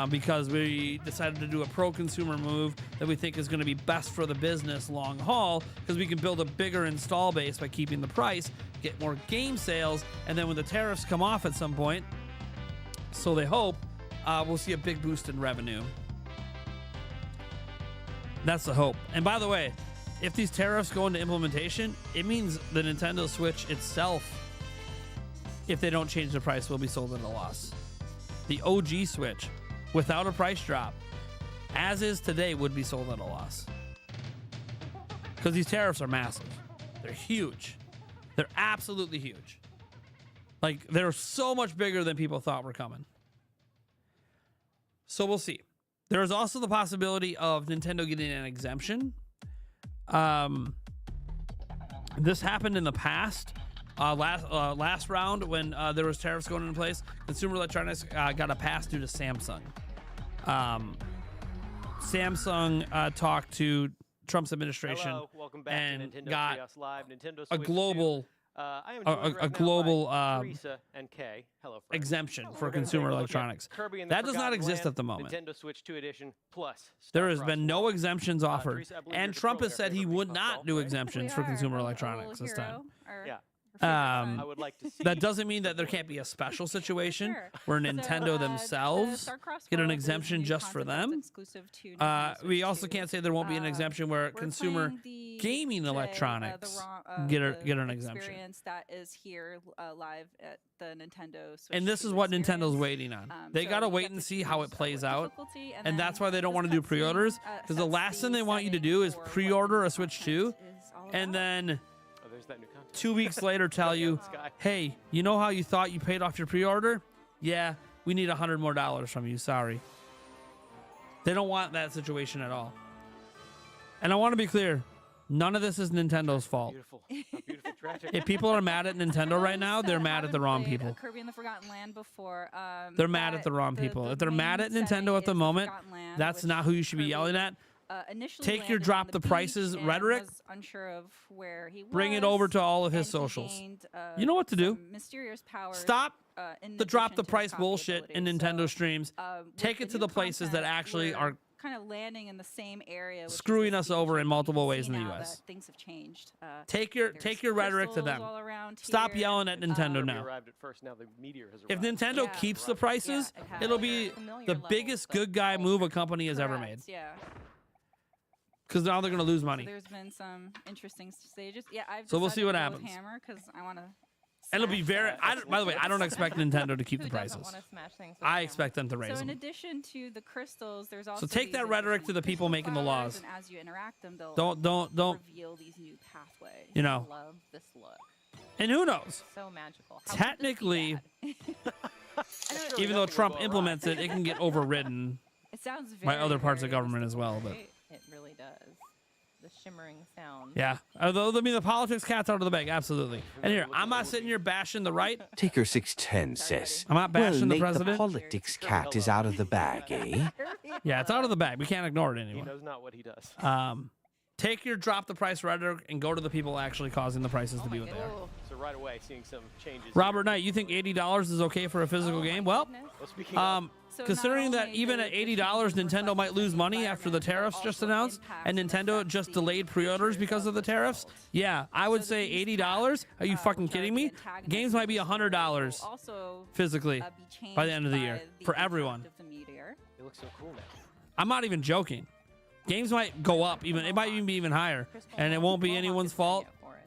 because we decided to do a pro-consumer move that we think is going to be best for the business long haul because we can build a bigger install base by keeping the price, get more game sales, and then when the tariffs come off at some point, so they hope, we'll see a big boost in revenue. That's the hope. And by the way, if these tariffs go into implementation, it means the Nintendo Switch itself, if they don't change the price, will be sold at a loss. The OG Switch, without a price drop, as is today, would be sold at a loss. Because these tariffs are massive. They're huge. They're absolutely huge. Like, they're so much bigger than people thought were coming. So we'll see. There is also the possibility of Nintendo getting an exemption. This happened in the past. Last round when there was tariffs going into place, consumer electronics got a pass due to Samsung. Samsung talked to Trump's administration. Hello, welcome back and to Nintendo got Treehouse Live, Nintendo a Switch global 2. I am joined right now global by Teresa and Kay. Hello, friends. exemption for We're gonna consumer take a look at electronics. Kirby and the That does not Forgotten exist Land, at the moment. Nintendo Switch 2 Edition Plus. There has been no exemptions offered, Teresa, I believe and you're Trump has controlling said he our would favorite not do exemptions for consumer electronics this time. I would like to see. That doesn't mean that there can't be a special situation where Nintendo themselves get an exemption just for them. We also can't say there won't be an exemption where consumer gaming electronics get an exemption. That is here live at the Nintendo Switch. And this is what Nintendo's waiting on. They got to wait and see how it plays out. And that's why they don't want to do pre-orders, because the last thing they want you to do is pre-order a Switch 2 and then 2 weeks later tell you, hey, you know how you thought you paid off your pre-order? Yeah, we need $100 more from you. Sorry. They don't want that situation at all. And I want to be clear, none of this is Nintendo's fault. If people are mad at Nintendo right now, they're mad at the wrong people. Kirby and the Forgotten Land before. They're mad at the wrong people. If they're mad at Nintendo at the moment, that's not who you should be yelling at. Take your drop the prices rhetoric, bring it over to all of his socials. You know what to do. Stop the drop the price bullshit in Nintendo streams. Take it to the places that actually are kind of landing in the same area, screwing us over in multiple ways in the US. Things have changed. Take your rhetoric to them. Stop yelling at Nintendo now. If Nintendo keeps the prices, it'll be the biggest good guy move a company has ever made. Because now they're going to lose money. So there's been some interesting stages. Yeah, so we'll see what happens. Hammer because I want to. And it'll be very. By the way, I don't expect Nintendo to keep the prices. I expect them to raise them. So in addition to the crystals, there's also. So take that rhetoric to the people making the laws. And as you interact them, they'll don't reveal these new pathways. You know. I love this look. And who knows? So magical. How technically, even though Trump implements it, it can get overridden. It sounds by other parts of government as well, but. It really does. The shimmering sound. Yeah. Although, I mean, the politics cat's out of the bag. Absolutely. And here, I'm not sitting here bashing the right. Taker 610 says, I'm not bashing the Nate, president. The politics cat is out of the bag, eh? Yeah, it's out of the bag. We can't ignore it anymore. He knows not what he does. Take your drop the price rhetoric and go to the people actually causing the prices to be what they are. So right away, seeing some changes. Robert Knight, you think $80 is okay for a physical game? Well, considering that even at $80, Nintendo might lose money after the tariffs just announced, and Nintendo just delayed pre-orders because of the tariffs, yeah, I would say $80. Are you fucking kidding me? Games might be $100 physically by the end of the year for everyone. It looks so cool now. I'm not even joking. Games might go up, it might even be even higher, and it won't be anyone's fault.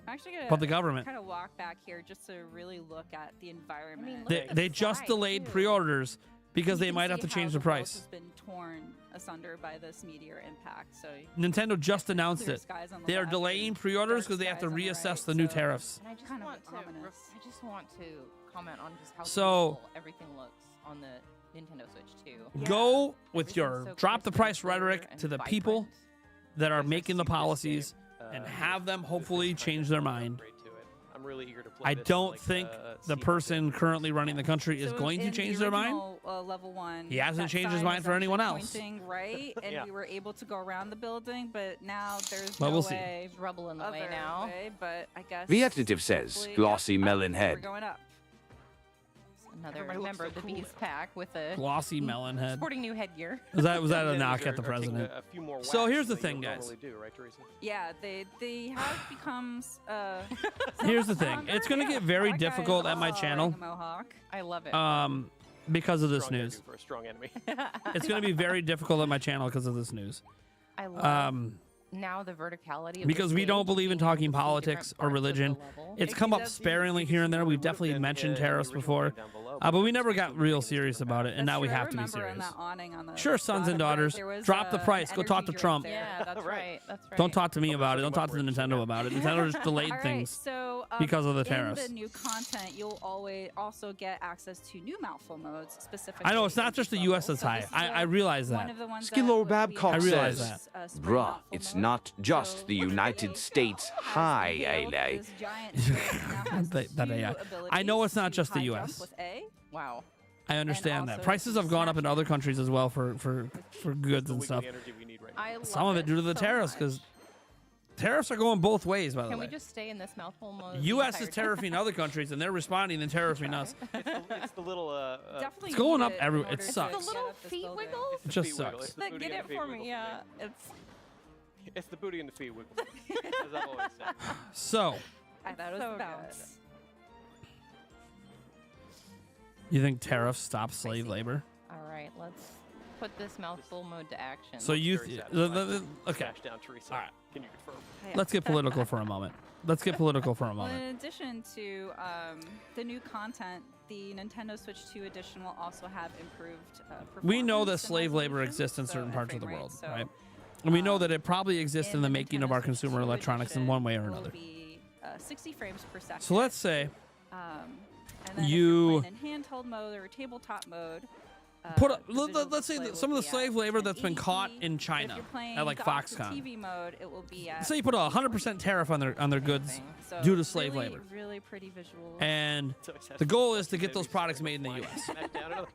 I'm actually gonna but the government. Kind of walk back here just to really look at the environment. They just delayed pre-orders because they might have to change the price. Has been torn asunder by this meteor impact. So Nintendo just announced it. They are delaying pre-orders because they have to reassess the new tariffs. And I just want to comment on just how so cool everything looks on the Nintendo Switch 2. Go with your drop the price rhetoric to the people that are making the policies and have them hopefully change their mind. I'm really eager to play I this, don't like, think the person currently running the country is So going to in change the their mind. original, level 1, He hasn't that changed his sign mind was for anyone actually else. Pointing right, and we were able to go around the building, but now there's But no we'll see. way. There's rubble in the way other now. way, but I guess Reactive says, hopefully- glossy Yep, melon we're head. going up. Another Everybody looks member so of the cool Beast Pack with a Glossy melon head. sporting new headgear. Was that And a then knock they're- at the they're taking president? a few more So whacks here's the than thing, you'll guys. normally do, right, Teresa? Yeah, they have become. Here's the thing. It's going to get very That guy difficult is at my also channel. wearing a mohawk. I love it. Because of this Strong news. enemy for a strong enemy. It's going to be very difficult at my channel because of this news. I love now the verticality of Because the we stage, don't believe in being able talking to see politics different or parts of the religion. level. It's come up sparingly here and there. We've definitely mentioned tariffs before, but we never got real serious about it, and now we have to be serious. Sure, sons and daughters, drop the price. Go talk to Trump. Yeah, that's right. That's right. Don't talk to me about it. Don't talk to the Nintendo about it. Nintendo just delayed All right, things so, because of the tariffs. In the new content, you'll always also get access to new mouthful modes specifically. I know it's not just the U.S. that's high. I realize that. Skillor Babcock I realize says, that. bruh, it's not just the United States high, AI. that AI. I know it's not just the U.S. Wow. I understand that. Prices have gone up in other countries as well for goods and stuff. Some of it due to the tariffs, because tariffs are going both ways, by the Can way. we just stay in this mouthful mode? U.S. is tariffing other countries, and they're responding and tariffing us. It's the little. Definitely It's going need up it everywhere. in It order sucks. to The get little up this feet building. wiggles? It just sucks. That get it for me, yeah. It's It's the booty and the feet wiggle, as I've always said. So, That was so the bounce. you think tariffs stop slave labor? all right. Let's put this mouthful mode to action. So you, Very okay. Smash down, Teresa. All right. Can you confirm? Let's get political for a moment. Let's get political for a Well, moment. in addition to the new content, the Nintendo Switch 2 edition will also have improved We know that performance and slave labor resolution, exists in so- certain and parts of the frame rate, world, so, right? And we know that it probably exists in the making of our Nintendo consumer Switch 2 electronics in edition one way or will another. be, 60 frames per second. So let's say and then if you you're playing in handheld mode or tabletop mode. put the visual let's say display that will some of the be slave at labor that's been 1080p. caught in If China you're playing at like docked to Foxconn. TV mode, it will be at Say you put a 100% tariff on their goods so due to slave really, labor. Really pretty visuals. And the goal is to get those products made in the U.S. Smash down another.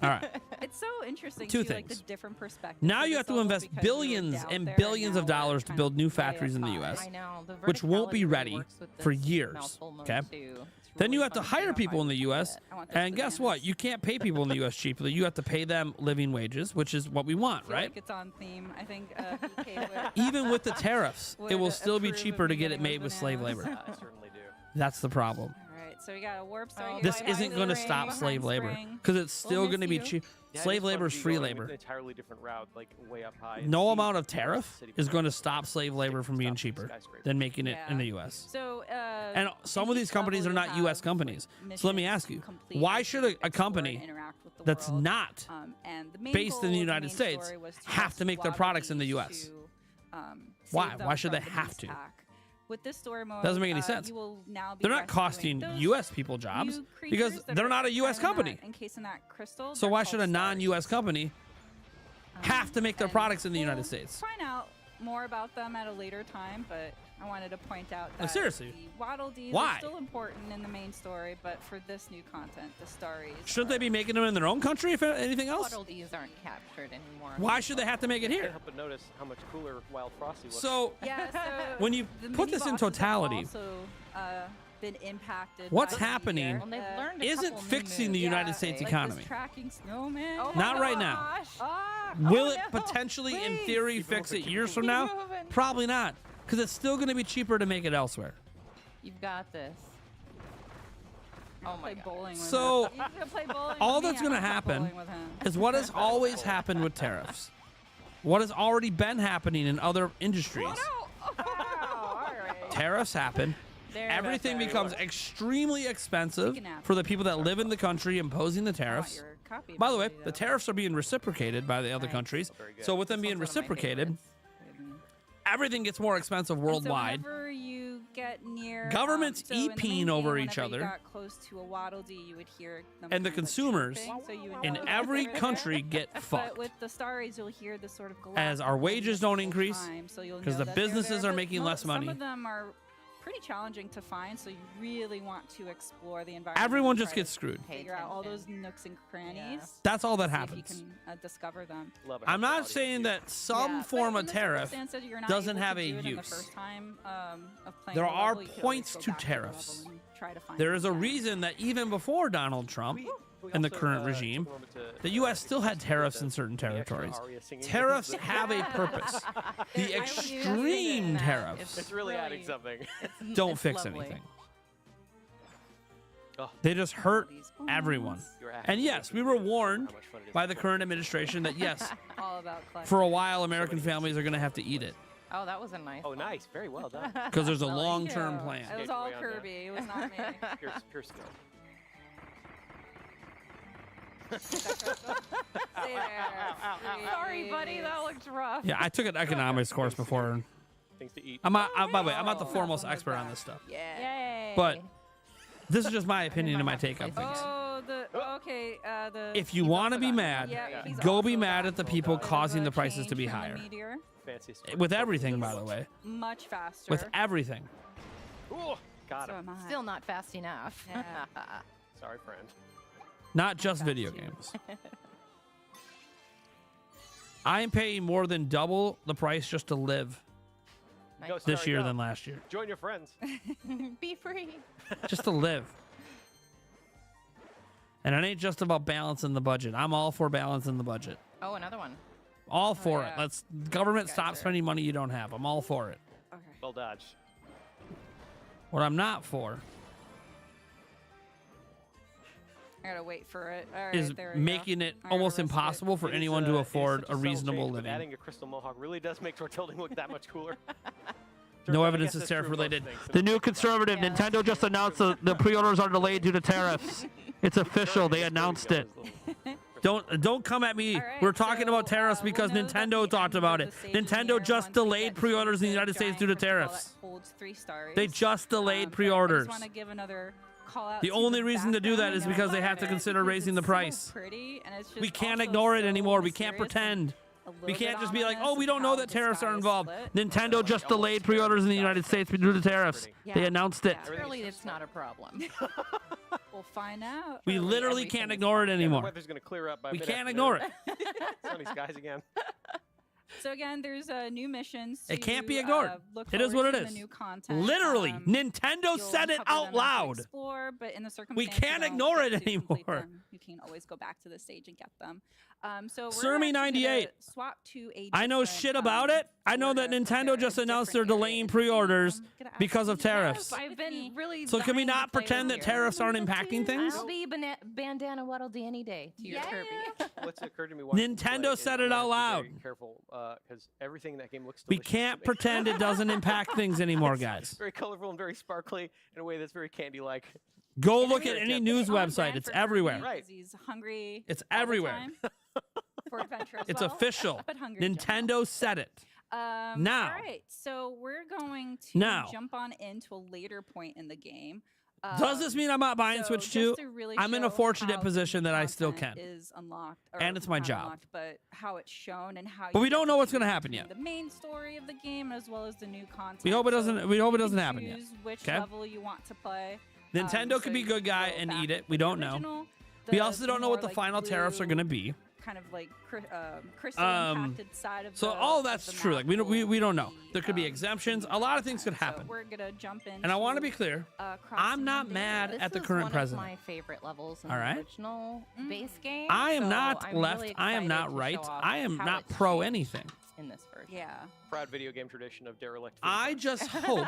All right. It's so interesting Two to like the things. different perspectives. Now of you this have to level invest because we were billions down and there billions of now we're dollars to kind build of new way factories in the up U.S., high. I know. The which won't be verticality really ready works with for this years. mouthful mode, Okay. too. It's Then really you have to fun see hire how people high in the we U.S. get. And guess what? You can't pay people in the U.S. cheaply. You have to pay them living wages, which is what we want, I feel right? like it's on theme. I think BK would, Even with the tariffs, it will would still be approve of cheaper to me get it getting made those with slave bananas. labor. I certainly do. That's the problem. All right, so we got a warp star. This behind isn't going to spring, stop behind slave labor spring. because it's still We'll going to be miss you. cheap. Yeah, Slave it is fun labor to is be free going labor. An entirely different route, like way up high. No and amount of see tariff city is behind going to us. stop slave labor from being Stop cheaper skyscraper. than making it in the Yeah. U.S. So, And some of in these each companies are level not you'll U.S. have companies. So let me missions ask to you, complete why and should to a explore company and interact with the that's world. not And the main based in the goal, United main States story was to have to make their rescue products in the wallabies U.S.? to, Why? save them Why should from they the have beast to? pack. With this story mode, Doesn't make any sense. You will now be They're not rescuing costing those U.S. people jobs new because creatures that they're are not a U.S. kind of company. encased in that crystal. So They're why should a called non-U.S. company have to make their and products in the we'll United States? Find out more about them at a later time, but I wanted to point out that seriously, the Waddle Dees why? are still important in the main story, but for this new content, the Starries. Shouldn't they be making them in their own country if anything else? Waddle Dees aren't captured anymore. Why should they have to make it Can't here? help but notice how much cooler Wild Frosty looks. So Yeah, so when you the put mini this in bosses have totality, also, been impacted. what's by the happening year. Well, they've learned a isn't couple new fixing the moves. United States like economy. This tracking snowman. Oh Not my right now. gosh. Ah, Will oh it no, potentially, in please. theory, fix it years from Keep now? moving. Probably not, because it's still going to be cheaper to make it elsewhere. You've got this. Oh my god. Bowling with So, him. You can play bowling all with me, that's I'm going to gonna play happen bowling with him. is what has always happened with tariffs. What has already been happening in other industries. Tariffs happen. Everything becomes extremely expensive for the people that live in the country imposing the tariffs. By the way, the tariffs are being reciprocated by the other countries. So with them being reciprocated, everything gets more expensive worldwide. So whenever you get near Governments so in the main e-peen game, over each whenever you other. got close to a Waddle Dee, you would hear them And the kind of, like, consumers chirping, so you would in know that every they're there. country get But fucked. with the Starries, you'll hear the sort of As our wages don't increase, because because the businesses are making less money. Some of them are pretty challenging to find, so you really want to explore the environment. Everyone and just try gets to screwed. Figure out all those nooks and crannies. That's all that see happens. If you can discover them. I'm not saying that some form of tariff doesn't have a The use. first time, of playing There the are level, you could points always to go back to the tariffs. level and try to find There them is a again. reason that even before Donald Trump and the current regime, the U.S. still had tariffs in certain territories. Tariffs have a purpose. The extreme tariffs It's really adding something. don't fix anything. They just hurt everyone. And yes, we were warned by the current administration that yes, All about for a while, American families are going to have to eat it Oh, that was a nice. Oh, nice. Very well done. because there's a long-term plan. It was all Kirby. It was not me. Pure skill. Stay there. Sorry, buddy. That looked rough. Yeah, I took an economics course before. Things to eat. By the way, I'm not the foremost expert on this stuff. Yeah. Yay. But this is just my opinion and my take on things. Oh, okay. The. If you want to be mad, Yeah, he's go be also mad got at the people causing the prices to be change from the higher. meteor. Fancy. With everything, by the way. Much faster. With everything. Ooh, got So him. am I. Still not fast enough. Yeah. Sorry, friend. Not just video games. I am paying more than double the price just to live Go, this sorry, year go. than last year. Join your friends. Be free. Just to live. And it ain't just about balancing the budget. I'm all for balancing the budget. Oh, another one. All for it. yeah. Let's government stop spending money you don't have. I'm all for it. Okay. Well dodged. What I'm not for I gotta wait for it. All right, is there we go. making it I gotta almost risk it. impossible for It is, anyone to it is afford such a subtle reasonable change, but living. Adding a crystal mohawk really does make our tilting look that much cooler. No I evidence guess is that's true tariff of most related. things. The new conservative Nintendo just announced the pre-orders are delayed due to tariffs. It's official. They announced it. Don't come at me. right, We're talking so, about tariffs we'll because know that Nintendo the talked end about of it. the staging Nintendo year, just once we delayed get to pre-orders in the the United States giant due to crystal ball tariffs. that holds 3 stars. They just delayed But pre-orders. I just want to give another call out The to only reason to do that background. is I know because they it's have to pretty, consider because raising the it's price. So pretty, and it's just We can't also ignore it so anymore. We can't mysterious pretend. and a We little can't bit just be like, ominous oh, we don't know how that the tariffs sky are is involved. split. Nintendo just delayed pre-orders in the United States due to tariffs. They announced it. Surely it's not a problem. We'll find out. We literally can't ignore it The anymore. weather's going to clear up by We can't mid-afternoon. ignore it. Sunny skies again. So again, there's new missions. It can't be to, ignored. Look It is what forward it to is. The new content. Literally, Um, Nintendo you'll said it cover them out as you loud. Explore, but in the We circumstances can't you don't ignore get it to complete anymore. them, you can always go back to the stage and get them. So we're Surmy actually 98. gonna swap to a I know different, shit about it. I know that Nintendo just announced they're delaying pre-orders because of tariffs. I've been really. So can we dying to not play pretend with that you. tariffs aren't impacting things? I'll be bandana Waddle Dee any day to your Kirby. What's occurred to me watching Nintendo play said is it I out have to be loud. Very careful, because everything in that game looks We delicious. can't pretend it doesn't impact things anymore, guys. Very colorful and very sparkly in a way that's very candy-like. Go look at any news website. It's everywhere. Right. He's hungry. It's all the everywhere. time for adventure as It's well, official. but hungry in Nintendo said it. Now. All right, so we're going to Now. jump on into a later point in the game. Does this mean I'm not buying so Switch just 2? to really I'm in a show fortunate how position that I still content can. Is unlocked, And it's my not job. unlocked, but how it's shown and how. But you we don't get know to what's gonna choose happen between yet. The main story of the game as well as the new content. We hope it doesn't. We hope it doesn't you happen yet. choose which Okay. level you want to play. Nintendo so could be you good can guy go and back eat it. to We the don't know. original, We also don't know what more, the final tariffs are blue, going to be. Kind of like crystal impacted side of So the, all of that's the true. map Like we will don't know. be, There could be exemptions. A lot of things could happen. So we're gonna jump in. And I want to be clear. I'm not This mad at the is current one president. Of my favorite levels in All right. the original base game. I am so not I'm left. really I am excited not to right. show off I am how not it's pro changed anything. in this version. Yeah. Proud video game tradition of derelict. I just hope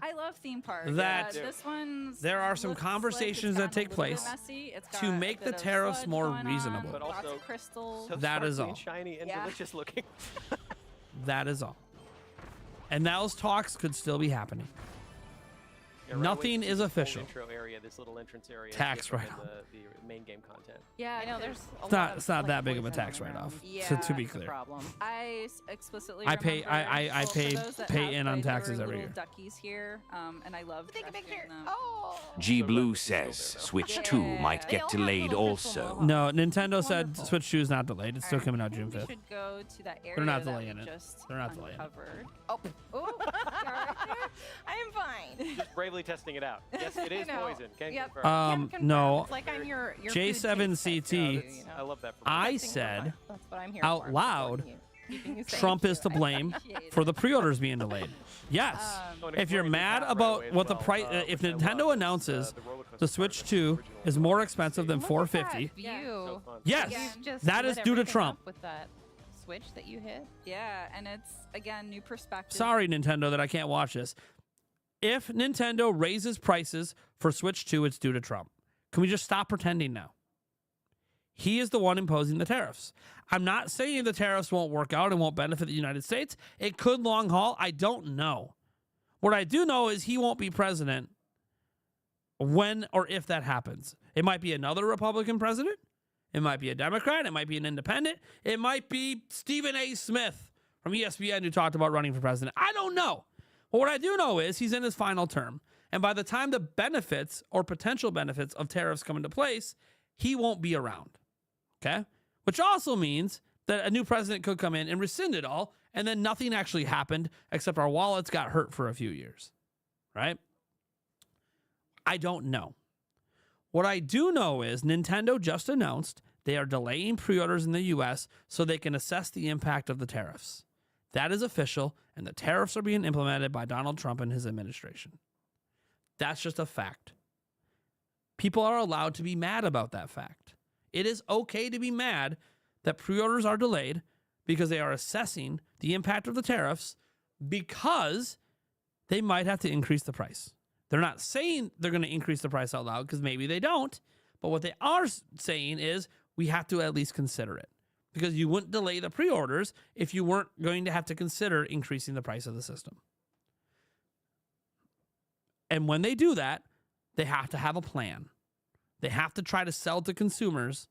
I love theme parks. that this one's there are some looks conversations like that it's take gotten a little place bit messy. It's to got a make the bit of tariffs sludge more going reasonable. on, But lots also of crystals. So That is sparkly all. and shiny and Yeah. delicious looking. That is all. And those talks could still be happening. Yeah, right away, Nothing this is whole official. Intro area, this little entrance area. is Tax different write-off. than the main in-game content. Yeah, I know there's a It's lot not. of, It's not like, that big of a poison tax running around. write-off. Yeah, to be That's the clear. problem. I explicitly I pay- remember, I well, for pay- those that pay have in on played, there taxes were every little year. duckies here, and I love Take a rescuing picture. them. Oh. G Blue says Switch 2 might They get all have delayed little crystal also. mohawks. No, Nintendo said Wonderful. Switch 2 is not delayed. It's still Alright, coming I out think June we 5th. should go to that area They're not that delaying we it. just They're not delaying it. uncovered. Oh, I am fine. Just bravely testing it out. Yes, it is You know, poison. Can yep. confirm. Can confirm. No. It's like I'm your food J7CT, taste tester, you know? I love that. I Testing your said life. That's what I'm here out for, loud, supporting you, keeping you safe. Trump is to blame for the pre-orders being delayed. Yes. If you're mad about what the price, if Nintendo announces the Switch 2 is more expensive than $450, View. yes, You just that lit is due to everything Trump. up with that switch that you hit. Yeah, and it's again new perspective. Sorry, Nintendo, that I can't watch this. If Nintendo raises prices for Switch 2, it's due to Trump. Can we just stop pretending now? He is the one imposing the tariffs. I'm not saying the tariffs won't work out and won't benefit the United States. It could long haul. I don't know. What I do know is he won't be president when or if that happens. It might be another Republican president. It might be a Democrat. It might be an independent. It might be Stephen A. Smith from ESPN who talked about running for president. I don't know. But what I do know is he's in his final term. And by the time the benefits or potential benefits of tariffs come into place, he won't be around. Okay? Which also means that a new president could come in and rescind it all, and then nothing actually happened except our wallets got hurt for a few years. Right? I don't know. What I do know is Nintendo just announced they are delaying pre-orders in the US so they can assess the impact of the tariffs. That is official, and the tariffs are being implemented by Donald Trump and his administration. That's just a fact. People are allowed to be mad about that fact. It is okay to be mad that pre-orders are delayed because they are assessing the impact of the tariffs because they might have to increase the price. They're not saying they're going to increase the price out loud because maybe they don't, but what they are saying is we have to at least consider it. Because you wouldn't delay the pre-orders if you weren't going to have to consider increasing the price of the system. And when they do that, they have to have a plan. They have to try to sell to consumers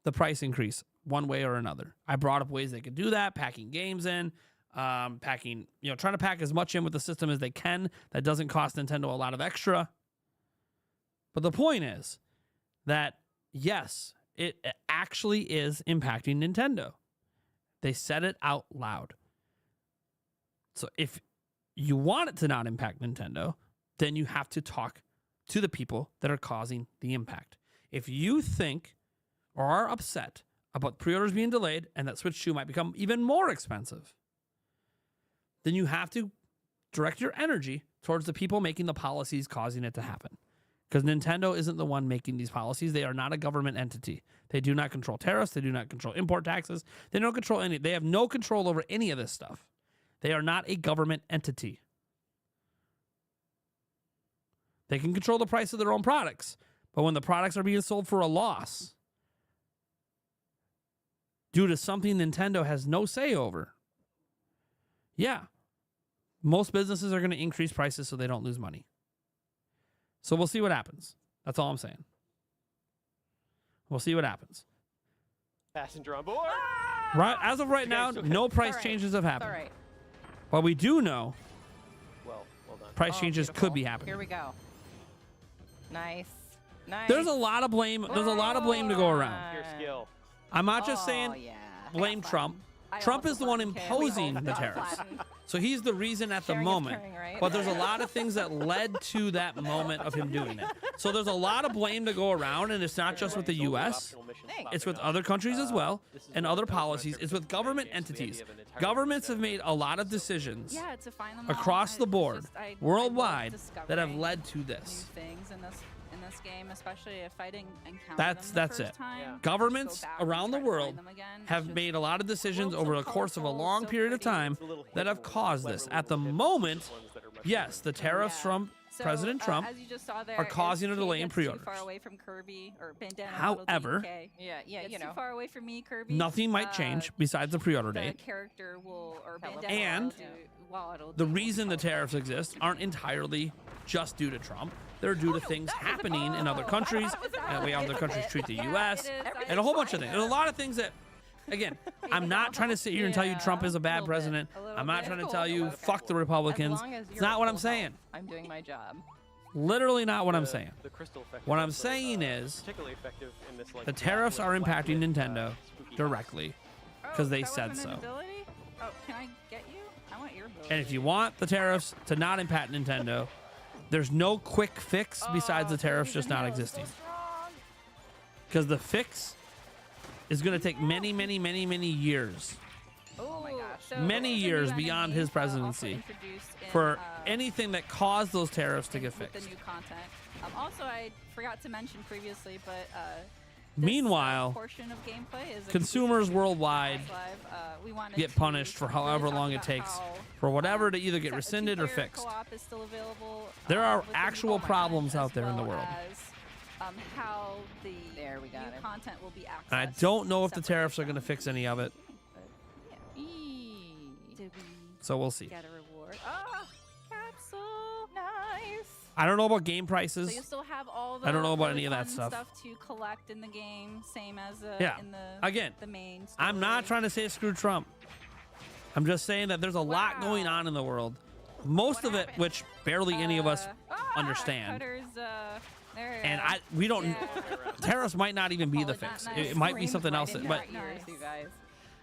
the price increase one way or another. I brought up ways they could do that, packing games in, trying to pack as much in with the system as they can that doesn't cost Nintendo a lot of extra. But the point is that, yes, it actually is impacting Nintendo. They said it out loud. So if you want it to not impact Nintendo, then you have to talk to the people that are causing the impact. If you think or are upset about pre-orders being delayed and that Switch 2 might become even more expensive, then you have to direct your energy towards the people making the policies causing it to happen. Because Nintendo isn't the one making these policies. They are not a government entity. They do not control tariffs. They do not control import taxes. They don't control any. They have no control over any of this stuff. They are not a government entity. They can control the price of their own products. But when the products are being sold for a loss due to something Nintendo has no say over, yeah, most businesses are going to increase prices so they don't lose money. So we'll see what happens. That's all I'm saying. We'll see what happens. Passenger on board. Right, as of right now, no price changes have happened. All right. But we do know well done. Price changes beautiful. could be happening. Here we go. Nice. Nice. There's a lot of blame. There's a lot of blame to go around. Pure skill. I'm not just saying blame Trump. Trump is the one imposing the tariffs. So he's the reason at the moment. But there's a lot of things that led to that moment of him doing it. So there's a lot of blame to go around, and it's not just with the U.S. It's with other countries as well, and other policies. It's with government entities. Governments have made a lot of decisions across the board, worldwide, that have led to this. Things in this game, especially if I didn't encounter That's them the it. first time. Governments around the world have made a lot of decisions over the course of a long period of time that have caused this. At the moment, yes, the tariffs from So, President Trump as you just saw there, are causing a delay in pre-orders. Too far away from Kirby or Bandana. However, yeah, you know, too far away from me, Kirby. nothing might change besides the pre-order date. The character will or Bandana And will do, while it'll the do reason the tariffs exist aren't entirely just due to Trump. They're due to things happening in other countries, and the way other countries treat the U.S., and a whole bunch of things. There's a lot of things that, again, I'm not trying to sit here and tell you Trump is a bad president. I'm not trying to tell you fuck the Republicans. It's not what I'm saying. I'm doing my job. Literally not what I'm saying. The crystal effect What is I'm also, saying is particularly effective in this, like, the tariffs are black impacting with, Nintendo spooky directly because they said so. Oh, can I get you? I want your ability. And if you want the tariffs to not impact Nintendo, there's no quick fix besides the tariffs just not existing. Because the fix is going to take many, many, many, many years. Oh my gosh. So Many years beyond his presidency for anything that caused those tariffs to get with fixed. the new content. Also, I forgot to mention previously, but Meanwhile, portion of gameplay is consumers worldwide we wanted get punished for however long it takes for whatever to either get rescinded or fixed. Co-op is still available. There are with the actual problems out there in the well world. as, how the new content will be accessed. And I don't know if the tariffs are going to fix any of it. Did we So we'll see. get a reward? Ah, capsule. Nice. I don't know about game prices. So you still have all the I don't know about really any of that fun stuff. to collect in the game, same as Yeah. in the Again, the main. I'm not trying to say screw Trump. I'm just saying that there's a lot going on in the world. Most of it, which barely any of us understand. And we don't. Tariffs might not even be the fix. It might be something else. But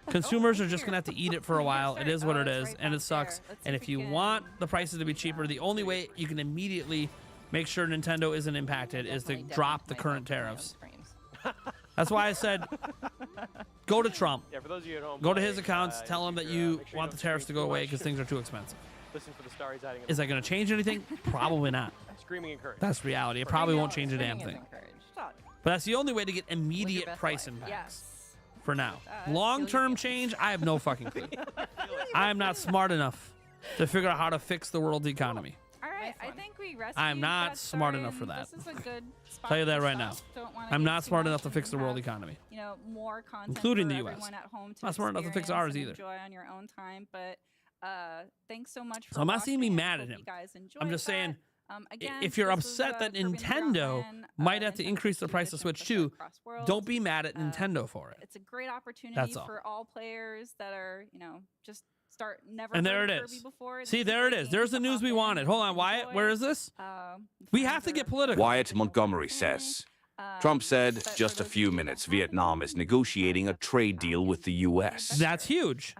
consumers are just gonna have to eat it for a while. It is what it is, and it sucks. And if you want the prices to be cheaper, the only way you can immediately make sure Nintendo isn't impacted is to drop the current tariffs. That's why I said, go to Trump. Yeah, for those of you at home, Go to his accounts. Tell him that you want the tariffs to go away because things are too expensive. Listen for the star he's hiding in Is that going to change anything? Probably not. Screaming encourage. That's reality. It probably won't change a damn thing. But that's the only way to get immediate price impacts. For now. Long-term change, I have no fucking clue. I am not smart enough to figure out how to fix the world's economy. All right, I think we rescued I'm not that smart star, enough for and that. This is a good spot Tell you that to right now. stop. Don't wanna I'm get not too smart much enough to and fix the world have, economy. You know, more content Including for the US. everyone at home to Not smart enough to fix experience ours and either. Enjoy on your own time, but thanks so much for So I'm not saying be watching. mad I at hope him. you guys I'm enjoyed just that. saying, Again, if you're this was, upset that Kirby and the Nintendo Rockman, might have to increase the price of edition Switch for 2, Cross Worlds. don't be mad at Nintendo for it. It's a great opportunity That's all. for all players that are, you know, just start never And there heard it Kirby is. before. See, This there is it a is. game There's the to news hop we in wanted. and Hold on, Wyatt. enjoy. Where is this? We have to get political. Wyatt Montgomery says. Trump said just a few minutes Vietnam is negotiating a trade deal with the U.S. That's huge.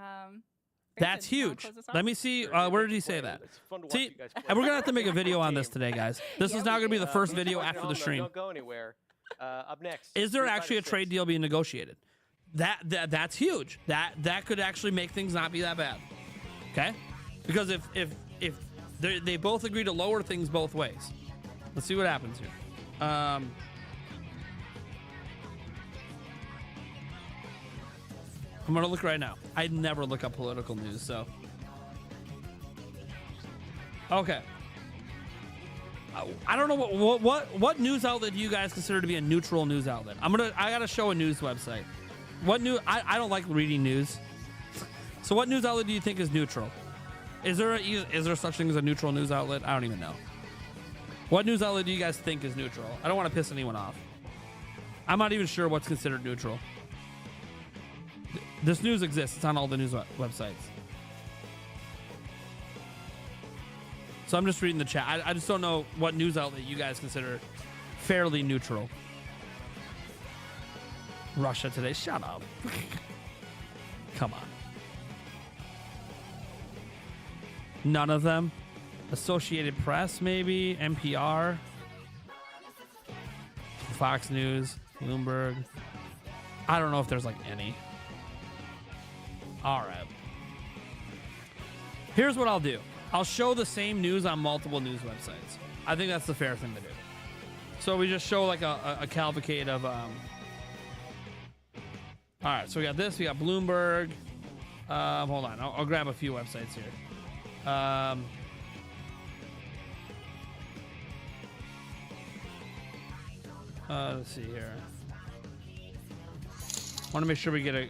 That's huge. Let me see. Where did he say that? See, and we're gonna have to make a video on this today, guys. This is now gonna be the first video after the stream. Don't go anywhere. Up next. Is there actually a trade deal being negotiated? That's huge. That could actually make things not be that bad. Okay, because if they both agree to lower things both ways, let's see what happens here. I'm gonna look right now. I never look up political news, so okay. I don't know what news outlet do you guys consider to be a neutral news outlet? I gotta show a news website. What new? I don't like reading news. So what news outlet do you think is neutral? Is there such thing as a neutral news outlet? I don't even know. What news outlet do you guys think is neutral? I don't want to piss anyone off. I'm not even sure what's considered neutral. This news exists. It's on all the news websites. So I'm just reading the chat. I just don't know what news outlet you guys consider fairly neutral. Russia Today. Shut up. Come on. None of them. Associated Press, maybe. NPR. Fox News. Bloomberg. I don't know if there's like any. All right. Here's what I'll do. I'll show the same news on multiple news websites. I think that's the fair thing to do. So we just show like a cavalcade of... All right, so we got this. We got Bloomberg. Hold on. I'll grab a few websites here. Let's see here. Want to make sure we get a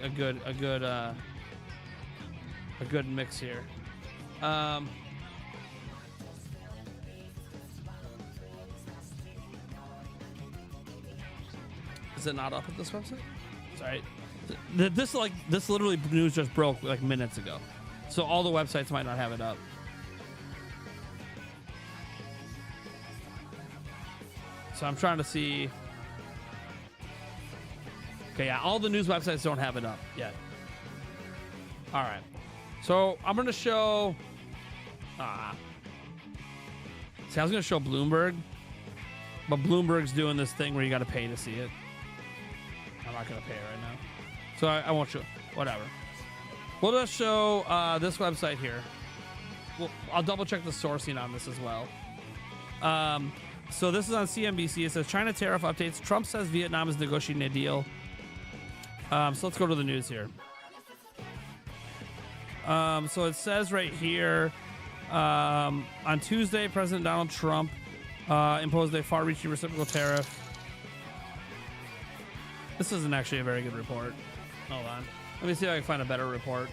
good mix here. Is it not up at this website? Sorry. This literally news just broke like minutes ago, so all the websites might not have it up. So I'm trying to see. Okay, yeah, all the news websites don't have it up yet. All right, so I'm gonna show. See, I was gonna show Bloomberg, but Bloomberg's doing this thing where you got to pay to see it. I'm not gonna pay it right now, so I won't show. Whatever. We'll just show this website here. I'll double check the sourcing on this as well. So this is on CNBC. It says China tariff updates. Trump says Vietnam is negotiating a deal. So let's go to the news here. So it says right here, on Tuesday, President Donald Trump imposed a far-reaching reciprocal tariff. This isn't actually a very good report. Hold on. Let me see if I can find a better report.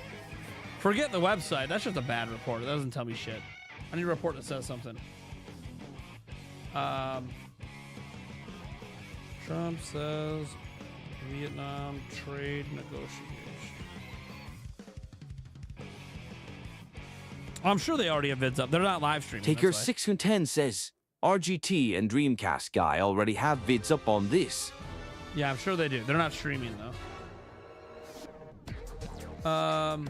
Forget the website. That's just a bad report. That doesn't tell me shit. I need a report that says something. Trump says Vietnam trade negotiation. I'm sure they already have vids up. They're not live streaming. Taker 610 says RGT and Dreamcast guy already have vids up on this. Yeah, I'm sure they do. They're not streaming though. I'm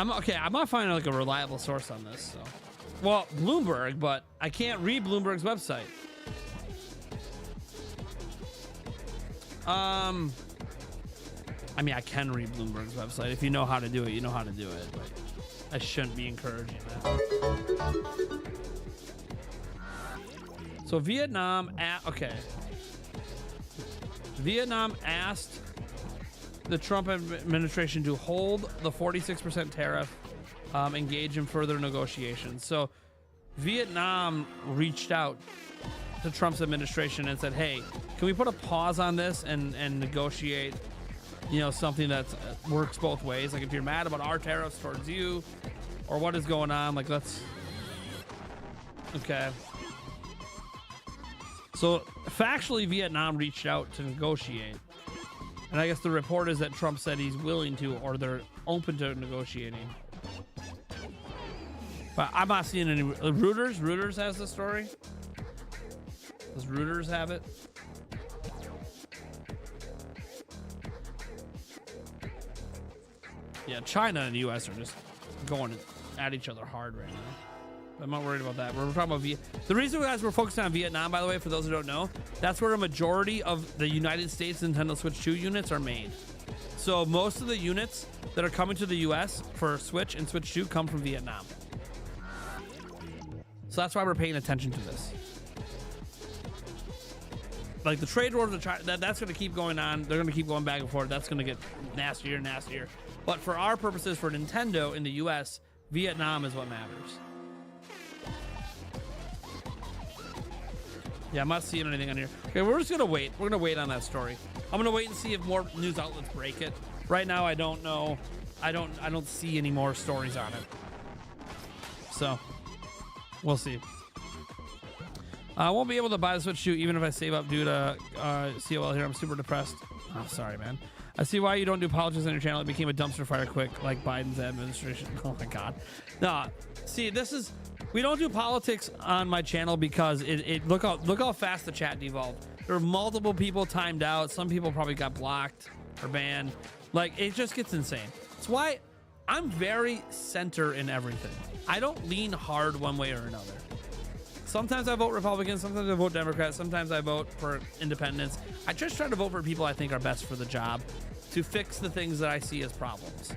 not finding like a reliable source on this. So, well, Bloomberg, but I can't read Bloomberg's website. I mean, I can read Bloomberg's website. If you know how to do it, you know how to do it. But I shouldn't be encouraging that. So Vietnam asked the Trump administration to hold the 46% tariff, engage in further negotiations. So Vietnam reached out to Trump's administration and said, hey, can we put a pause on this and negotiate, something that works both ways? Like if you're mad about our tariffs towards you or what is going on, like okay. So factually, Vietnam reached out to negotiate. And I guess the report is that Trump said he's willing to, or they're open to negotiating. But I'm not seeing any. Reuters has the story. Does Reuters have it? Yeah, China and the U.S. are just going at each other hard right now. I'm not worried about that. We're talking about the reason we're focusing on Vietnam, by the way, for those who don't know, that's where a majority of the United States Nintendo Switch 2 units are made. So most of the units that are coming to the US for Switch and Switch 2 come from Vietnam. So that's why we're paying attention to this. Like the trade wars with China, that's going to keep going on. They're going to keep going back and forth. That's going to get nastier and nastier. But for our purposes, for Nintendo in the US, Vietnam is what matters. Yeah, I'm not seeing anything on here. Okay, we're just gonna wait. We're gonna wait on that story. I'm gonna wait and see if more news outlets break it. Right now, I don't know. I don't see any more stories on it. So, we'll see. I won't be able to buy the Switch 2 even if I save up due to COL here. I'm super depressed. Oh, sorry, man. I see why you don't do politics on your channel. It became a dumpster fire quick, like Biden's administration. Oh my God. No, see, we don't do politics on my channel because look how fast the chat devolved. There were multiple people timed out. Some people probably got blocked or banned. Like, it just gets insane. That's why I'm very center in everything. I don't lean hard one way or another. Sometimes I vote Republican, sometimes I vote Democrat, sometimes I vote for independents. I just try to vote for people I think are best for the job to fix the things that I see as problems.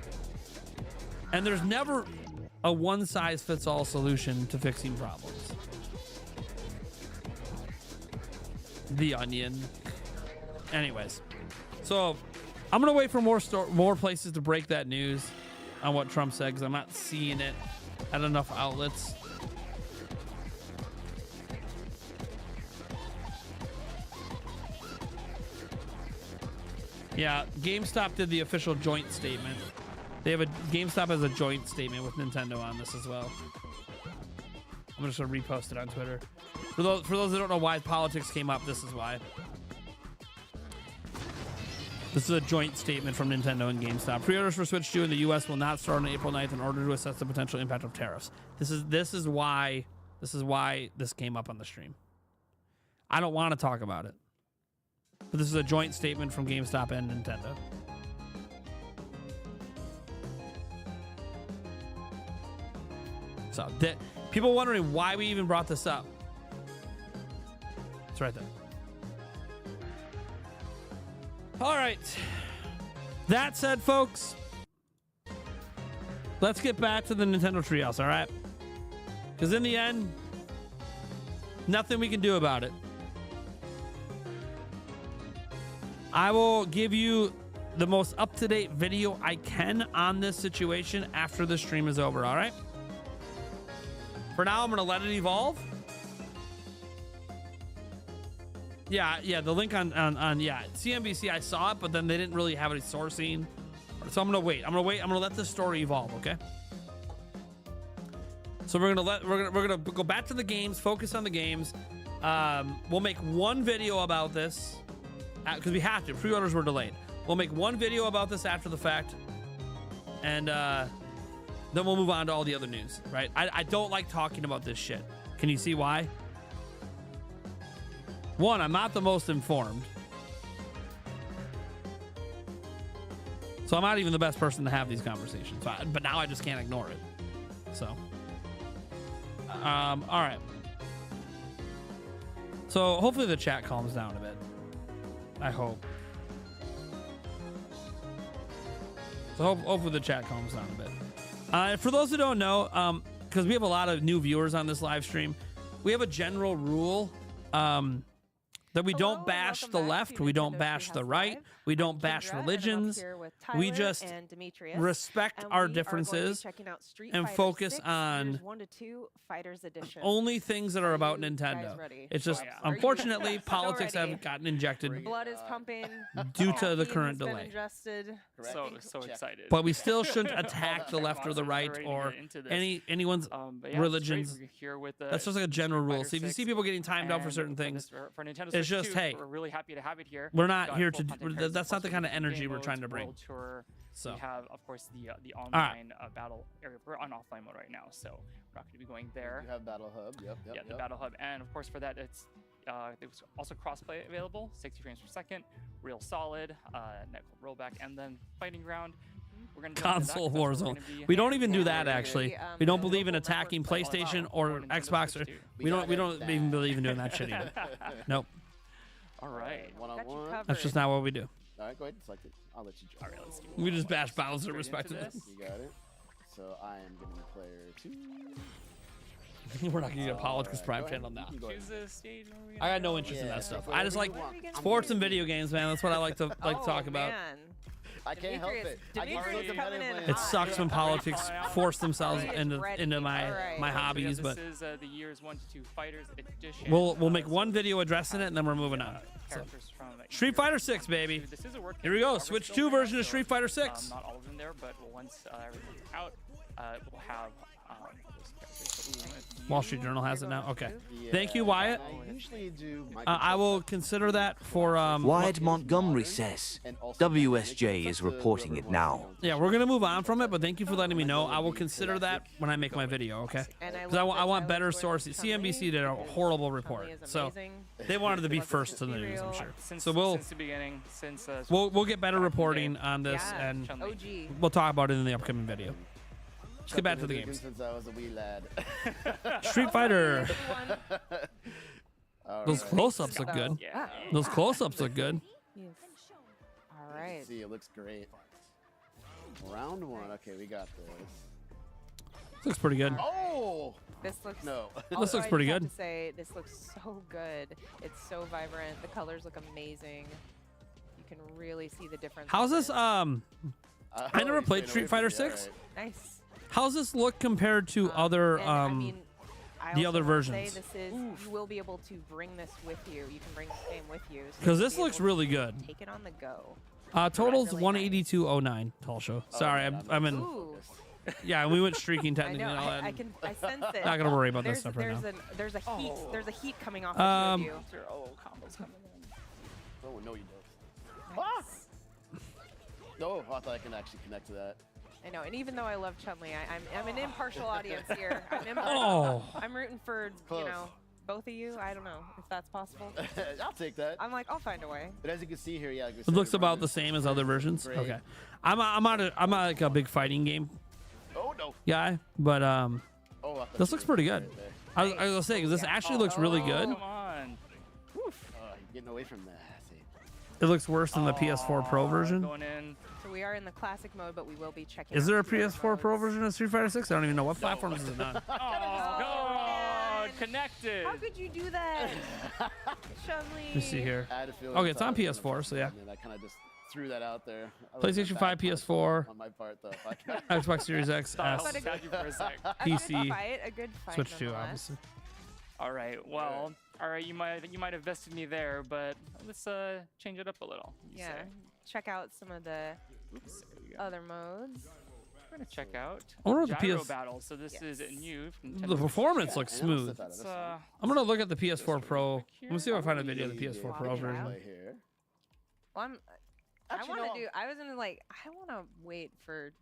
And there's never a one-size-fits-all solution to fixing problems. The Onion. Anyways, so I'm gonna wait for more places to break that news. on what Trump said because I'm not seeing it at enough outlets. Yeah, GameStop did the official joint statement. They have GameStop has a joint statement with Nintendo on this as well. I'm just gonna repost it on Twitter. For those that don't know why politics came up, this is why. This is a joint statement from Nintendo and GameStop. Pre-orders for Switch 2 in the US will not start on April 9th in order to assess the potential impact of tariffs. This is why this came up on the stream. I don't want to talk about it. But this is a joint statement from GameStop and Nintendo. So, people wondering why we even brought this up. It's right there. All right. That said, folks, let's get back to the Nintendo Treehouse, all right? Because in the end, nothing we can do about it. I will give you the most up-to-date video I can on this situation after the stream is over, all right? For now, I'm going to let it evolve. Yeah, the link on CNBC, I saw it, but then they didn't really have any sourcing. So I'm going to wait. I'm going to let this story evolve, okay? So we're going to go back to the games, focus on the games. We'll make one video about this because we have to. Pre-orders were delayed. We'll make one video about this after the fact. And then we'll move on to all the other news, right? I don't like talking about this shit. Can you see why? One, I'm not the most informed. So I'm not even the best person to have these conversations. But now I just can't ignore it. So. All right. So hopefully the chat calms down a bit. I hope. So hopefully the chat calms down a bit. For those who don't know, because we have a lot of new viewers on this live stream, we have a general rule that we don't bash the left, we don't bash the right, we don't bash religions. We just respect our differences and focus on only things that are about Nintendo. It's just, unfortunately, politics have gotten injected blood is pumping due to the current delay. So excited. But we still shouldn't attack the left or the right or anyone's religions. That's just like a general rule. So if you see people getting timed out for certain things, it's just, hey, we're really happy to have it here. We're not here to. That's not the kind of energy we're trying to bring. So we have, of course, the online battle area. We're on offline mode right now, so we're not going to be going there. You have Battle Hub. Yep. The Battle Hub, and of course for that it's there was also crossplay available, 60 frames per second, real solid, net rollback, and then fighting ground. We're gonna console Warzone. We don't even do that actually. We don't believe in attacking PlayStation or Xbox. Or we don't even believe in doing that shit either. Nope. All right. One-on-one. That's just not what we do. All right, go ahead and select it. I'll let you join. All right, let's do We just bash Bowser respectively. You got it. So I am giving player 2. We're not gonna get a politics prime channel now. Choose a stage. I got no interest in that stuff. I just like sports and video games, man. That's what I like to talk about. I can't help it. I get so competitive. It sucks when politics force themselves into my hobbies, but this is the year's 1 to 2 fighters edition. we'll make one video addressing it and then we're moving on. So. Street Fighter 6, baby. Here we go. Switch 2 version of Street Fighter 6. Not all of them there, but once everything's out, we'll have Wall Street Journal has it now. Okay. Thank you, Wyatt. I will consider that for Wyatt Montgomery says WSJ is reporting it now. Yeah, we're gonna move on from it, but thank you for letting me know. I will consider that when I make my video, okay? Because I want better sources. CNBC did a horrible report, so they wanted to be first to the news, I'm sure. So since the beginning, we'll get better reporting on this, and we'll talk about it in the upcoming video. Let's get back to the games. Since I was a wee lad. Street Fighter. Those close-ups look good. Those close-ups look good. All right. See, it looks great. Round 1. Okay, we got this. Looks pretty good. Oh! This looks This looks pretty good. To say, this looks so good. It's so vibrant. The colors look amazing. You can really see the difference. How's this I never played Street Fighter 6. Nice. How's this look compared to other I mean, the other also will say versions? this is, you will be able to bring this with you. You can bring this game with you. So Because you'll this be looks able really to good. Take it on the go. Total's 182.09. Tall show. Sorry, I'm in. Ooh. Yeah, we went streaking I technically. know. and all that. I sense it. Not gonna worry about that stuff right now. There's a heat. There's a heat coming off of you. Oh, combos coming in. Oh, no, you don't. Ah! No, I thought I can actually connect to that. I know, and even though I love Chun-Li, I'm an impartial audience here. I'm rooting for Close. both of you. I don't know if that's possible. I'll take that. I'm like, I'll find a way. But as you can see here, yeah, like we It said, looks it about runs the same as other versions. great. Okay, I'm not like a big fighting game Oh no. guy, but Oh, I thought this you looks were pretty right good. there. I was gonna say 'cause this actually looks really good. Come on. Woof. You're getting away from that. See. It looks worse than the PS4 Pro version. Going in. So we are in the classic mode, but we will be checking. Is out there a the other PS4 Pro modes. version of Street Fighter 6? I don't even know what platforms is it on. Oh, God. Connected. How could you do that, Chun-Li? Let me see here. I had a feeling Okay, it's on I was gonna PS4, so yeah. and then I kind of just threw that out there. PlayStation 5, PS4, On my part, though. Xbox Series X, S, Stop. Thank you for a sec. PC, A good fight. Switch 2, nonetheless. obviously. All right. Well, all right. You might have vested me there, but let's change it up a little. you Yeah. say. Check out some of the Oops, there we go. other modes. We're gonna check out I wonder what the gyro PS battle. So this is new. from The Nintendo performance Switch. looks smooth. Let's, I'm gonna look at the PS4 Pro. Let me see if I find a video of the PS4 Pro version. Well, I Actually, want no, to do. I was gonna I want to wait for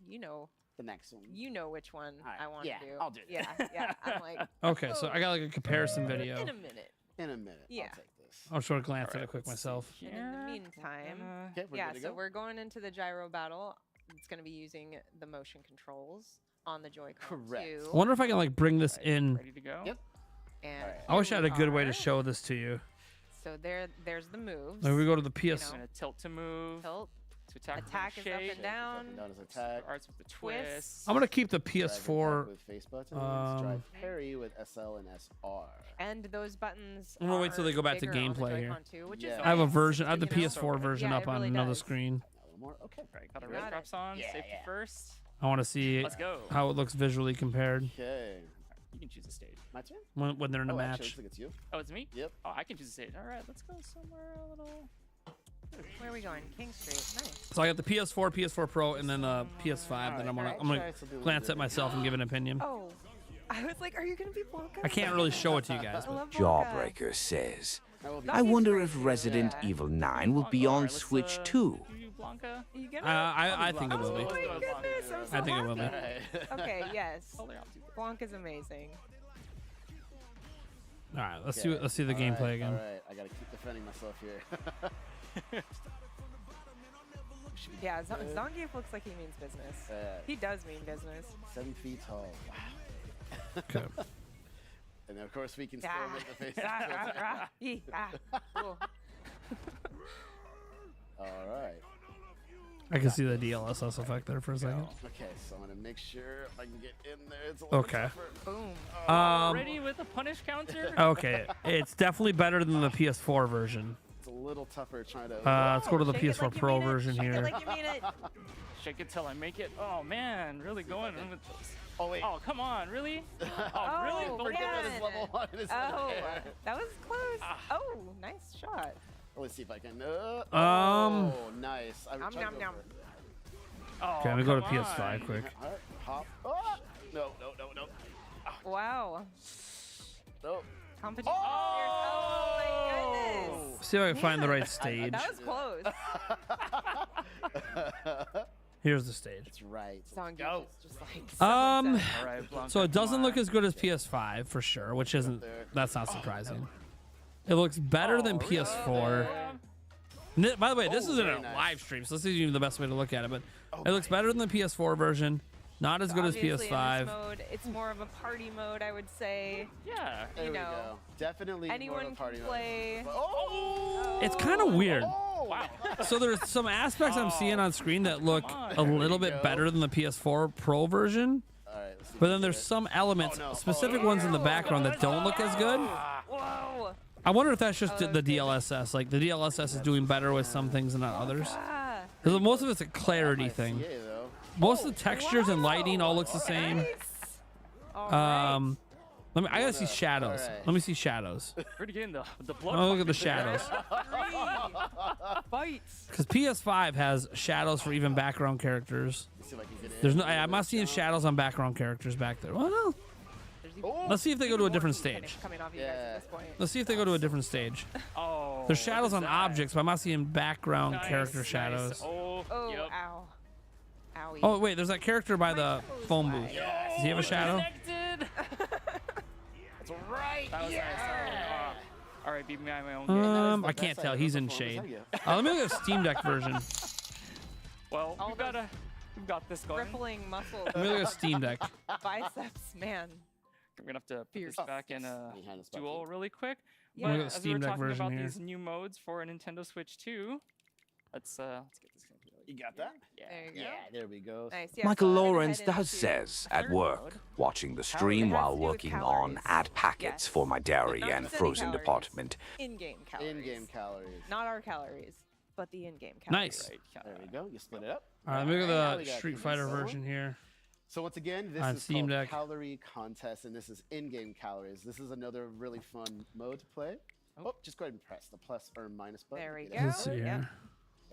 the next one. You know which one All right, I want to yeah, do. I'll do it. Yeah. I'm like. Okay, so I got like a comparison video. In a minute. In a minute. Yeah. I'll take this. I'll try to glance at it quick myself. And in the meantime, Okay, we're yeah. good to So go. we're going into the gyro battle. It's gonna be using the motion controls on the Joy-Con Correct. too. I wonder if I can like bring this in. Ready to go? Yep. And I wish I had a good way to are. show this to you. So there's the moves. Like we go to the PS. I'm gonna tilt to move. Tilt. To attack. Attack is up and down. Down is attack. Starts with the Twist. twist. I'm gonna keep the Drag PS4. attack with face buttons. Drive parry with SL and SR. And those buttons. I'm gonna wait till they go back to bigger on the gameplay here. Joy-Con too, which is I have a nice, version. I have the you know? PS4 version Yeah, up it on really another does. screen. A little more. Okay. Right, got our Got red it. straps on. Yeah, Safety yeah. first. I want to see Let's go. how it looks visually compared Okay. You can choose a stage. My turn. when they're in a Oh, match. actually, looks like it's you. Oh, it's me? Yep. Oh, I can choose a stage. All right, let's go somewhere a little. Where are we going? King Street. Nice. So I got the PS4, PS4 Pro, and then the PS5. Then I'm gonna glance at myself and give an opinion. Oh, I was like, are you gonna be Blanca? I can't really show it to you guys. I But love Blanca. Jawbreaker says, Zombie's I wonder right if here. Resident Yeah. Evil 9 will be on Let's, Switch too. You Blanca? You gonna? I think it will be. Oh my goodness, I'm so I think it will be. happy. Okay, yes. Hold it out, dude. Blanca's amazing. All right, let's see the gameplay again. All right, I gotta keep defending myself here. Yeah, Zangief looks like he means business. He does mean business. 7 feet tall. Wow. Okay. And then, of course, we can still Ah. make the faces. Cool. All right. I can see the DLSS effect there for a second. Okay, so I'm gonna make sure I can get in there. It's a little Okay. tougher. Boom. Ready with a punish counter? Okay, it's definitely better than the PS4 version. It's a little tougher trying to. Let's go to the Shake it PS4 like you Pro mean it. version Shake it here. like you mean it. Shake it till I make it. Oh man, really going in with this. Oh wait. Oh come on, really? Oh, really? Oh, Forget that it's man. level 1. It's Oh, there. that was close. Oh, nice shot. Let's see if I can. Um, Oh, nice. I'm Nom, trying nom, to go nom. for it. Oh, Okay, let me go to come on. PS5 quick. All right, hop. Oh! No. Wow. No. Competition. Oh my goodness. See if I can find the right stage. That was close. Here's the stage. That's right. Zangief is just like. Um, someone said. All right, Blanca, so it doesn't come look on. as good as PS5 for sure, which isn't. That's not surprising. It looks better than PS4. By the way, this isn't a very nice. live stream, so this isn't even the best way to look at it. But it looks better than the PS4 version. Not as good as Obviously, in this PS5. mode, it's more of a party mode, I would say. Yeah. There You we know, go. Definitely more of anyone a can party mode. play. Oh! It's kind of weird. Oh! Wow. So there's some aspects I'm seeing on screen that look on. a little bit better than the PS4 Pro version. All right, let's see But if then we there's get it. some elements, Oh, no. specific ones in the background that don't look as good. Whoa. I wonder if that's just the DLSS. Like the DLSS is doing better with some things and not others. Ah. Because most of it's a clarity thing. Yeah, though. Most of the textures and lighting all looks the same. Let me. I gotta see shadows. Let me see shadows. We're getting the blood. Oh, look at the shadows. Bites. Because PS5 has shadows for even background characters. There's no. I'm not seeing shadows on background characters back there. Well, let's see if they go to a different stage. Let's see if they go to a different stage. Oh. There's shadows on objects, but I'm not seeing background character shadows. Oh, yep. Ow. Owie. Oh wait, there's that character by the phone booth. Does he have a shadow? That's right. That was nice. All right, beat me on my own game. I can't tell. He's in shade. Let me look at the Steam Deck version. Well, we've got this going. Rippling muscles. Let me look at Steam Deck. Biceps, man. I'm gonna have to put this back in a duel really quick. Let me But look at as we were Steam Deck talking version about here. these new modes for a Nintendo Switch 2, let's get this going. You got that? There you go. Yeah, there we go. Nice. Yeah, Michael so I'm gonna Lawrence head does into says a at third work, mode. watching the It stream has while to do with working on calories. ad packets Yes. for my dairy Not and just any frozen calories. department. In-game calories. In-game calories. Not our calories, but the in-game calories. Nice. There we go. You split it up. All right, let me look Now at we the got Street this Fighter one. version here. So once again, this On is Steam called Deck. Calorie Contest, and this is in-game calories. This is another really fun mode to play. Oh, just go ahead and press the plus or minus button. There we Get go. Let's see Yep. here.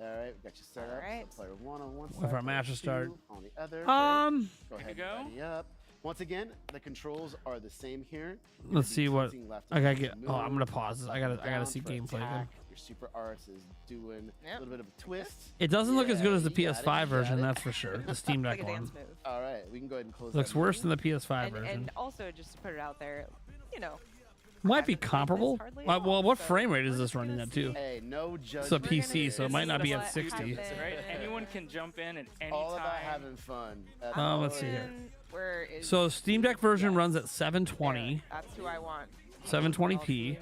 All right, we got you set up. Alright. So player one on one side. Wait for our match to player start. two on the other. Go Here ahead we and ready up. Once again, the controls are the same here. You're Let's gonna see be what. tilting left I and gotta right get. to Oh, I'm move, gonna pause this. I gotta down see for gameplay. attack. Again. Your super arts is doing a little bit of a twist. It doesn't look as good as the you got it, PS5 you got version, it. that's for sure. The Steam Deck Like a one dance move. All right, we can go ahead and close. looks that worse menu. than the PS5 And, version. and also, just to put it out there, you know, Might be comparable. hardly at Well, all, what so frame rate is we're this just running gonna at too? Hey, no It's judgment. a PC, so it might not be at What 60. happened. Right? Anyone can jump in at any All about time. having fun. That's Let's all see it here. is. Where is So Steam Deck version runs at 720, That's who I want. 720p.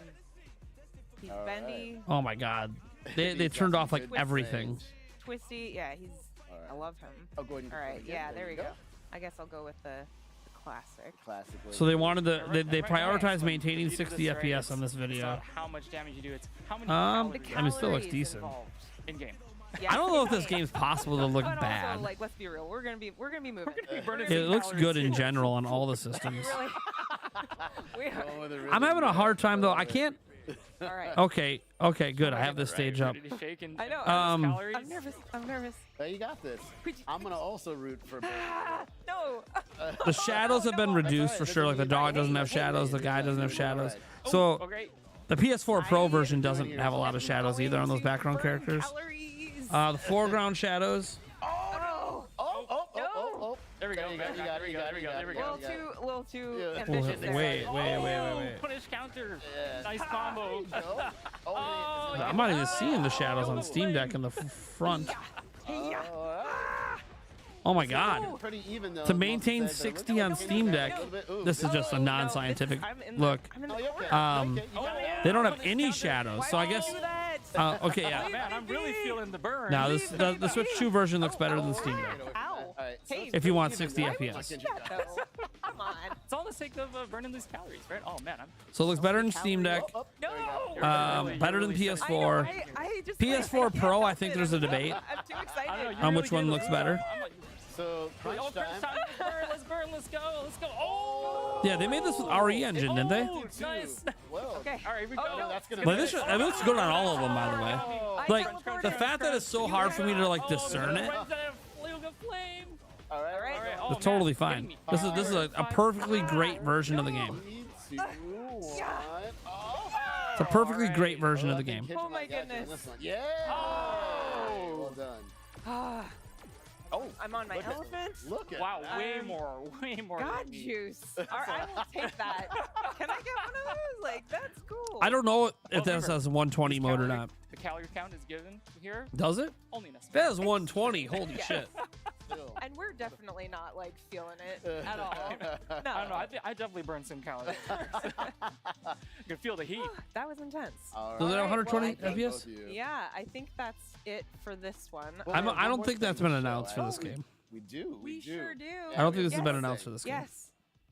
He's All bendy, Oh my god, they He's got turned some off like good everything. range. twisty. Yeah, he's. All right. I love him. Oh, go ahead and All right. confirm Yeah, again. there we go. I guess I'll go with the classic. Classic. So they wanted they Right, prioritized so maintaining you do 60 this, right, FPS on this it's video. not how much damage you do. It's how many I calories mean, it still looks Calories decent. involved. in game. Yeah. I don't know if this game's possible to look But bad. also, like, let's be real. We're gonna be moving. It looks good in general on all the systems. Really? We are. Going with a I'm rhythm having a there. hard time though. I can't. All right. Okay, good. I have this stage up. Ready to shake and I know. calories? I'm nervous. I'm nervous. Hey, you got this. I'm gonna also root for. No. The shadows have been reduced for sure. Like the dog doesn't have shadows, the guy doesn't have shadows. So Okay. the PS4 Pro version doesn't have a lot of shadows either on those background characters. The foreground shadows. There we go. You got it, There we go. There we go. A little too Oh, ambitious. there. wait. Punish counter. Nice combo. I'm not even seeing the shadows on Steam Deck in the front. Oh my god. Pretty even though. To maintain 60 on Steam Deck, this is just a non-scientific look. They don't have any shadows, so I guess. Okay, Oh, yeah. man, I'm really feeling the burn. Now the Switch 2 version looks better than Steam Deck. Ow. Hey, If you want 60 FPS. come on. It's all the sake of burning these calories, right? Oh man, So it looks better than Steam Deck. No. Better than PS4. I just PS4 Pro, I think there's a debate I'm too excited. on which one looks better. So crunch Oh, crunch time. Let's burn. Let's go. Oh. Yeah, they made this with RE Engine, didn't they? Oh, nice. Okay. All right, here we go. no. That's gonna. Like it looks good on all of them, by the way. Like the fact that it's so hard for me to like discern it, Flame. All right. All right. Oh, it's totally man, fine. me. This is a perfectly great version of the game. 3, 2, 1. It's a perfectly great version of the game. Oh my goodness. Yeah. Well done. Oh, I'm on my elephant. Look at Wow, that. way more. God than me. juice. I will take that. Can I get one of those? Like, that's cool. I don't know if Well, this has 120 mode or not. The calorie count is given here. Does it? Only If it has 120, holy Yes. shit. And we're definitely not, like, feeling it at all. No. I don't know. I definitely burned some calories. I can feel the heat. That was intense. Does it have 120 Well, I think- FPS? Yeah, I think that's it for this one. I don't think that's been announced for this game. We do. We sure do. I don't think this has been announced for this game. Yes.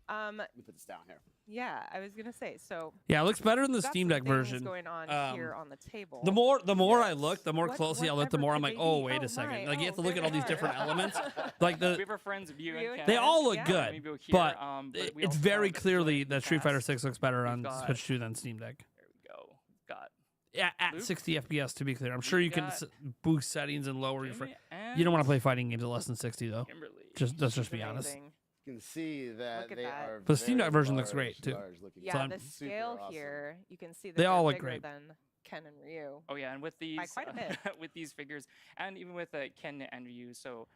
Let me put this down here. Yeah, I was gonna say. So Yeah, it looks better in the got Steam some Deck things version. going on here on the table. The more I look, the more closely I look, the whatever more I'm could like, they oh be? wait Oh a second. my, Like you have to oh, look there at all they these different are. elements. Like we have our friends View and Ken. they all look Yeah. good, Amiibo here, but we it's also very have clearly Joy that Street Fighter Cast. 6 looks better We've on got- Switch 2 than Steam Deck. There we go. We've got Yeah, at Luke? 60 FPS to be clear. I'm sure you can got boost settings and lower your frame. and You don't want to play fighting games at less than 60 though. Kimberly. Let's just be honest. Amazing. You can see that Look at they that. are. But the Steam very Deck version looks large, great, too. large looking. Yeah, So I'm- the Super scale awesome. here, you can see that They they're all look bigger great. than Ken and Ryu. Oh yeah, and with these quite a bit. with these figures, and even with Ken and Ryu, so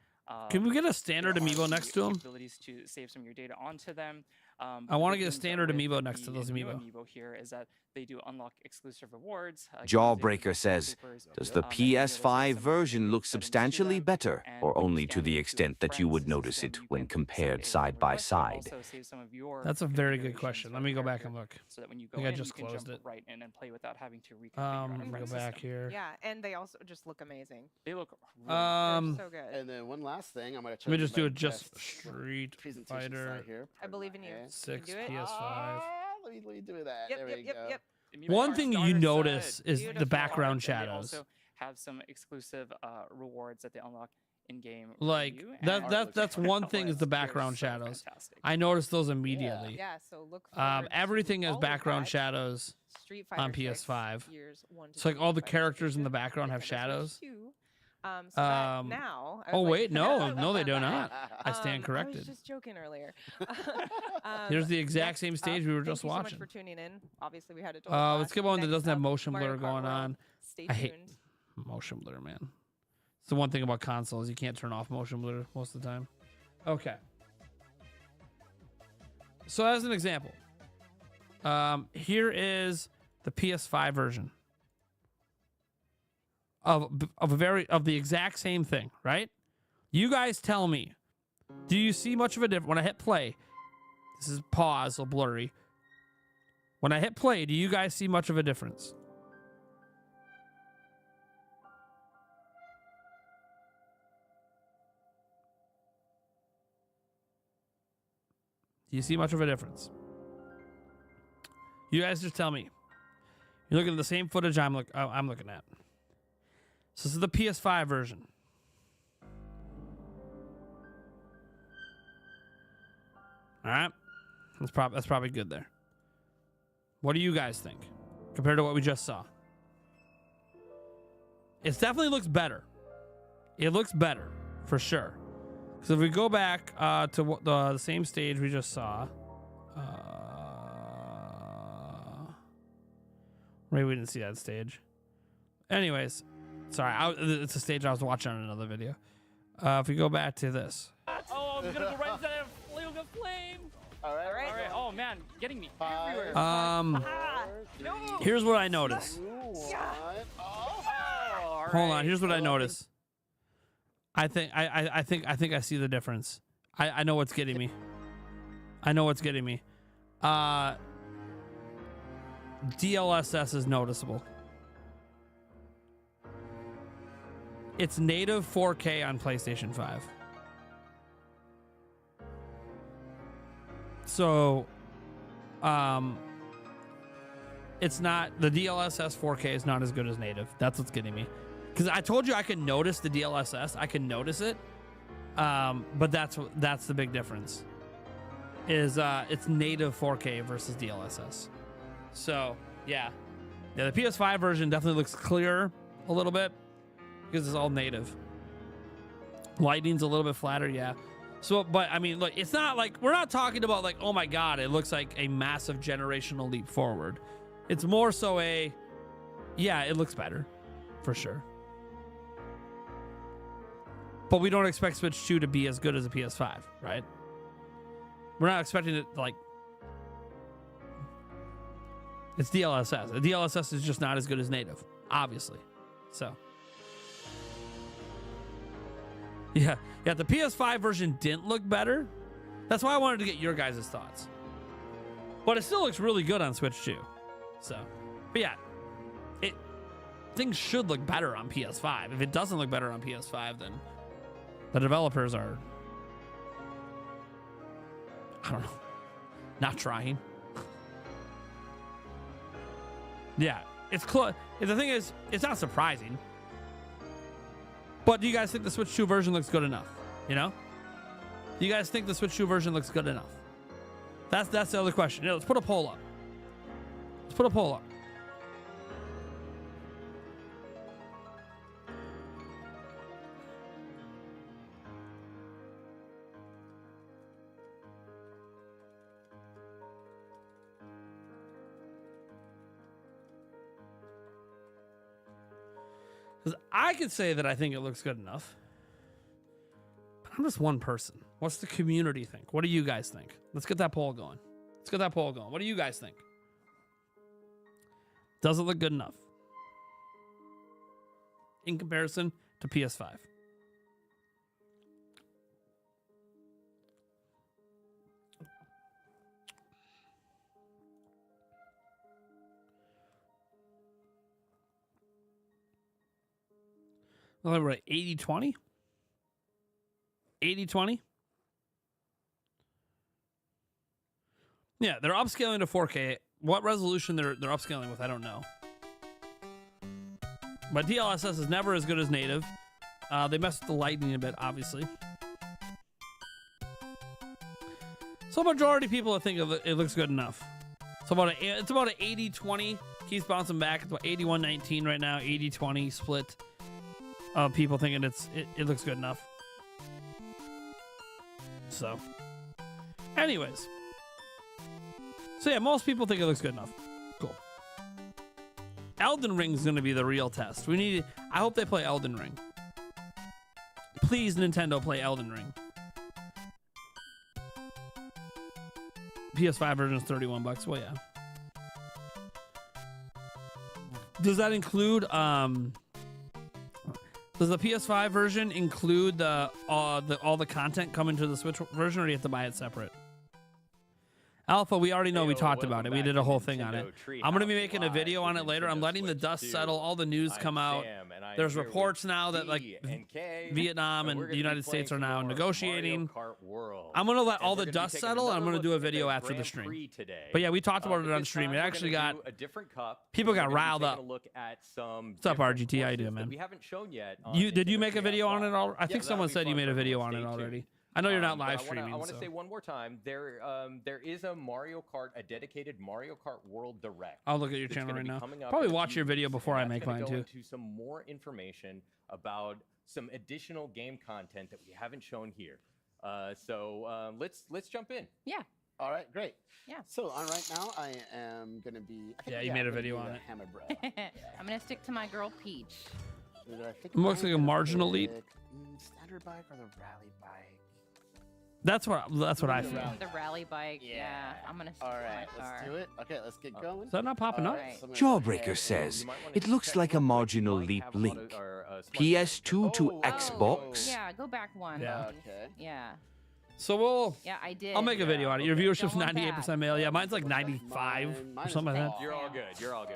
Can we get a standard there are amiibo next to 'em? Abilities to save some of your data onto them. I want to get a standard amiibo next to those The new amiibo. amiibo here is that they do unlock exclusive rewards. Jawbreaker says, does the PS5 version look substantially better, or only to the extent that you would notice it when compared side by side? That's a very good question. Let me go back and look. So that when you I go think I in, just you can closed jump it. right in and play without having to reconfigure Let me go on back here. Yeah, and they also just look amazing. They look They're so good. And then one last thing, I'm gonna. Let me just do my it just best Street presentation Fighter side here. I believe in you. Okay. 6 do it. PS5. Let me do that. Yep, there yep, we yep, go. yep. One thing you Starter notice set. is the Beautiful. background And they shadows. also have some exclusive rewards that they unlock in game. Like that's one thing is the background shadows. I noticed those immediately. Yeah, so look forward to Everything has all of background that. shadows Street Fighter on 6, PS5. years 1 to So like 2, all the Fighter characters in the Station, background have Nintendo Switch shadows. 2. So that now. I was Oh like- wait, no, they do not. I stand I was corrected. just joking earlier. Here's the exact same next stage up, we were thank just you so much watching. for tuning in. Obviously, we had to. Let's get one that doesn't have motion Mario blur Kart going World. on. Stay I hate tuned. motion blur, man. It's the one thing about consoles, you can't turn off motion blur most of the time. Okay. So as an example, here is the PS5 version of the exact same thing, right? You guys tell me, do you see much of a difference when I hit play? This is pause, so blurry. When I hit play, do you guys see much of a difference? Do you see much of a difference? You guys just tell me. You're looking at the same footage I'm looking at. So this is the PS5 version. All right, that's probably good there. What do you guys think compared to what we just saw? It definitely looks better. It looks better for sure. So if we go back to the same stage we just saw, maybe we didn't see that stage. Anyways, sorry, it's a stage I was watching on another video. If we go back to this, Oh, I'm gonna go right into that flame. All right. All right. Oh man, getting me everywhere. No. here's what I noticed. Hold on, here's what I noticed. I think I see the difference. I know what's getting me. DLSS is noticeable. It's native 4K on PlayStation 5. So, it's not, the DLSS 4K is not as good as native. That's what's getting me. Because I told you I can notice the DLSS. I can notice it. But that's the big difference. Is it's native 4K versus DLSS. So, yeah. Yeah, the PS5 version definitely looks clearer a little bit because it's all native. Lighting's a little bit flatter, yeah. So, but I mean, look, it's not like, we're not talking about like, oh my God, it looks like a massive generational leap forward. It's more so yeah, it looks better for sure. But we don't expect Switch 2 to be as good as a PS5, right? We're not expecting it like, it's DLSS. The DLSS is just not as good as native, obviously. So, yeah, the PS5 version didn't look better. That's why I wanted to get your guys' thoughts. But it still looks really good on Switch 2. So, but yeah, things should look better on PS5. If it doesn't look better on PS5, then the developers are, I don't know. not trying. Yeah, it's close. The thing is, it's not surprising. But do you guys think the Switch 2 version looks good enough? You know? Do you guys think the Switch 2 version looks good enough? That's the other question. Yeah, let's put a poll up. Let's put a poll up. Because I could say that I think it looks good enough. But I'm just one person. What's the community think? What do you guys think? Let's get that poll going. Let's get that poll going. What do you guys think? Does it look good enough? In comparison to PS5. Well, we're at 80-20? 80-20? Yeah, they're upscaling to 4K. What resolution they're upscaling with, I don't know. But DLSS is never as good as native. They messed with the lighting a bit, obviously. So majority of people think it looks good enough. So it's about an 80-20. Keeps bouncing back. It's about 81-19 right now. 80-20 split. People thinking it looks good enough. So, anyways. So yeah, most people think it looks good enough. Cool. Elden Ring is going to be the real test. I hope they play Elden Ring. Please, Nintendo, play Elden Ring. PS5 version is $31. Well, yeah. Does that include does the PS5 version include all the content coming to the Switch version, or do you have to buy it separate? Alpha, we already know. We talked about it. We did a whole thing on it. I'm going to be making a video on it later. I'm letting the dust settle. All the news come out. There's reports now that like Vietnam and the United States are now negotiating. I'm going to let all the dust settle, and I'm going to do a video after the stream. But yeah, we talked about it on stream. It actually got people got riled up. What's up, RGT? How you doing, man? We haven't shown yet. Did you make a video on it already? I think someone said you made a video on it already. I know you're not live streaming. I want to say one more time. There is a dedicated Mario Kart World Direct. I'll look at your channel right now. Probably watch your video before I make mine too. Into some more information about some additional game content that we haven't shown here. So let's jump in. Yeah. All right, great. Yeah. So right now I am gonna be. You made a video on it. I'm gonna stick to my girl Peach. It looks like a marginal lead. Standard bike or the rally bike? That's what I feel. The rally bike. Yeah. I'm gonna. All right, let's do it. Okay, let's get going. Is that not popping up? Jawbreaker says it looks like a marginal leap link. PS2 to Xbox. Yeah, go back one. Yeah. Okay. Yeah. So Yeah, I did. I'll make a video on it. Your viewership's 98% male. Yeah, mine's like 95 or something like that. You're all good. You're all good.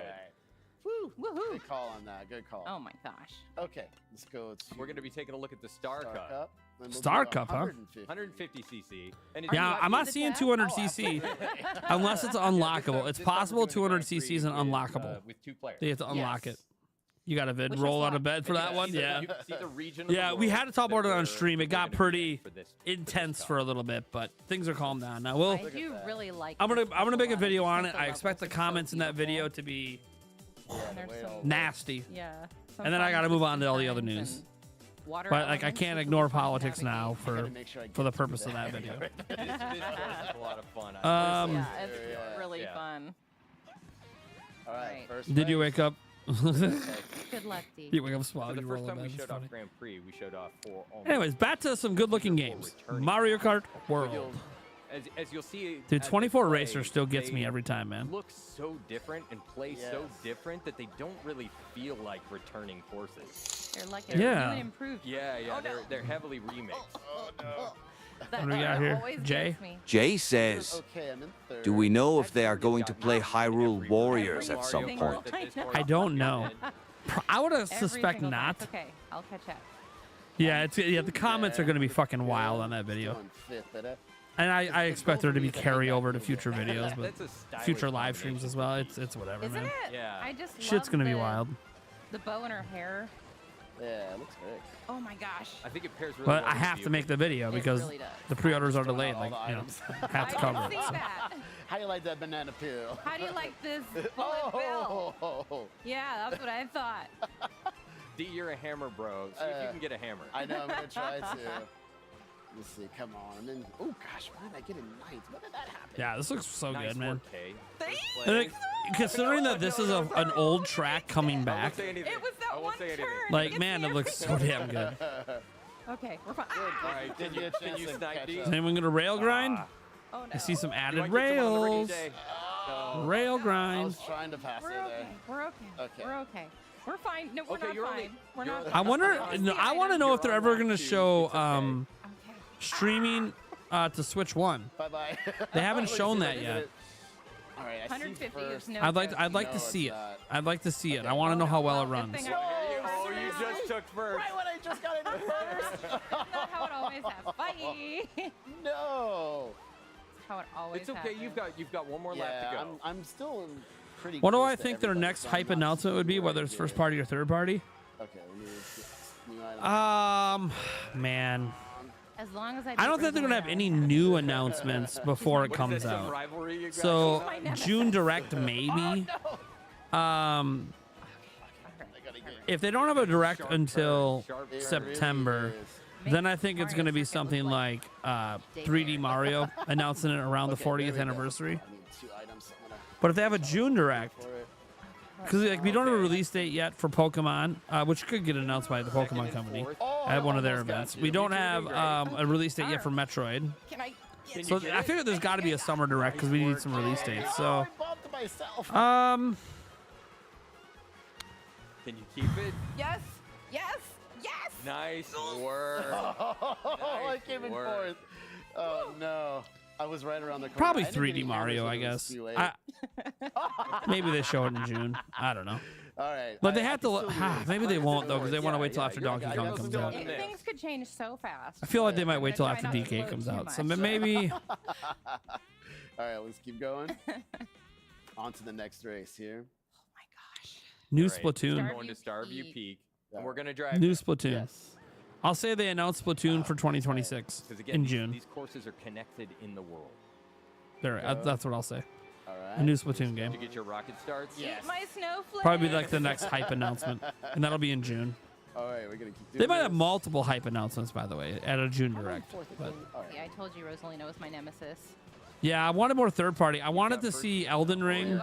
Woo! Woohoo! Good call on that. Good call. Oh my gosh. Okay, let's go. We're going to be taking a look at the Star Cup. Star Cup, huh? 150 cc. Yeah, I'm not seeing 200 cc unless it's unlockable. It's possible 200 cc is unlockable. With 2 players. You have to unlock it. You got to roll out of bed for that one? Yeah. Yeah, we had to talk about it on stream. It got pretty intense for a little bit, but things are calmed down now. I do really like. I'm gonna make a video on it. I expect the comments in that video to be nasty. Yeah. And then I got to move on to all the other news. But like I can't ignore politics now for the purpose of that video. It's a lot of fun. Yeah, it's really fun. All right. First Did you wake up? Good luck, D. You wake up small. So the You first roll time in we bed. showed It's off funny. Grand Prix, we showed off for almost. Anyways, back to some good-looking games. Mario Kart World. As you'll see, Dude, 24 Racer still gets me every time, man. Look so different and play so different that they don't really feel like returning courses. They're like a new and improved. Yeah, they're heavily remixed. Oh no. What do we got here? Jay? Jay says, do we know if they are going to play Hyrule Warriors at some point? I don't know. I would suspect not. Okay, I'll catch up. Yeah, the comments are going to be fucking wild on that video. And I expect there to be carryover to future videos, but That's a stylish future live streams as well. It's whatever, Isn't man. it? Yeah. I just Shit's love gonna be the- wild. The bow in her hair. Yeah, it looks great. Oh my gosh. I think it pairs really But well I with have the to make the video It because really does. the pre-orders are Throwing delayed. out Like, all the you know, items. have to I cover didn't it. see so. that. How do you like that banana peel? How do you like this bullet bill? Yeah, that's what I thought. D, you're a hammer bro. See if you can get a hammer. I know, I'm going to try to. Let's see, come on. And then, oh gosh, why did I get a ninth? When did that happen? Yeah, this looks so Nice good, man. work, Kay. Thank First And, place. like, considering that this is an old track coming I back, won't say anything. It was I that won't one say anything. turn. like, man, it looks so damn good. Okay, we're fine. All right, can you snipe D? Is anyone gonna rail grind? Oh no. I see some You added might get someone on the rails. rainy day. No. Rail I grind. was trying to pass We're her okay. there. We're okay. Okay. We're okay. We're fine. No, we're Okay, not you're fine. only- We're you're not. only- I wonder. No, I want to know if they're ever gonna show Okay. streaming to Switch One. Bye-bye. They haven't shown that yet. All right, I see 150 is first. no I'd like joke. to No, see it's it. not. I'd like to see it. I want to know how well it Good runs. thing Oh, you just took first. Right when I just got in first. That's not how it always happens. Bye. No. That's how it always It's okay. happens. You've got one more lap to Yeah, go. I'm still pretty. What do close I to think their everybody, next so I'm hype not announcement would be, super whether it's first good. party or third party? Okay, we need to get new items. Man, As long as I don't think they're gonna have any new announcements before it What is comes that, some out. rivalry you got So going on? June Direct maybe. If they don't have a direct until September, then I think it's going to be something like 3D Mario announcing it around the 40th anniversary. I need 2 items. I'm gonna But if they have a June Direct, for it. because like we don't have a release date yet for Pokemon, which could get announced by the Pokemon Company at one of their events. We don't have a release date yet for Metroid. Can I? So I figure there's got to be a summer direct because we need some release dates. So, I bumped myself. Can you keep it? Yes. Yes. Yes. Nice work. I came in work. fourth. Oh no. I was right around the corner. probably I didn't get 3D any Mario, I hammers when it was guess. too late. Maybe they show it in June. I don't know. All right. But they I have can to. still lose. Maybe they won't though, because they want to Yeah, wait till yeah, after you're Donkey okay. Kong You're comes still out. in there. Things could change so fast. I feel like they might I'm wait gonna till try after not to DK gloat comes too out. So much. maybe. All right, let's keep going. On to the next race here. New All right, Splatoon. Going to Starview Peak. And we're going to drive. New Splatoon. Yes. I'll say they announced Splatoon for 2026 Because again, in these, June. these courses are connected in the world. That's what I'll say. All right. A new Splatoon game. Did you get your rocket starts? Yes. My snowflake. Probably be like the next hype announcement, and that'll be in June. All right, we're gonna keep doing They might have this. multiple hype announcements, by the way, at a June direct. But See, I told you Rosalina was my nemesis. yeah, I wanted more third party. I wanted to see Elden Ring.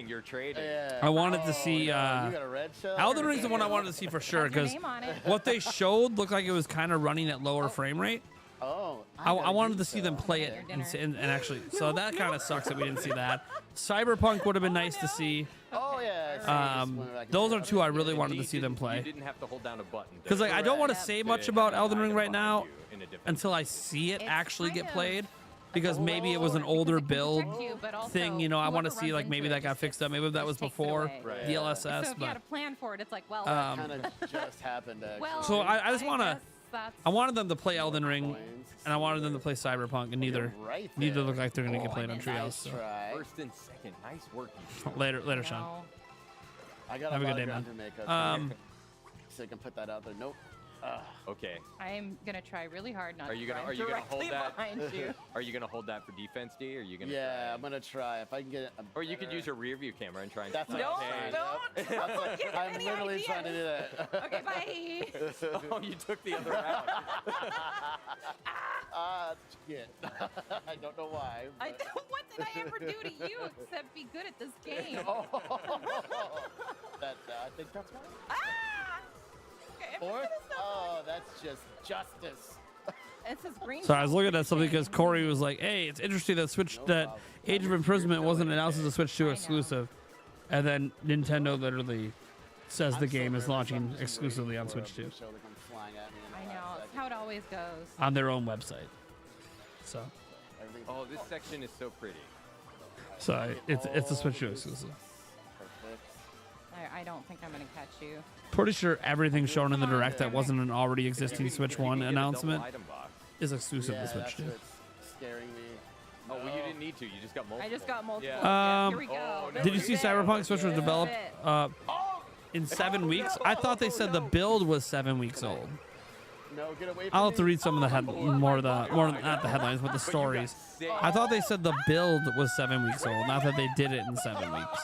You're trading. Yeah. I wanted to see you got a red shell? Elden Ring's the one I wanted to see for sure Has your because name on it. what they showed looked like it was kind of running at lower frame rate. Oh. I wanted to see them play it and actually, so that kind of sucks that we didn't see that. Cyberpunk would have been nice to see. Oh yeah. Those are two I really wanted to see them You play. didn't have to hold down a button. Because like I don't want to say much about Elden Ring right now in a different until I see it It's actually kind get of played. Because maybe it was an older build thing, you know. I want to whoever see like runs maybe into that it got just fixed up. Maybe that was takes it before away. Right. DLSS. So if you had a But plan for it, it's like, well, kind of just happened actually. well. so I just want to. guess that's- I wanted them to play Elden Ring, and I wanted them to play Cyberpunk, and neither right neither there. look like they're gonna get played on Nice Treehouse. So. try. First and second. Nice work. Later, Sean. No. I got Have a lot good of day, ground man. to make up. So I can put that out there. Nope. Okay. I'm gonna try really hard not Are to you gonna drive hold directly that? behind you. Are you gonna hold that for defense, D? Or are you gonna? Yeah, try I'm gonna try if I can get it. Or you could use your rear view camera and try and. That's what Don't, I'm saying. don't. That's what- Give I'm any literally ideas. trying to do that. Okay, bye. Oh, you took the other route. Shit. I don't know why. What did I ever do to you except be good at this game? I think that's right. Ah! Okay, I'm Fourth? gonna stop. Oh, that's just justice. It says green. So I was looking at something because Corey was like, "Hey, it's interesting that Age of Imprisonment wasn't announced as a Switch 2 exclusive," and then Nintendo literally says the game is launching exclusively on Switch 2 I know. It's how it always goes. on their own website. So, Oh, this section is so pretty. it's a Switch 2 exclusive. I don't think I'm gonna catch you. Pretty sure everything shown in the direct that wasn't an already existing You can- Switch if you 1 can get a double announcement item box. is exclusive to Switch 2. scaring me. Oh, well, you didn't need to. You just got multiple. I just got multiple. Yeah. Here we go. Did you see Cyberpunk Switch was developed in 7 weeks? I thought they said the build was 7 weeks old. No, get away from I'll have to me. read some of the more not the headlines, but the stories. I thought they said the build was 7 weeks old, not that they did it in 7 weeks.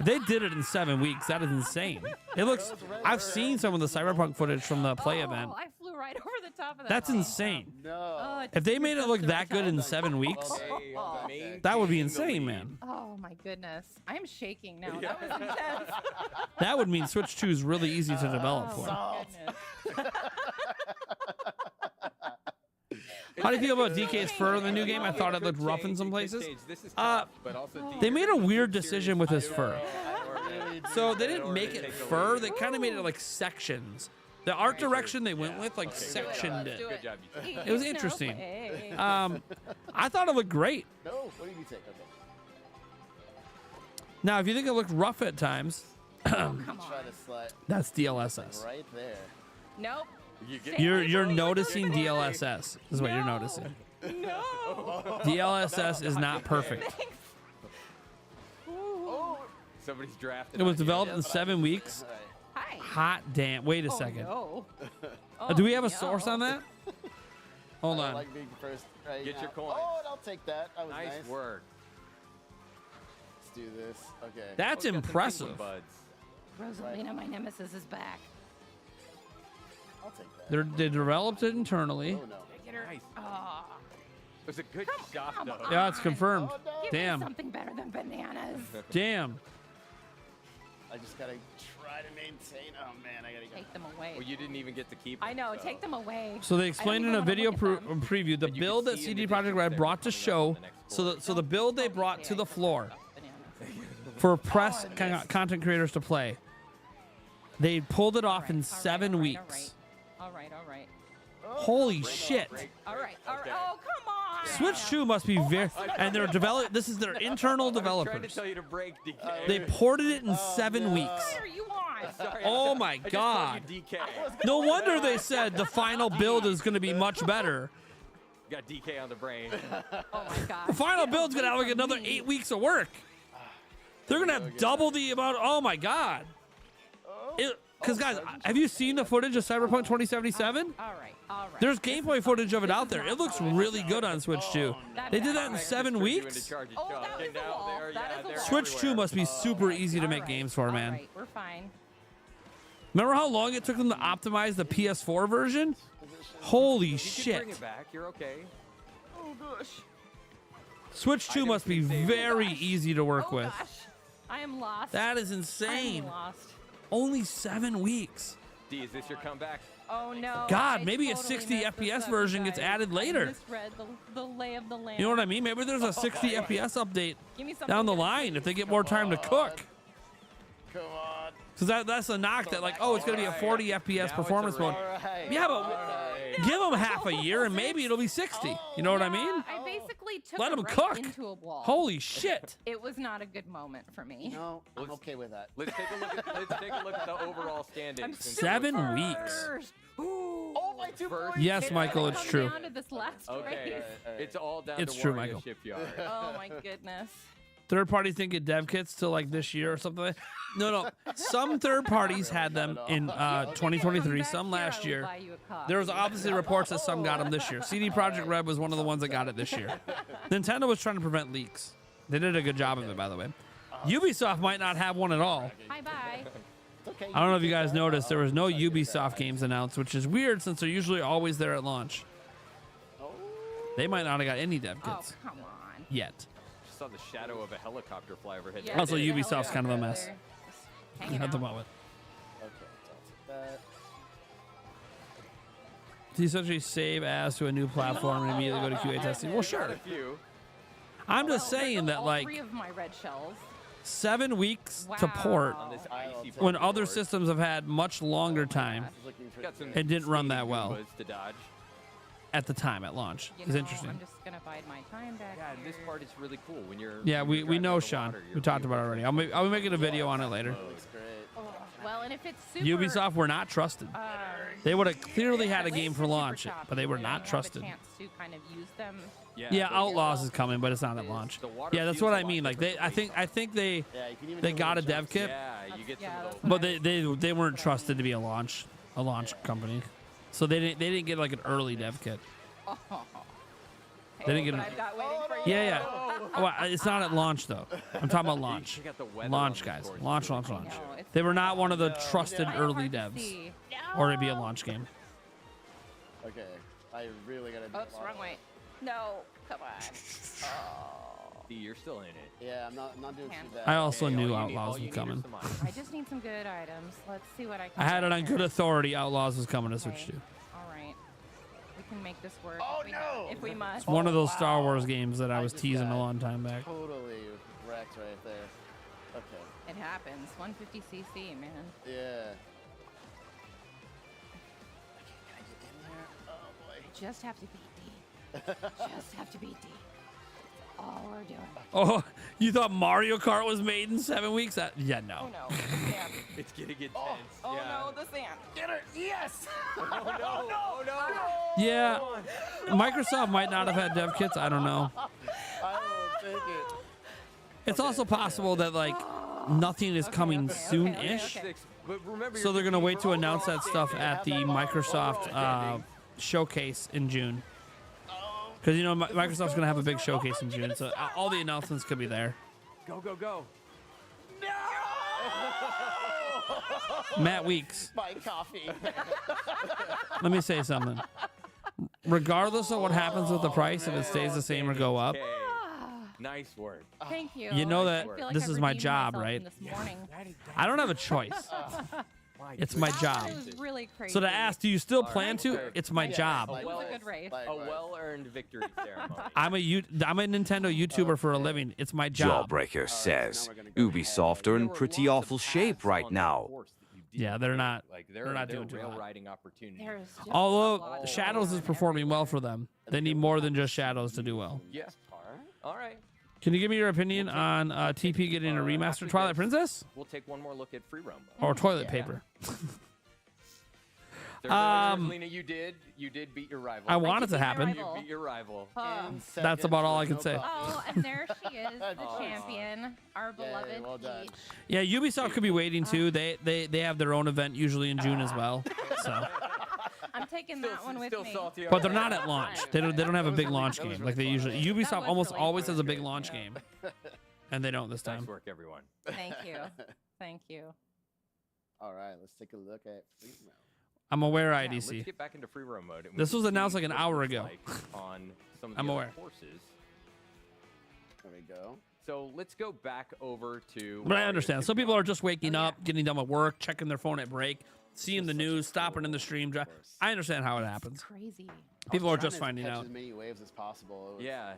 If they did it in 7 weeks, that is insane. It looks. I've seen some of the Cyberpunk footage from the play event. I flew right over the top of that. That's thing. insane. No. If they made it look that good in 7 weeks, that would be insane, man. Oh my goodness. I'm shaking now. That was intense. That would mean Switch 2 is really easy to develop for. My goodness. How do you feel about DK's fur in the new game? I thought it looked rough in some places. They made a weird decision with his fur. So they didn't make it fur. They kind of made it like sections. The art direction they went with, like, sectioned it. Good job. It was interesting. I thought it looked great. No, what did you take? Okay. Now, if you think it looked rough at times, Try to slide that's DLSS. right there. Nope. You're noticing DLSS. Is what you're noticing. No. DLSS is not perfect. Somebody's drafted. It was developed in 7 weeks. Hi. Hot damn. Wait a second. No. Do we have a source on that? Hold I on. like being first right Get now. your coin. Oh, and I'll take that. That was nice. Nice work. Let's do this. Okay. That's Oh, we got some impressive. penguin buds. Rosalina, my nemesis, is back. I'll take that. They developed it internally. Oh no. Get her. Nice. Oh. It was a good shot, though. Yeah, it's confirmed. Oh, no. Give me Damn. something better than bananas. Damn. I just gotta try to maintain. Oh man, I gotta go. Take them away. Well, you didn't even get to keep I them, know. so. Take them away. So they explained in a video preview the But you build can that see in CD the Projekt difference Red there brought to coming up on show. the next So the build they brought to the floor Bananas. for press content creators to play. They pulled it off in 7 weeks. All right. Holy shit. All right. Oh, come on. Switch 2 must be very, and they're develop. This is their internal Trying to developers. tell you to break, DK. They ported it in 7 weeks. What are you on? Sorry, Oh my I just god. called you DK. No wonder they said the final build is going to be much better. Got DK on the brain. Oh my god. The final build's going to have like another 8 weeks of work. They're going to have double the amount. Oh my god. Because guys, have you seen the footage of Cyberpunk 2077? All right. There's gameplay footage of it out there. It looks really good on Switch 2. They did that in 7 weeks. Oh, that was a wall. That is a wall. Switch 2 must be super easy to make games for, man. All right, we're fine. Remember how long it took them to optimize the PS4 version? Holy You can shit. bring it back. You're okay. Oh gosh. Switch 2 must be very easy to work Oh with. gosh. I am lost. That is insane. I'm lost. Only 7 weeks. D, is this your comeback? Oh no. God, I maybe totally a 60 messed this FPS up, version you gets guys. added later. I misread the lay of the land. You know what I mean? Maybe there's a 60 FPS update Give me something down the good. line if they get more time to cook. Come on. Because that's a knock that, like, oh, it's going to be a 40 FPS performance mode. Yeah, but give them half a year and maybe it'll be 60. You know what I mean? I basically took Let it them right cook. into a wall. Holy shit. It was not a good moment for me. No, I'm okay with that. Let's take a look at the overall standings. 7 weeks. Oh, my 2 points. Yes, Michael, it's true. Down to this last Okay, race. it's all down It's to true, Warrior Michael. Shipyard. Oh my goodness. Third parties didn't get dev kits till like this year or something. No. Some third parties had them in 2023, some last year. There was obviously reports that some got them this year. CD Projekt Red was one of the ones that got it this year. Nintendo was trying to prevent leaks. They did a good job of it, by the way. Ubisoft might not have one at all. Bye. I don't know if you guys noticed, there was no Ubisoft games announced, which is weird since they're usually always there at launch. They might not have got any dev kits Oh, come on. yet. Just saw the shadow of a helicopter fly overhead. Yeah, Also, there's a Ubisoft's kind of a helicopter mess there. Just hanging at the out. moment. Okay, so I'll take that. Do you essentially save as to a new platform and immediately go to QA testing? Well, sure. I'm just saying that, All like, 3 of my red shells. 7 weeks to port Wow. when other systems have had much longer time Got some and didn't run that well Goombas to dodge. at the time at launch. You It's know, interesting. I'm just gonna bide my time back Yeah, here. this part is really cool when you're. Yeah, when we you're driving know, on the Sean. water, We you're talked really about it already. I'll be making a video on it later. Looks great. Well, and if it's super, Ubisoft were not trusted. They would have clearly had a game for launch, but they were not trusted. Have a chance to kind of use them. Yeah, Outlaws is coming, but it's not at launch. Yeah, that's what I mean. Like I think they got a dev kit, but they weren't trusted to be a launch company, so they didn't get like an early dev kit. They didn't get an. Yeah. Well, it's not at launch though. I'm talking about launch. Launch, guys. Launch. They were not one of the trusted early devs, or it'd be a launch game. Okay, I really gotta. Oops, wrong way. No, come on. See, you're still in it. Yeah, I'm not doing too bad. I also knew Outlaws was coming. I just need some good items. Let's see what I can. I had it on get. good authority. Outlaws was coming to Switch 2. All right, we can make this work. If we must. It's one of those Star Wars games that I was teasing a long time back. Totally wrecked right there. Okay. It happens. 150cc, man. Yeah. Just have to beat D. Just have to beat D. That's all we're doing. Oh, you thought Mario Kart was made in 7 weeks? Yeah, no. Oh no, the sand. It's gonna get tense. Oh yeah. no, the sand. Get her! Yes! Oh no! Yeah, Microsoft might not have had dev kits. I don't know. I will take it. It's also possible that like nothing is coming soon-ish, so they're gonna wait to announce that stuff at the Microsoft showcase in June. Because you know Microsoft's gonna have a big showcase in June, so all the announcements could be there. Go! Matt Weeks. My coffee. Let me say something. Regardless of what happens with the price, if it stays the same or go up, Nice work. Thank you. you know that I feel like this I've is my redeemed job, myself right? from This morning. I don't have a choice. It's my job. It was really crazy. So to ask, do you still plan to? It's my job. It was a good race. A well-earned victory ceremony. I'm a Nintendo YouTuber for a living. It's my job. Jawbreaker says Ubisoft are in pretty awful shape right now. Yeah, they're not. Like They're not doing too rail hot. riding opportunities. Although Shadows is performing well for them, they need more than just Shadows to do well. Yeah. All right. Can you give me your opinion on TP getting a remastered Twilight Princess? We'll take one more look at free roam. Or toilet paper? Lena, you did beat your rival. I want it to happen. You beat your rival. That's about all I can say. Oh, and there she is, the champion, our beloved Peach. Yeah, Ubisoft could be waiting too. They have their own event usually in June as well. So, I'm taking that one with me. but they're not at launch. They don't have a big launch game like they usually. Ubisoft almost always has a big launch game, and they don't this time. Nice work, everyone. Thank you. Thank you. All right, let's take a look at free roam. I'm aware Let's IDC. get back into free roam mode. And This we was can announced see like an what it hour looks ago. like on some of I'm the aware. other courses. There we go. So let's go back over to. But I understand. Some people are just waking up, getting done with work, checking their phone at break, seeing the news, stopping in the stream. I understand how it happens. Crazy. People are Trying just to finding catch out. as many waves as possible. Yeah.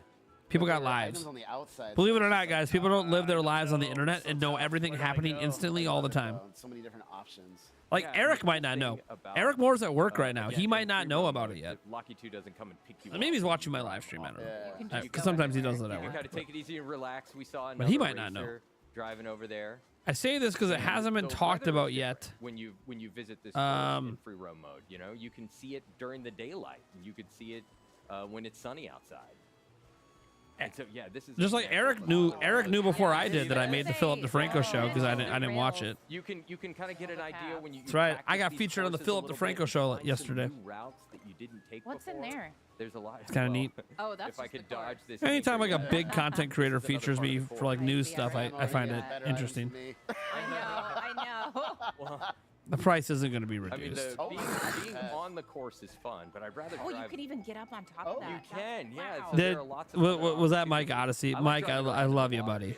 People got There were lives. items on the outside, Believe so it or it's not, just guys, people don't live their lives on the internet and know everything happening instantly all the time. So many different options. Like Yeah, Eric the might not thing know. about, Eric Moore's at work right now. again, He might in not free know roam about mode, it yet. if Locky 2 doesn't come and pick you up. Maybe he's watching my live stream. I don't know. Yeah. Because sometimes he does that at You can work. kind of take it easy and relax. We saw But he another might not know. racer driving over there. I say this because it And hasn't been the talked weather is about yet. different when you visit this course in free roam mode. You know, you can see it during the daylight. And you can see it when it's sunny outside. And so yeah, this is Just like Eric knew before I did that I made the Philip DeFranco show because I didn't watch it. You can kind of get an idea when you. That's right. I got featured on the Philip DeFranco show yesterday. Routes that you didn't take What's in before. there? There's a lot. It's kind of neat. Oh, that's If I just could the course. dodge this. Anytime like a major- big content creator This is another features part me of for like news stuff, I find it Better interesting. items than me. I know. Well, The price isn't going to be I mean, reduced. being on the course is fun, but I'd rather Oh, you drive. could even get up on top of that. You can, yeah. Wow. So there are lots of other Was that options. Mike Odyssey? I Mike, drive I around love a you, lot buddy. here,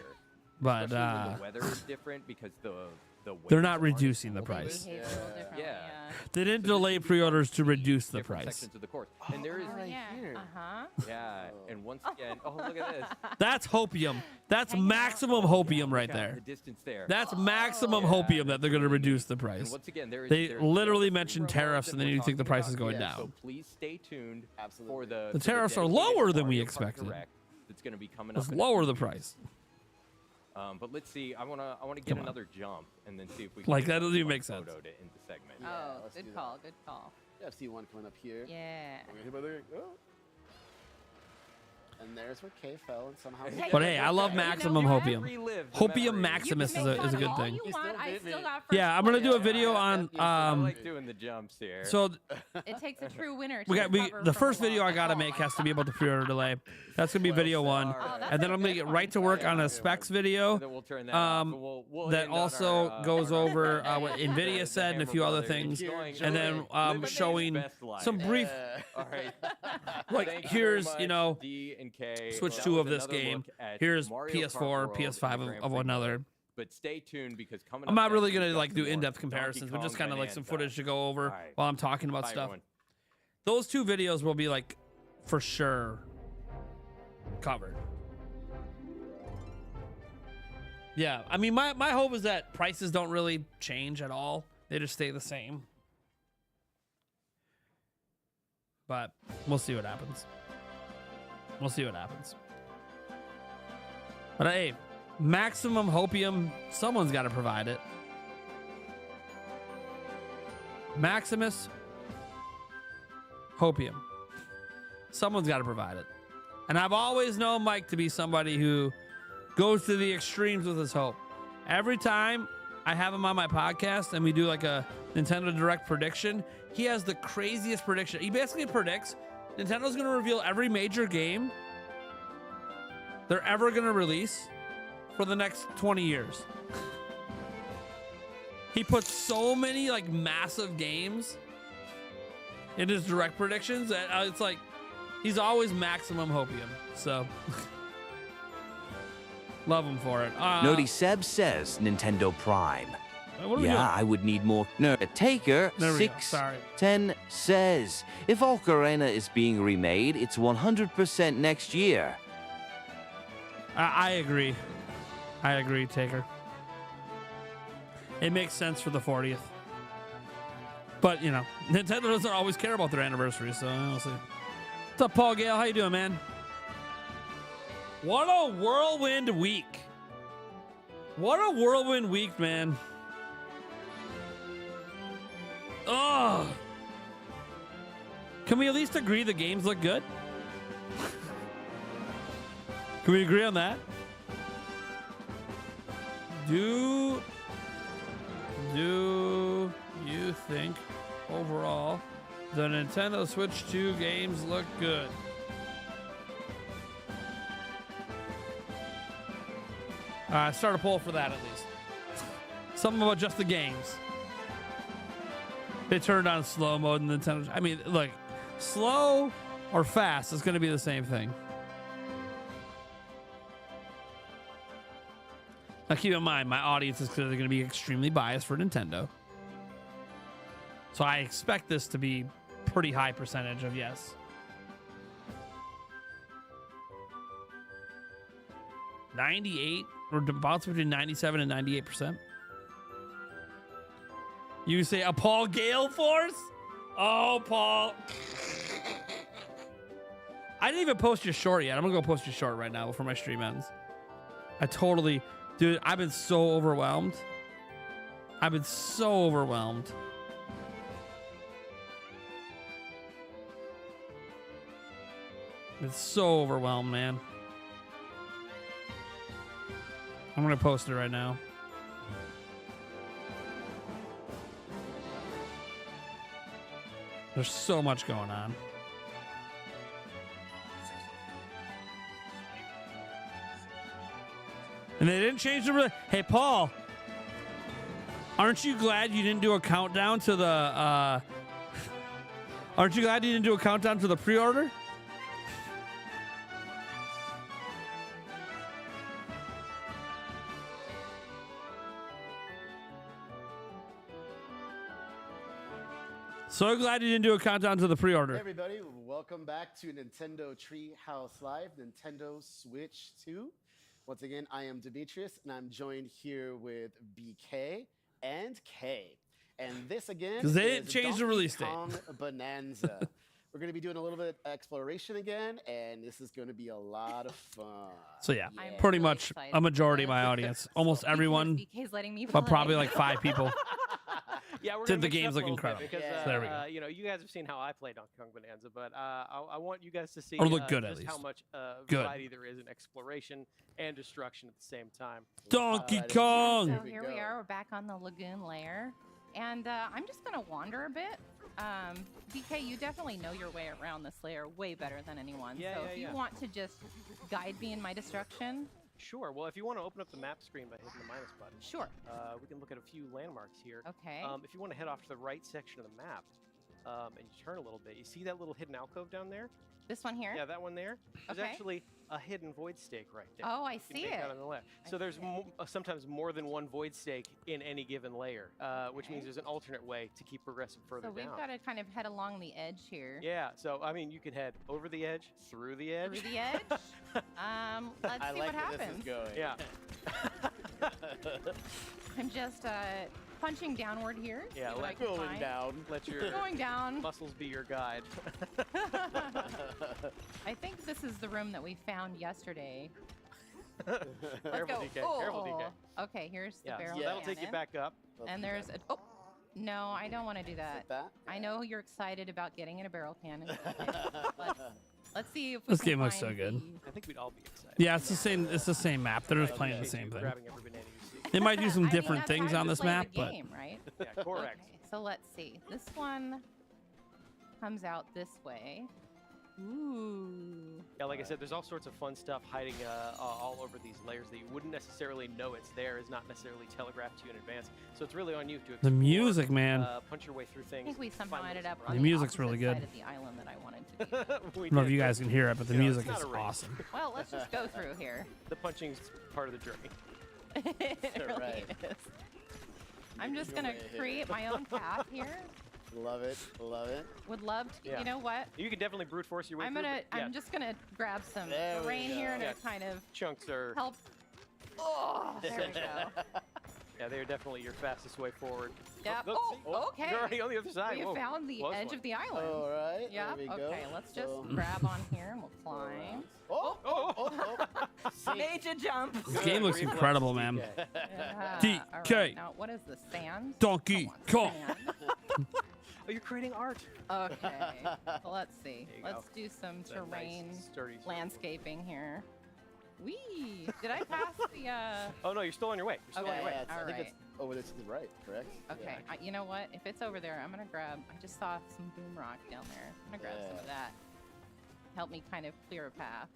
But especially when the weather is different because the they're waves not aren't reducing the cold. price. Behave a little differently, Yeah. They didn't delay pre-orders to reduce the Different price. sections of the course, and there is Oh, yeah. Uh-huh. yeah, and once again, oh look at this. That's hopium. That's maximum hopium right Look at there. The distance there. That's maximum hopium that they're going to reduce the And price. once again, there is, They there's literally free mentioned roam tariffs, that and then we're you think the talking price is about. going So down. please stay tuned Absolutely. for the. The for tariffs are dedicated lower than we Mario Kart expected. Direct that's going to be coming Let's up. in a lower few the weeks. price. But let's see. I wanna get another jump and then see if we can Like, get that doesn't even one make sense. photo to end the segment. Oh, let's good do call. Good call. Yeah, I've seen one coming up here. Yeah. And there's where Kay fell and somehow. But hey, I love Maximum Hopium. Hopium Maximus is a good all thing. you want. I still got first Yeah, I'm gonna place. do a video on I like doing the jumps here. So It takes a true winner to we recover the from first a video I loss. gotta make has to be about the pre-order delay. That's gonna be video 1, and then I'm gonna get right to work on a specs video. And then we'll turn that off, and we'll That end on also our, goes on our- over what Nvidia said and a few other things, and then showing some brief. All right. Like Thank you here's very you much, know D and K. Switch That 2 was of this another game. look at Here's Mario PS4, Kart World PS5 in the Grand of Prix another. mode. But stay tuned because coming I'm up not really next, gonna we've got like some do more in-depth Donkey comparisons, but just Kong kind of like some Bonanza. footage to go over All right. while I'm talking about Bye, stuff. everyone. Those 2 videos will be like for sure covered. Yeah, I mean my hope is that prices don't really change at all. They just stay the same. But we'll see what happens. We'll see what happens. But hey, Maximum Hopium, someone's got to provide it. Maximus Hopium. Someone's got to provide it. And I've always known Mike to be somebody who goes to the extremes with his hope. Every time I have him on my podcast and we do like a Nintendo Direct prediction, he has the craziest prediction. He basically predicts Nintendo's going to reveal every major game they're ever going to release for the next 20 years. He puts so many like massive games in his direct predictions that it's like he's always Maximum Hopium. So love him for it. Nody Seb says Nintendo Prime. What are we doing? I would need more. No, Taker There we go. 610 says if Ocarina is being remade, it's 100% next year. I agree. I agree, Taker. It makes sense for the 40th. But, you know, Nintendo doesn't always care about their anniversary, so we'll see. What's up, Paul Gale? How you doing, man? What a whirlwind week. What a whirlwind week, man. Ugh. Can we at least agree the games look good? Can we agree on that? Do you think overall the Nintendo Switch 2 games look good? Start a poll for that at least. Something about just the games. They turned on slow mode in Nintendo. I mean, look, slow or fast is going to be the same thing. Now, keep in mind, my audience is clearly going to be extremely biased for Nintendo. So I expect this to be pretty high percentage of yes. 98 or bounce between 97 and 98%. You say a Paul Gale force? Oh, Paul. I didn't even post your short yet. I'm going to go post your short right now before my stream ends. Dude, I've been so overwhelmed. I've been so overwhelmed. It's so overwhelmed, man. I'm going to post it right now. There's so much going on. And they didn't change the... Hey, Paul. Aren't you glad you didn't do a countdown to the... Aren't you glad you didn't do a countdown to the pre-order? So glad you didn't do a countdown to the pre-order. Hey everybody, welcome back to Nintendo Treehouse Live, Nintendo Switch 2. Once again, I am Demetrius, and I'm joined here with BK and K. And this again they didn't is change the Donkey release date. Kong Bonanza. We're going to be doing a little bit of exploration again, and this is going to be a lot of fun. So yeah, pretty much a majority of my audience, almost everyone, BK's letting me but play. probably like 5 people. Yeah, we're Did gonna the mix it games up a look little bit incredible? Because, So there we go. you know, you guys have seen how I play Donkey Kong Bonanza, but I want you guys to see Or look good, at just how least. much Good. variety there is in exploration and destruction at the same time. Donkey Kong! So here we are. We're back on the lagoon layer. And I'm just going to wander a bit. BK, you definitely know your way around this layer way better than anyone. Yeah, so yeah, if you yeah. want to just guide me in my destruction. Sure. Well, if you want to open up the map screen by hitting the minus button, Sure. We can look at a few landmarks here. Okay. If you want to head off to the right section of the map, and you turn a little bit, you see that little hidden alcove down there? This one here? Yeah, that one there. There's Okay. actually a hidden void stake right there. Oh, I You can see make it. that on the left. I So there's see it. sometimes more than one void stake in any given layer, which means there's an alternate way to keep progressing further So we've down. got to kind of head along the edge here. Yeah, so I mean, you could head over the edge, through the edge. Through the edge. Let's see what happens. Yeah. I'm just punching downward here. Yeah, see what I can find. Let your Going down. muscles be your guide. I think this is the room that we found yesterday. Careful, DK. Careful, DK. Okay, here's the Yeah, barrel. so that'll take you cannon. back up. And there's a. Oh, no, I don't want to do that. I know you're excited about getting in a barrel cannon. Let's see if we This can game looks so find good. I think we'd all be excited. Yeah, it's the same. It's the same map. They're just playing the same thing. Grabbing every banana you see. They might do some I mean, different that's things how on you this play map, the but game, right? Yeah, correct. Okay, so let's see. This one comes out this way. Ooh. Yeah, like I said, there's all sorts of fun stuff hiding all over these layers that you wouldn't necessarily know it's there. Is not necessarily telegraphed to you in advance. So it's really on you to explore, the music, man. punch your way through things. I think we somehow find ended those up surprises. on The music's really opposite good. side of the island that I wanted to be. We I don't know if did, you but, guys can hear it, but the you know, music it's is not a race. awesome. Well, let's just go through here. The punching's part of the journey. It really right. is. I'm just Your gonna way here. create my own path here. Love it. Love it. Would love to. Yeah. You know what? You can definitely brute force your way I'm through. gonna. but yeah, I'm just gonna grab some There we terrain here go. to kind of chunks are. help. Oh, there we go. Yeah, they're definitely your fastest way forward. Yeah. Oh, Oh, okay. You're already on the other side. We Whoa. found the Close edge one. of the island. All right. Yeah. There we go. Okay. Let's just So- grab on here and we'll climb. Oh, Oh, oh. Major jump. This game looks incredible, man. Yeah. All DK. right, now, what is the sand? Donkey Kong. Sand. Oh, you're creating art. Okay. Well, let's see. There you Let's go. do some It's a nice, terrain sturdy landscaping here. Wee! Did I pass the? Oh no, you're still on your way. You're still on your way. Yeah, I think it's over there to the right, correct? Okay. You know what? If it's over there, I'm gonna grab. I just saw some boom rock down there. I'm gonna grab some of that. Help me kind of clear a path.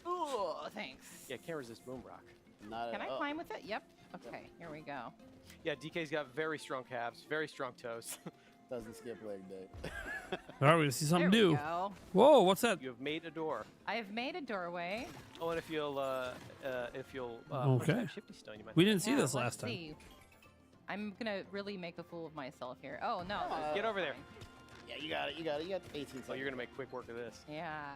Ooh, thanks. Yeah, can't resist boom rock. Not Can at I all. climb with it? Yep. Okay. Here we go. Yeah, DK's got very strong calves, very strong toes. Doesn't skip leg day. All right, we see something There we new. go. Whoa, what's that? You have made a door. I have made a doorway. Oh, and if you'll push Okay. that shifty stone, you might. We didn't see Yeah, this let's last time. see. I'm gonna really make a fool of myself here. Oh no. Get over there. Yeah, you got it. You got it. You got 18 seconds. Oh, you're gonna make quick work of this. Yeah.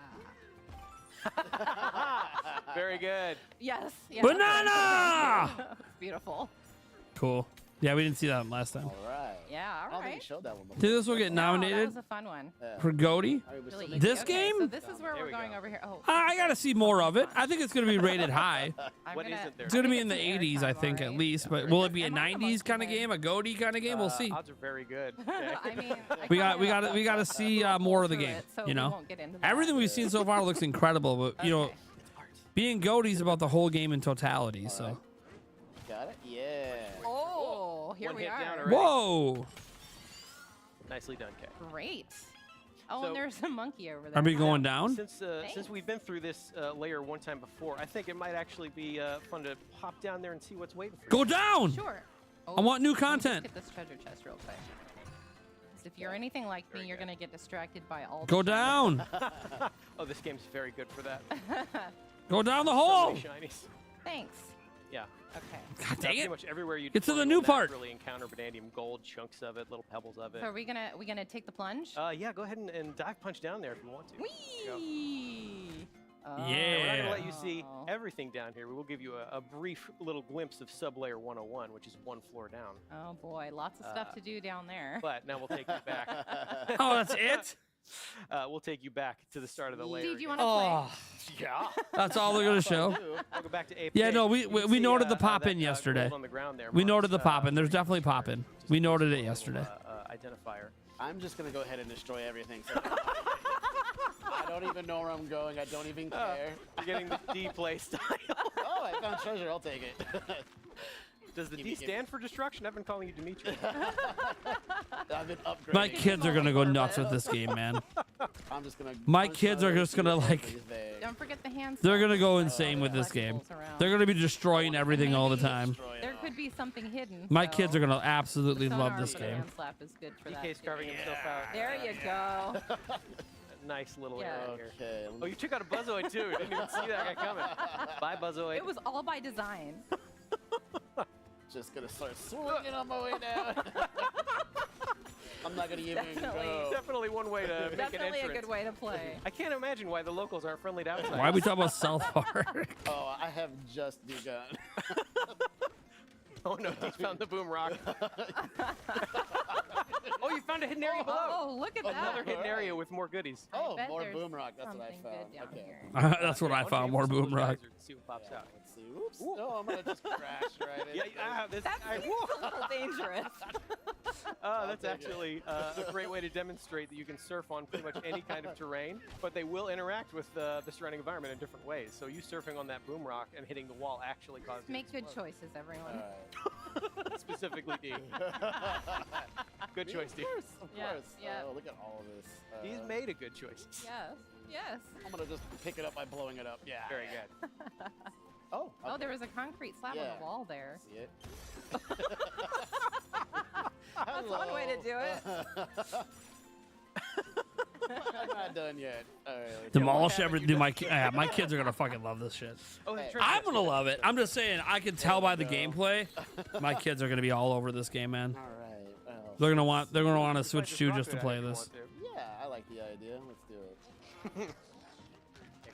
Very good. Yes. yes. Banana! It's beautiful. Cool. Yeah, we didn't see that last time. All right. Yeah. I All don't think right. you showed that one before. Did this one get No, nominated that was a fun one. for Goaty? Really easy. This Okay, game? So this is where There we're we going go. over here. Oh. I gotta see more of it. I think it's gonna be rated high. What isn't there? It's gonna be I in the think it's 80s, some I think, airtime, at alright. least. But will it be a Am I the 90s monkey kind of head? game, a Goaty kind of game? We'll see. Odds are very good. I mean, We gotta see more of the through game. it, so You we know, won't get into that. everything we've seen so far looks incredible. But you know, Okay. being Goaty's about the whole game in totality. So, Got it? Yeah. Oh, here One we hit down are. already. whoa! Nicely done, Kay. Great. Oh, So- and there's a monkey over there. Are we going down? Since we've been through this layer one time before, I think it might actually be fun to hop down there and see what's waiting for you. Go down! Sure. I want new let me just content. Get this treasure chest real quick. 'Cause if you're anything like me, you're gonna get distracted by all. Go the down! Oh, this game's very good for that. Go down the So hole! many shinies. Thanings. Yeah. Okay. God dang Pretty it! much everywhere you Get to turn, the you'll new part. Really encounter vanadium gold, chunks of it, little pebbles of it. So are we gonna take the plunge? Yeah, go ahead and dive punch down there if you want to. Whee! Oh. Yeah. We're not gonna let you see everything down here. We will give you a brief little glimpse of Sublayer 101, which is one floor down. Oh boy, lots of stuff to do down there. But now we'll take you back. Oh, that's it? We'll take you back to the start of the layer. Do you want to play? Yeah. That's all they're gonna show. We'll go back to APK. Yeah, no, we see, noted the that, pop-in gold yesterday. on the ground there We marks, noted the pop-in. There's definitely pop-in. We noted it yesterday. Identifier. I'm just gonna go ahead and destroy everything. So I don't even know where I'm going. I don't even care. You're getting the D play style. Oh, I found treasure. I'll take it. Does the D stand for destruction? I've been calling you Dimitri. I've been upgrading. My kids are gonna go nuts with this game, man. I'm just gonna. My kids are just gonna like. Don't forget the hand. They're gonna go insane with this game. They're gonna be destroying everything all the time. There could be something hidden. My so kids are gonna absolutely the love sonar this for the game. hand slap is good for that. DK's carving himself out. There you go. Nice little Yeah. area here. Oh, you took out a Buzzoid too. Didn't even see that guy coming. Bye, Buzzoid. It was all by design. Just gonna start swinging on my way down. I'm not gonna even go. Definitely one way to make an Definitely entrance. a good way to play. I can't imagine why the locals aren't friendly to outsiders. Why are we talking about South Park? Oh, I have just begun. Oh no, he's found the boom rock. Oh, you found a hidden area below. Oh, look at that. Another hidden area with more goodies. Oh, bet more there's boom rock. That's what I something found. good down Okay. here. That's what I found. More boom rock. See what pops out. Let's see. Oops. No, I'm gonna just crash right in. That's a little dangerous. That's actually a great way to demonstrate that you can surf on pretty much any kind of terrain, but they will interact with the surrounding environment in different ways. So you surfing on that boom rock and hitting the wall actually causes Make good choices, everyone. specifically D. Good choice, D. Of Yeah, course. yeah. Oh, look at all of this. He's made a good choice. Yes. Yes. I'm gonna just pick it up by blowing it up. Yeah. Very good. Oh. Oh, okay. there was a concrete slab on Yeah. the wall there. See it? That's one way to do it. I'm not done yet. All right. Demolish everything. My kids are gonna fucking love this shit. Oh, I'm gonna love it. I'm just saying. I can tell by the gameplay. My kids are gonna be all over this game, man. All right. Well, They're gonna want to switch to just to play this. yeah, I like the idea. Let's do it. Okay,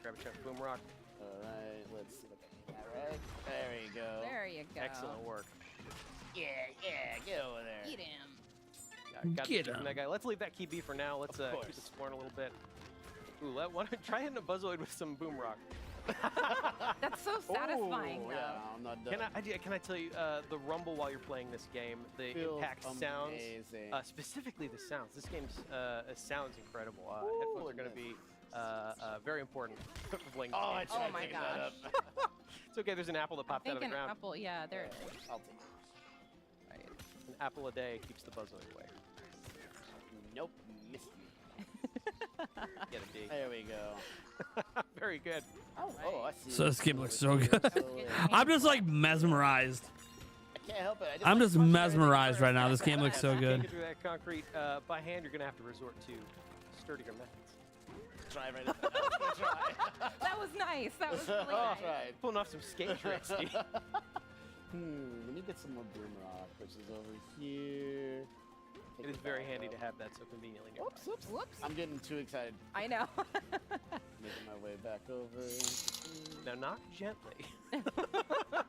grab a chunk of boom rock. All right. Let's see if I can get that right. There you go. There you go. Excellent work. Yeah. Get over there. Eat him. Got Get the key from that guy. Let's leave that key be for now. Let's keep exploring a little bit. Ooh, try hitting a Buzzoid with some boom rock. That's so satisfying, though. Yeah, I'm not done. Can I tell you the rumble while you're playing this game, the Feels impact sounds, amazing. specifically the sounds. This game's sounds incredible. Headphones are going to be very important for playing. Oh, this game. I tried Oh my picking that gosh. up. It's okay. There's an apple that I popped out think of the an ground. apple. Yeah, there it is. I'll take it. An apple a day keeps the Buzzoid away. Nope, missed me. Get a D. There we go. Very good. Oh, I see. So this game looks so good. I'm just like mesmerized. I can't help it. I'm just mesmerized right now. This game looks so Can't good. get through that concrete by hand. You're going to have to resort to sturdier methods. Try right at that. Let's go try. That was nice. That was really Oh, nice. pulling off some skate tricks, Steve. Let me get some more boom rock, which is over here. It is very handy to have that so conveniently nearby. Whoops, whoops. Whoops. I'm getting too excited. I know. Making my way back over. Now knock gently.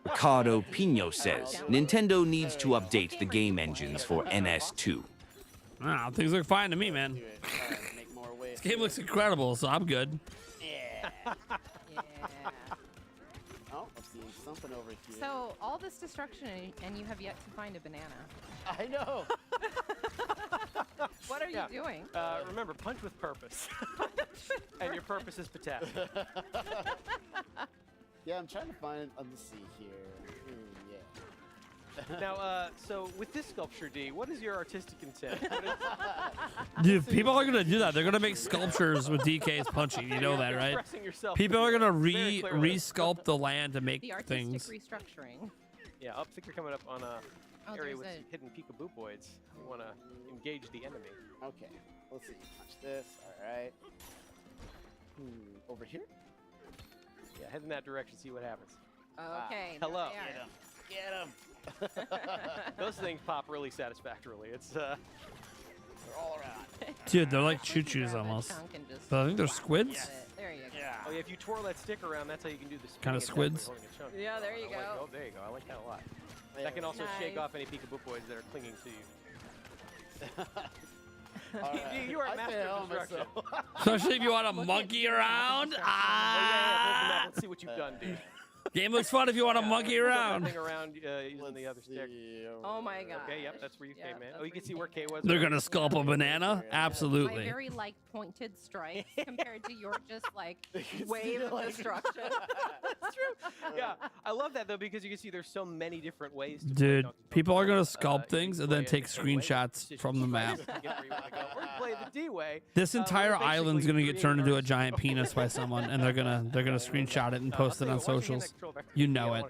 Ricardo Pino says Nintendo needs to update the game engines for NS2. Nah, things look fine to me, man. Do it. All right, make more way. This game looks incredible, so I'm good. Yeah. Yeah. Oh, I'm seeing something over here. So all this destruction, and you have yet to find a banana. I know. What are you doing? Remember, punch with purpose. And your purpose is potassium. Yeah, I'm trying to find. Let's see here. Yeah. Now, so with this sculpture, D, what is your artistic intent? Dude, people are gonna do that. They're gonna make sculptures with DK's punching. You know that, right? Expressing yourself People are gonna very clearly. re-sculpt the land to make The artistic things. restructuring. Yeah, I think you're coming up on a Oh, area there's with a- some hidden peekaboo-boids. You want to engage the enemy. Okay. Let's see. Punch this. All right. Over here. Yeah, head in that direction, see what happens. Okay. Hello. Get him. Those things pop really satisfactorily. It's They're all around. Dude, they're like choo-choos Grab a almost. chunk and just But I think they're squids. get it. There you go. Yeah. Oh yeah, if you twirl that stick around, that's how you can do the Kind of spinning attack squids. when holding a chunk. Yeah, there you I like- go. oh, there you go. I like that a lot. That can also shake off any peekaboo boys that are clinging to you. Alright. You are a I master fail of destruction. myself. Especially if you want to monkey around. Oh, yeah, let's see what you've done, dude. Game looks fun if you want to monkey around. Around using the other stick. Oh my god. Okay, yep, that's where you came in. Oh, you can see where Kay was. They're gonna sculpt a banana. My Absolutely. very like pointed strikes compared to your just like wave of destruction. That's true. Yeah, I love that though because you can see there's so many different ways to play Dude, Donkey Kong. people are gonna sculpt things and then take screenshots from the map. Or play the D way. This entire island's gonna get turned into a giant penis by someone, and they're gonna screenshot it and post it on socials. You know it.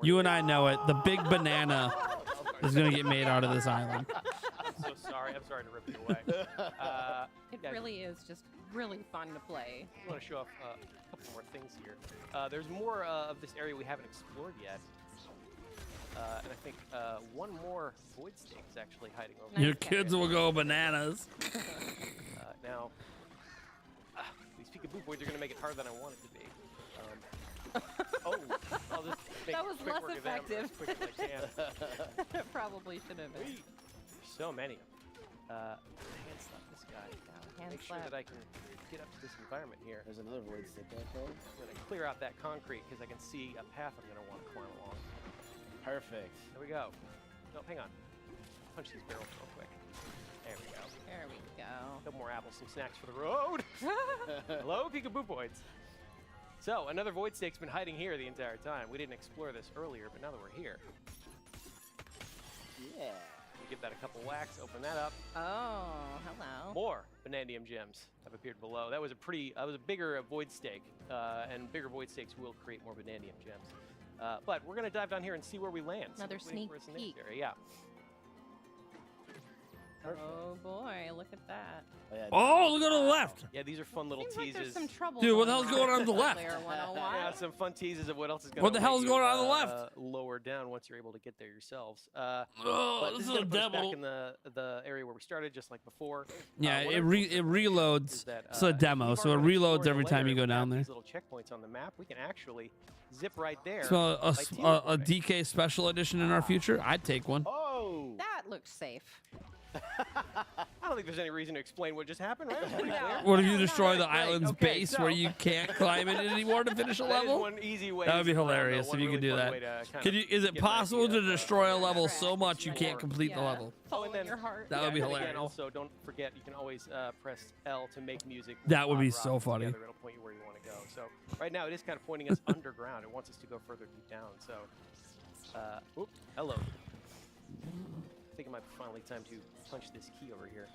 You and I know it. The big banana is gonna get made out of this island. I'm so sorry. I'm sorry to rip you away. It really is just really fun to play. I want to show off a couple more things here. There's more of this area we haven't explored yet. And I think one more void stake is actually hiding over Your kids will go bananas. now, these peekaboo boys are going to make it harder than I want it to be. I'll just make That was quick less work of them effective. as quick as I can. Probably should have been. There's so many. Hand slap this guy. hand Make sure slap. that I can get up to this environment here. There's another void stick back there. I'm going to clear out that concrete because I can see a path I'm going to want to climb along. Perfect. There we go. No, hang on. Punch these barrels real quick. There we go. There we go. A couple more apples, some snacks for the road. Hello, peekaboo boys. So, another void stake's been hiding here the entire time. We didn't explore this earlier, but now that we're here, Yeah. we give that a couple whacks, open that up. Oh, hello. More Bonandium gems have appeared below. That was a bigger void stake, and bigger void stakes will create more Bonandium gems. But we're gonna dive down here and see where we land. See Another what's waiting sneak for us in the next peek. area. Yeah. Oh boy, look at that. Oh, look on the left. Yeah, these are fun little Seems like teases. there's some trouble. Dude, what the hell's going on the left? Player 101. Yeah, some fun teases of what else is going. What the hell's going on the left? Lower down once you're able to get there yourselves. Oh, But this this is is a gonna put us devil. back in the area where we started, just like before. Yeah, One it of the cool reloads. is that, It's a if demo, you've so it already reloads explored every the time layer you go and down there. These little checkpoints on the map, we can actually zip right there. So by a DK special edition in our future, I'd take one. Oh! That looks safe. I don't think there's any reason to explain what just happened, right? It's pretty clear. What if you destroy the Great, island's okay, base so- where you can't climb it anymore to finish a That is level? one easy way That would be to- hilarious one if you could really do fun way to that. kind Could of you? Is it get an possible idea to of, destroy a level so much you can't more. complete the level? Oh, and then your heart. That would be and hilarious. Again, also, don't forget you can always press L to make music. with That would be odd so rocks funny. together. It'll point you where you want to go. So right now it is kind of pointing us underground. It wants us to go further deep down. So, oop, hello. I think it might be finally time to punch this key over here.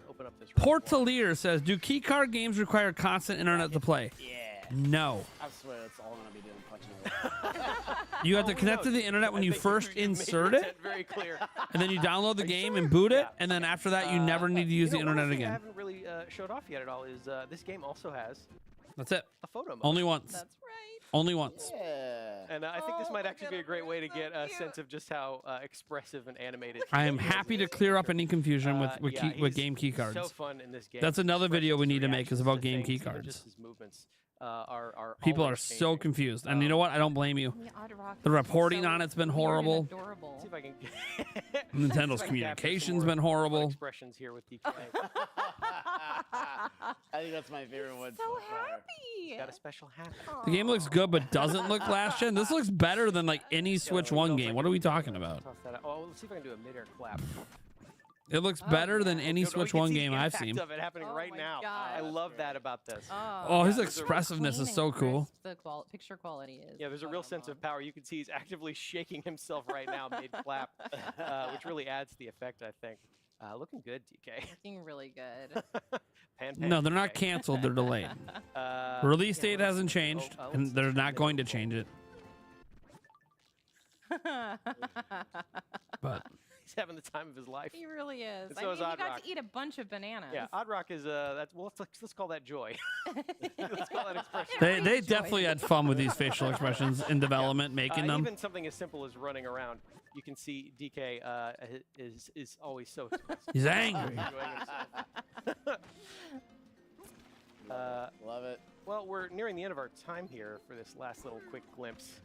Open up this. Portalier says, "Do keycard games require constant internet to play?" Yeah. No. I swear that's all I'm gonna be doing, punching You have to connect to the internet when you first insert it, Very clear. and then you download the game and boot it, and then after that you never need to use the You know, one internet thing I again. haven't really showed off yet at all is this game also has That's it. a photo mode. Only once. That's right. Only once. Yeah. And I think this Oh, might look actually at be a him. great way to They're get so a cute. sense of just how expressive and animated. I am happy to clear up any confusion with Yeah, with he's game keycards. So fun in this game. That's another video we need to make is about game Reactions to things, even keycards. Just his movements are People are always so changing. confused, and you know what? I don't blame you. The Odd Rock The is reporting so on it's been weird and horrible. adorable. See if I can. Nintendo see if I can capture some communication's more been horrible. fun expressions here with DK. I think that's my favorite one. So far. happy. Got a special hat. The game looks good, but doesn't look last gen. This looks better than like any Switch One game. What are we talking about? Toss that out. Oh, let's see if I can do a mid-air clap. It looks better than any Good. Oh, Switch you can One see the game I've impact seen. of it happening right my now. God. I love that about this. Oh, his Yeah, expressiveness is Clean so and cool. crisp the picture quality is. Yeah, there's a real sense of power. You can see he's actively shaking himself right now mid-clap, which really adds to the effect, I think. Looking good, DK. Looking really good. Pan, No, they're not DK. canceled. They're delayed. Release date hasn't changed, and they're not going to change it. But He's having the time of his life. He really is. And I so mean, is he Odd got Rock. to eat a bunch of bananas. Yeah, Odd Rock is that's well. Let's call that joy. Let's call that expression. they definitely had fun with these facial expressions in development, making them. Even something as simple as running around, you can see DK is always so expressive. He's angry. Enjoying himself. Love it. Well, we're nearing the end of our time here for this last little quick glimpse.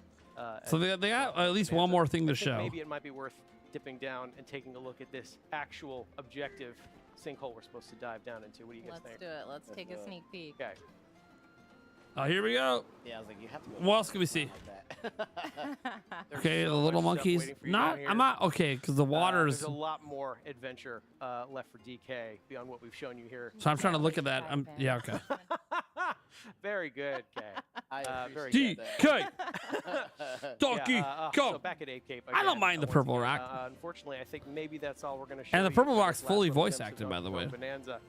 So they got at least one more thing to show. Maybe it might be worth dipping down and taking a look at this actual objective sinkhole we're supposed to dive down into. What do you guys think? Let's do it. Let's take a sneak peek. Okay. Oh, here we go. Yeah, I was like, you have to go. What else can we see? Okay, the little monkeys. Not, I'm not okay because the water's. There's a lot more adventure left for DK beyond what we've shown you here. So I'm trying to look at that. Yeah, okay. Very good, Kay. Very DK. good. Donkey, go. So back at Ape Cape. I don't mind the purple rock. Unfortunately, I think maybe that's all we're going to show. And the you purple for rock's this fully last little voice glimpse acted, of by the way. Bonanza.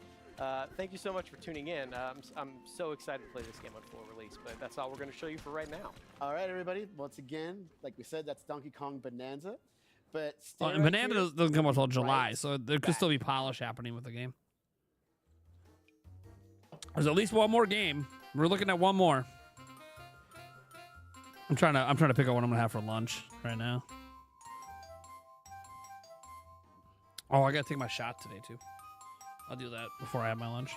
Thank you so much for tuning in. I'm so excited to play this game on full release, but that's all we're going to show you for right now. All right, everybody. Once again, like we said, that's Donkey Kong Bonanza. But And Bonanza doesn't come until July, so there could still be polish happening with the game. There's at least one more game. We're looking at one more. I'm trying to pick out what I'm gonna have for lunch right now. Oh, I gotta take my shot today too. I'll do that before I have my lunch.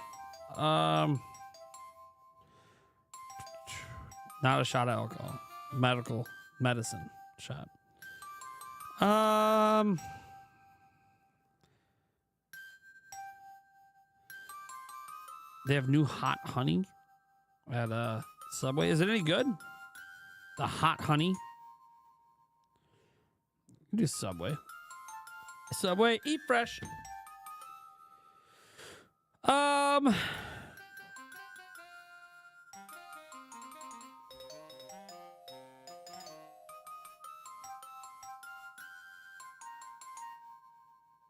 Not a shot of alcohol. Medicine shot. They have new hot honey at Subway. Is it any good? The hot honey. Do Subway. Subway, eat fresh.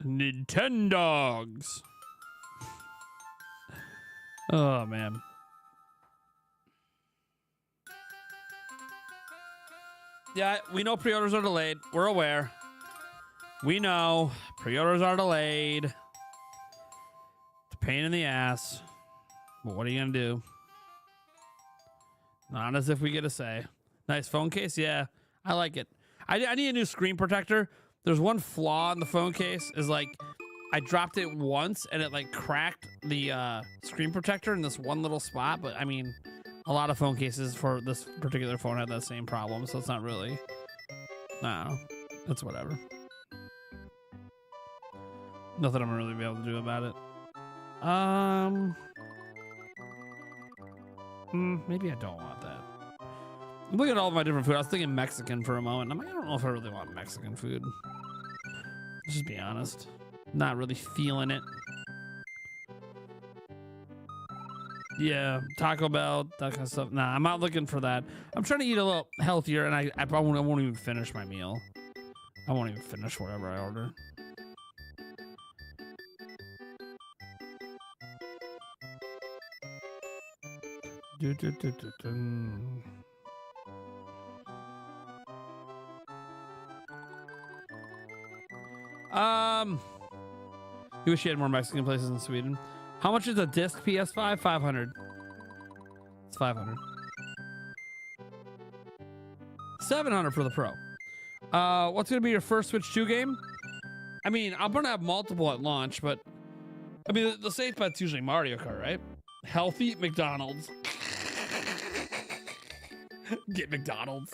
Nintendogs. Oh man. Yeah, we know pre-orders are delayed. We're aware. We know pre-orders are delayed. It's a pain in the ass. But what are you gonna do? Not as if we get a say. Nice phone case, yeah. I like it. I need a new screen protector. There's one flaw in the phone case is like I dropped it once and it like cracked the screen protector in this one little spot. But I mean, a lot of phone cases for this particular phone had that same problem, so it's not really. No, it's whatever. Nothing I'm gonna really be able to do about it. Maybe I don't want that. I'm looking at all of my different food. I was thinking Mexican for a moment. I'm like, I don't know if I really want Mexican food. Let's just be honest. Not really feeling it. Yeah, Taco Bell, that kind of stuff. Nah, I'm not looking for that. I'm trying to eat a little healthier, and I won't even finish my meal. I won't even finish whatever I order. You wish you had more Mexican places in Sweden. How much is a disc PS5? 500. It's 500. 700 for the Pro. What's gonna be your first Switch 2 game? I mean, I'm gonna have multiple at launch, but I mean, the safe bet's usually Mario Kart, right? Healthy McDonald's. Get McDonald's.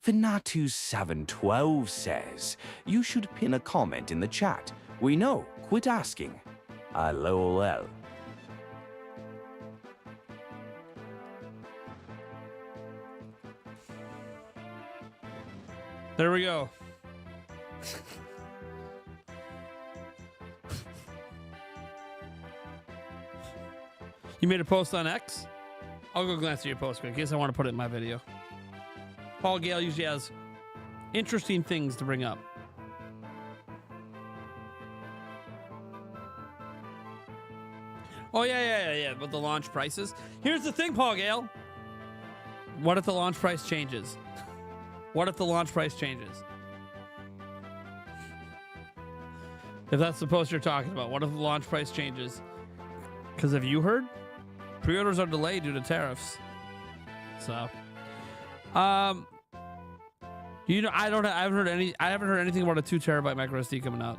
Vinatu712 says, you should pin a comment in the chat. We know, quit asking. LOL. There we go. You made a post on X? I'll go glance at your post quick in case I want to put it in my video. Paul Gale usually has interesting things to bring up. Oh, yeah. But the launch prices. Here's the thing, Paul Gale. What if the launch price changes? What if the launch price changes? If that's the post you're talking about, what if the launch price changes? Because have you heard? Pre-orders are delayed due to tariffs. So, You know, I haven't heard anything about a 2 terabyte micro SD coming out.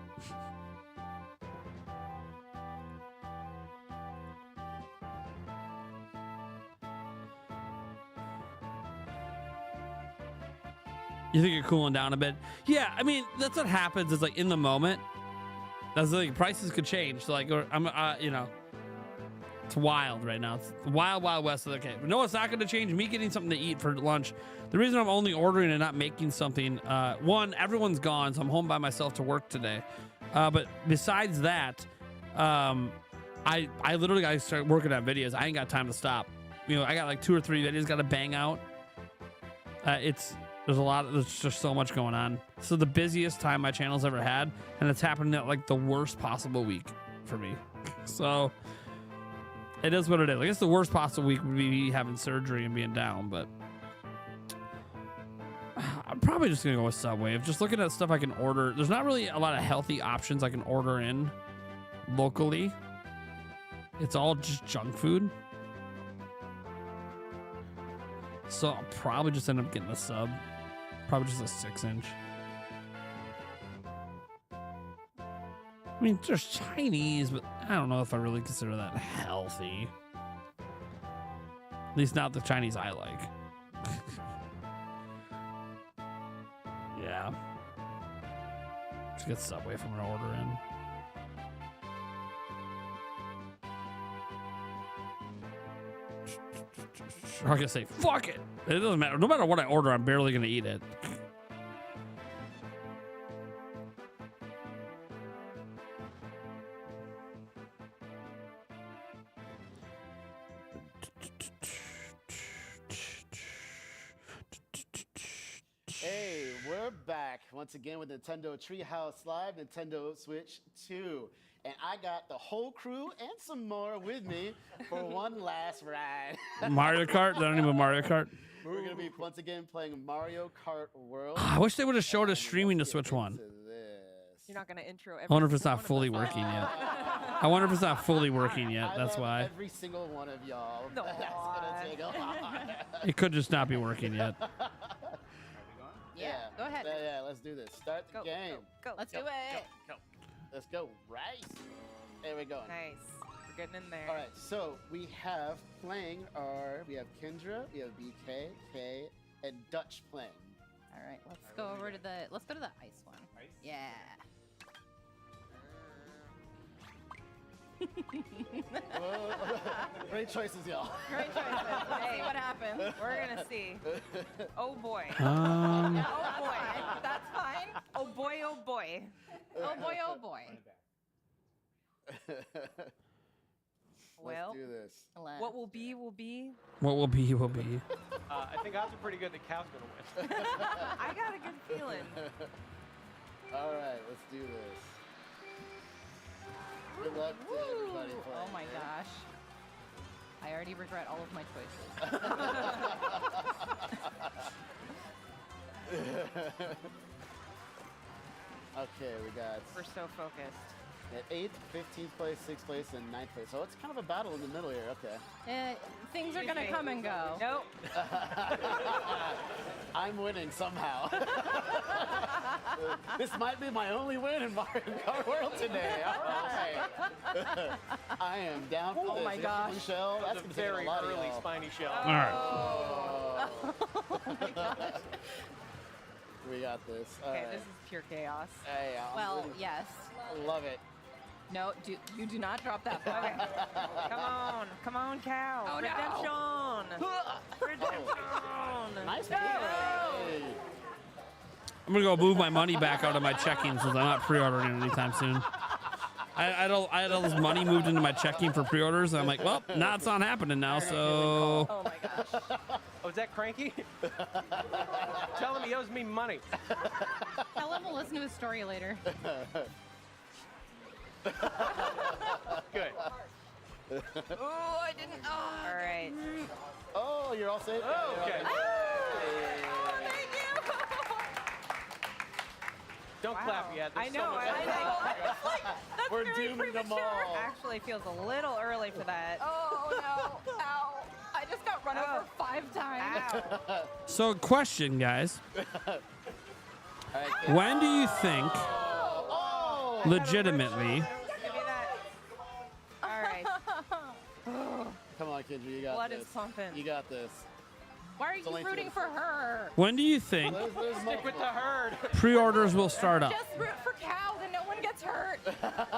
You think you're cooling down a bit? Yeah, I mean, that's what happens. Is like in the moment, that's like prices could change. Like, or I'm, you know, it's wild right now. It's the wild, wild west of the cave. No, it's not going to change. Me getting something to eat for lunch. The reason I'm only ordering and not making something, one, everyone's gone, so I'm home by myself to work today. But besides that, I literally got to start working on videos. I ain't got time to stop. You know, I got like 2 or 3 videos got to bang out. There's just so much going on. So the busiest time my channel's ever had, and it's happening at like the worst possible week for me. So it is what it is. I guess the worst possible week would be having surgery and being down, but I'm probably just gonna go with Subway. Just looking at stuff I can order. There's not really a lot of healthy options I can order in locally. It's all just junk food. So I'll probably just end up getting a sub. Probably just a 6-inch. I mean, there's Chinese, but I don't know if I really consider that healthy. At least not the Chinese I like. Yeah. Just get Subway from an order in. I'm gonna say, fuck it. It doesn't matter. No matter what I order, I'm barely gonna eat it. Hey, we're back once again with Nintendo Treehouse Live, Nintendo Switch 2. And I got the whole crew and some more with me for one last ride. Mario Kart? I don't even Mario Kart. We're going to be once again playing Mario Kart World. I wish they would have showed us streaming to Switch 1. You're not going to intro every I wonder if it's not fully working yet. I wonder if it's not fully working yet. That's why. Every single one of y'all. That's going to take a lot. It could just not be working yet. Yeah, go ahead. Yeah, let's do this. Start the game. Go. Let's do it. Go. Let's go. Race. There we go. Nice. We're getting in there. All right, so we have playing we have Kendra, we have BK, Kay, and Dutch playing. All right, let's go over to the ice one. Ice? Yeah. Great choices, y'all. Great choices. Let's see what happens. We're gonna see. Oh boy. Oh boy. That's fine. Oh boy. Oh boy. Oh boy. Oh boy. Well, let's do this. What will be will be. What will be will be. I think odds are pretty good that Cal's gonna win. I got a good feeling. All right, let's do this. Good luck to everybody playing. Oh my gosh. I already regret all of my choices. Okay, we got. We're so focused. At 8th, 15th place, 6th place, and 9th place. So it's kind of a battle in the middle here. Okay. Things are going to come and go. Nope. I'm winning somehow. This might be my only win in Mario Kart World today. All right. I am down for this. Oh my gosh. Shell. That's a very early spiny shell. All right. Oh my gosh. We got this. All Okay, right. this is pure chaos. Hey, Well, yes. Love it. No, you do not drop that ball. Come on, Cal. Oh, Redemption. Nice No. play. I'm gonna go move my money back out of my checking since I'm not pre-ordering anytime soon. I had all this money moved into my checking for pre-orders, and I'm like, well, now it's not happening now. So. Oh my gosh. Oh, is that Cranky? Tell him he owes me money. Tell him we'll listen to his story later. Good. Oh, I didn't. Oh, all right. Oh, you're all safe. Oh, okay. Oh, thank you. Don't clap yet. I There's know. so much I know. That's We're very dooming them premature. all. Actually, feels a little early for that. Oh no. Ow. I I just got run over 5 times. So, question, guys. When do you think, legitimately, All right. Come on, Kendra, you got Blood this. is pumping. You got this. Why are you only rooting two. for her? when do you think Stick with the herd. pre-orders will start up? Just root for Cal, then no one gets hurt.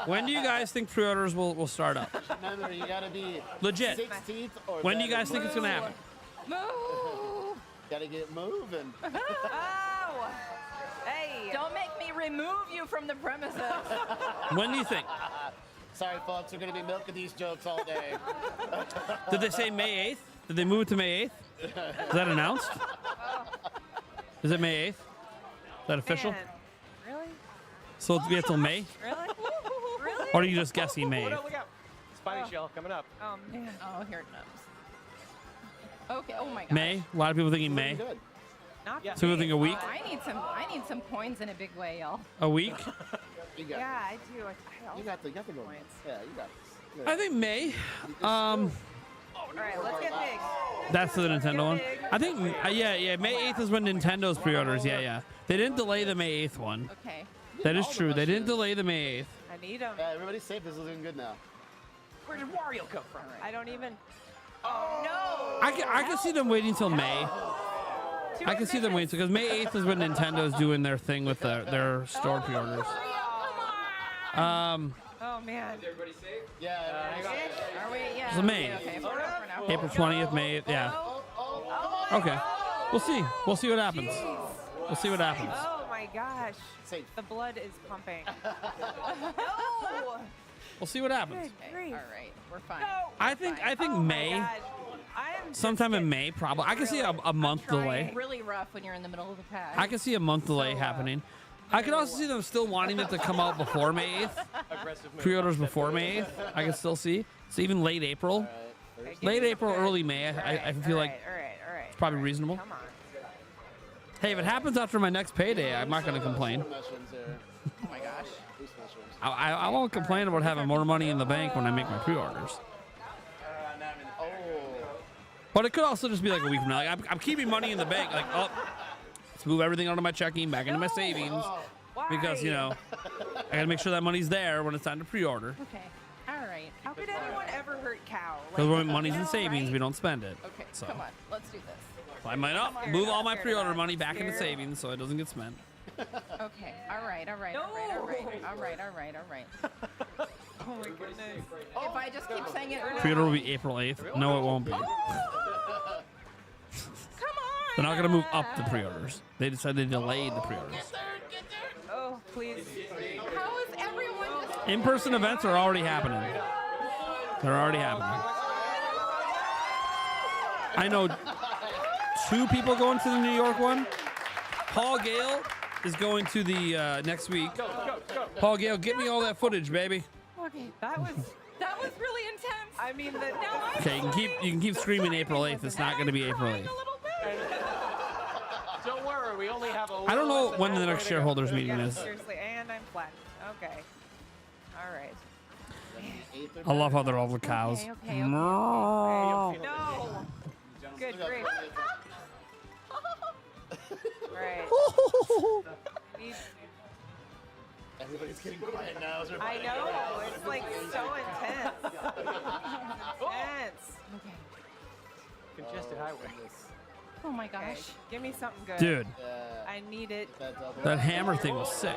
When do you guys think pre-orders will start up? Remember, you gotta be Legit. 16th or When do you better. guys think it's gonna happen? Move. Gotta get moving. Oh. Hey. Don't make me remove you from the premises. When do you think? Sorry, folks, we're gonna be milking these jokes all day. Did they say May 8th? Did they move it to May 8th? Is that announced? Is it May 8th? Is that official? Man. Really? So it's be until May? Really? Really? Or are you just guessing May Oh, 8th? no, look out. Spiny shell coming up. Oh, man. Oh, here it comes. Okay. Oh my god. May? A lot of people thinking May. Good. Not So people think a week? I need some coins in a big way, y'all. A week? You got Yeah, I do. You got the points. Yeah, you got this. I think May. All right, let's get big. That's the Nintendo one. I think, yeah, May 8th is when Nintendo's pre-orders. Yeah. They didn't delay the May 8th one. Okay. That is true. They didn't delay the May 8th. I need them. Yeah, everybody's safe. This is looking good now. Where did Wario come from? I don't even. Oh, no. I can see them waiting till May. I can see them waiting because May 8th is when Nintendo's doing their thing with their store pre-orders. Oh, man. Is everybody safe? Yeah. Are we? Yeah. So May. Okay, for now. April 20th, May 8th, yeah. Okay. We'll see. We'll see what happens. We'll see what happens. Oh, my gosh. Safe. The blood is pumping. We'll see what happens. Okay, all right, we're fine. I think Oh, May. my God. I'm Sometime in May, probably. I can see a month delay. It's really rough when you're in the middle of the pack. I can see a month delay happening. I could also see them still wanting it to come out before May 8th. Pre-orders before May 8th. I can still see. So even late April. Late April, early May. I feel like all right. it's probably reasonable. Come on. Hey, if it happens after my next payday, I'm not going to complain. Mushrooms there. Oh my gosh. Loose mushrooms. I won't complain about having more money in the bank when I make my pre-orders. But it could also just be like a week from now. Like I'm keeping money in the bank. Like, oh, let's move everything out of my checking back into my savings. Because, you know, I got to make sure that money's there when it's time to pre-order. Okay. All right. How could anyone ever hurt Cow? Because when money's in savings, we don't spend it. Okay, So come on. Let's do this. I might not move all my pre-order money back into savings so it doesn't get spent. Okay. All right. Oh my goodness. If I just keep saying it. Pre-order will be April 8th. No, it won't be. Come on. They're not going to move up the pre-orders. They decided they delayed the pre-orders. Oh, please. How is everyone just... In-person events are already happening. They're already happening. I know 2 people going to the New York one. Paul Gale is going to the next week. Paul Gale, get me all that footage, baby. Okay. That was really intense. I mean, Okay, you can keep screaming April 8th. It's not going to be April 8th. Don't worry, we only have a I don't know when the next shareholders meeting is. Seriously, and I'm flat. Okay. All right. I love how they're all the cows. Okay. No. Good grief. Right. Everybody's getting quiet now. I know. It's like so intense. Intense. Okay. Congested highway. Oh my Okay. gosh. Give me something good. Dude. I need it. That hammer thing was sick.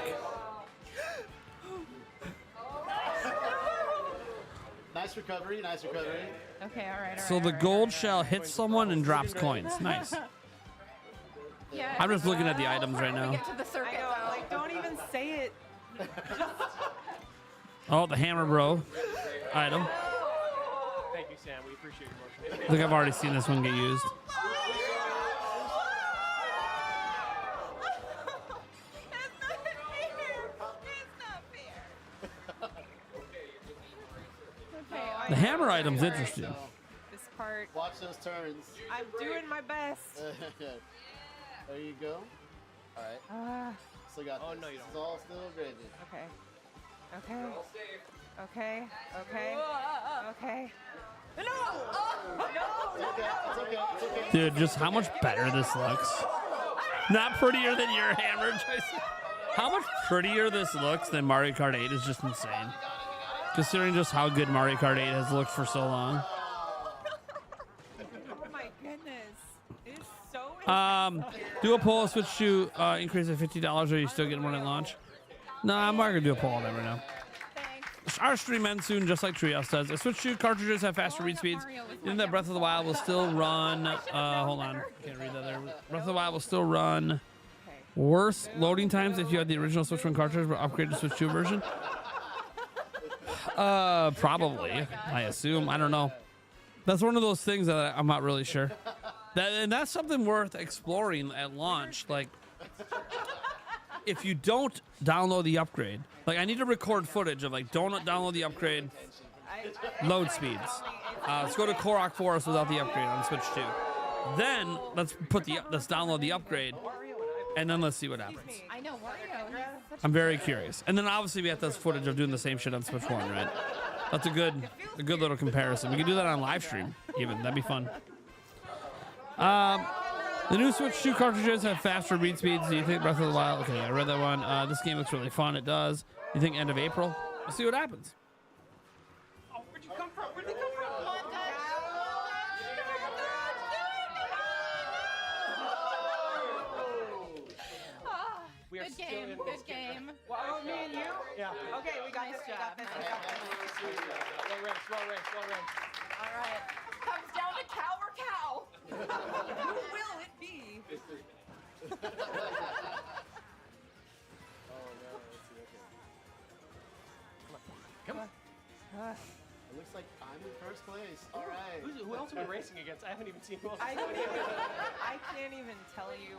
Nice recovery. Nice recovery. Okay. All right. So the gold shell hits someone and drops coins. Nice. Yeah. I'm just looking at the items right now. Get to the circuit. I know. I'm like, don't even say it. Oh, the hammer bro item. Thank you, Sam. We appreciate your motion. I think I've already seen this one get used. The hammer item's interesting. This part. Watch those turns. I'm doing my best. There you go. All right. Still got this. no, you This don't. is all still gravy. Okay. Okay. Okay. Okay. Okay. Dude, just how much better this looks. Not prettier than your hammer choice. How much prettier this looks than Mario Kart 8 is just insane. Considering just how good Mario Kart 8 has looked for so long. Oh my goodness. It is so Do a poll, switch to increase at $50, or you still getting one at launch? No, I'm not gonna do a poll on that right now. Our stream ends soon, just like Treehouse does. Switch 2 cartridges have faster read speeds. Even that Breath of the Wild will still run. Hold on, can't read that there. Breath of the Wild will still run worse loading times if you had the original Switch 1 cartridge but upgraded to Switch 2 version. Probably. I assume. I don't know. That's one of those things that I'm not really sure. And that's something worth exploring at launch. Like, if you don't download the upgrade, like I need to record footage of like don't download the upgrade load speeds. Let's go to Korok Forest without the upgrade on Switch 2. Then let's download the upgrade, and then let's see what happens. I know Wario. I'm very curious. And then obviously we have this footage of doing the same shit on Switch 1, right? That's a good little comparison. We can do that on live stream even. That'd be fun. The new Switch 2 cartridges have faster read speeds. Do you think Breath of the Wild? Okay, I read that one. This game looks really fun. It does. You think end of April? We'll see what happens. Oh, where'd you come from? Where'd they come from? Good game. Good game. Well, me and you? Yeah. Okay, we got this. Well race. All right. Comes down to cow or cow. Who will it be? Come on. It looks like I'm in first place. All right. Who else are we racing against? I haven't even seen who else. I can't even tell you.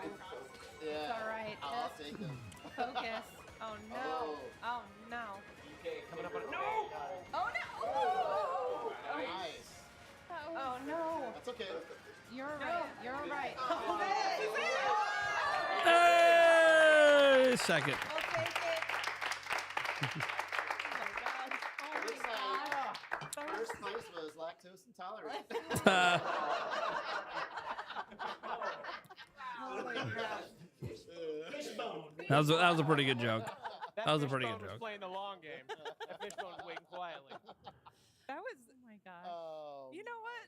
Yeah. It's all right. I'll Just take them. focus. Oh no. Oh no. Coming up on it. No! Oh no! Nice. Oh no. That's okay. You're right. You're right. Hey, second. We'll take it. First place was lactose intolerant. That was a pretty good joke. That was a pretty good Fishbone was joke. playing the long game. That Fishbone was waiting quietly. That was, oh my god. Oh, you know what?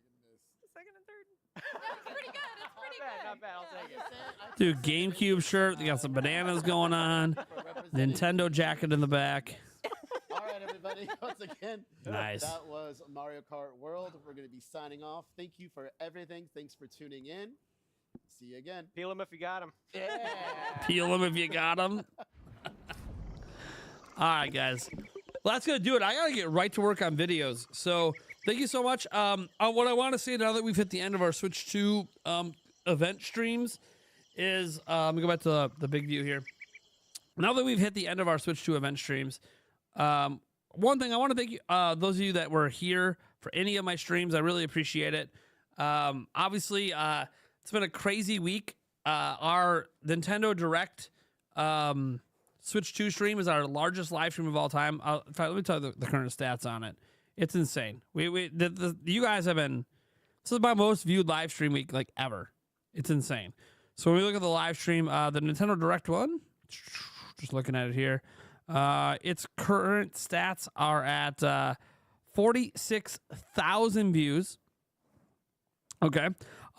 Second and third. That's pretty good. It's pretty good. Not bad. I'll take it. Dude, GameCube shirt. They got some bananas going on. Nintendo jacket in the back. All right, everybody. Once again, Nice. That was Mario Kart World. We're going to be signing off. Thank you for everything. Thanks for tuning in. See you again. Peel him if you got him. Yeah. Peel them if you got them. All right, guys. Well, that's going to do it. I got to get right to work on videos. So thank you so much. What I want to say now that we've hit the end of our Switch 2 event streams is, let me go back to the big view here. Now that we've hit the end of our Switch 2 event streams, one thing I want to thank you, those of you that were here for any of my streams. I really appreciate it. Obviously, it's been a crazy week. Our Nintendo Direct Switch 2 stream is our largest live stream of all time. In fact, let me tell you the current stats on it. It's insane. You guys have been. This is my most viewed live stream week like ever. It's insane. So when we look at the live stream, the Nintendo Direct one, just looking at it here, its current stats are at 46,000 views. Okay.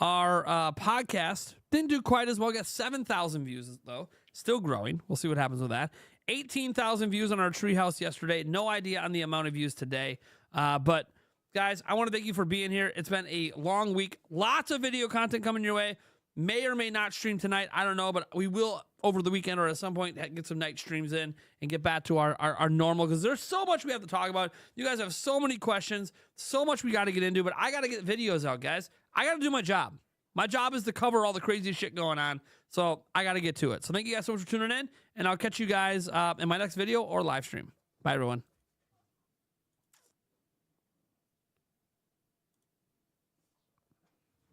Our podcast didn't do quite as well. Got 7,000 views, though. Still growing. We'll see what happens with that. 18,000 views on our Treehouse yesterday. No idea on the amount of views today. But, guys, I want to thank you for being here. It's been a long week. Lots of video content coming your way. May or may not stream tonight. I don't know, but we will over the weekend or at some point get some night streams in and get back to our normal, because there's so much we have to talk about. You guys have so many questions, so much we got to get into, but I got to get videos out, guys. I got to do my job. My job is to cover all the crazy shit going on, so I got to get to it. So thank you guys so much for tuning in, and I'll catch you guys in my next video or live stream. Bye, everyone.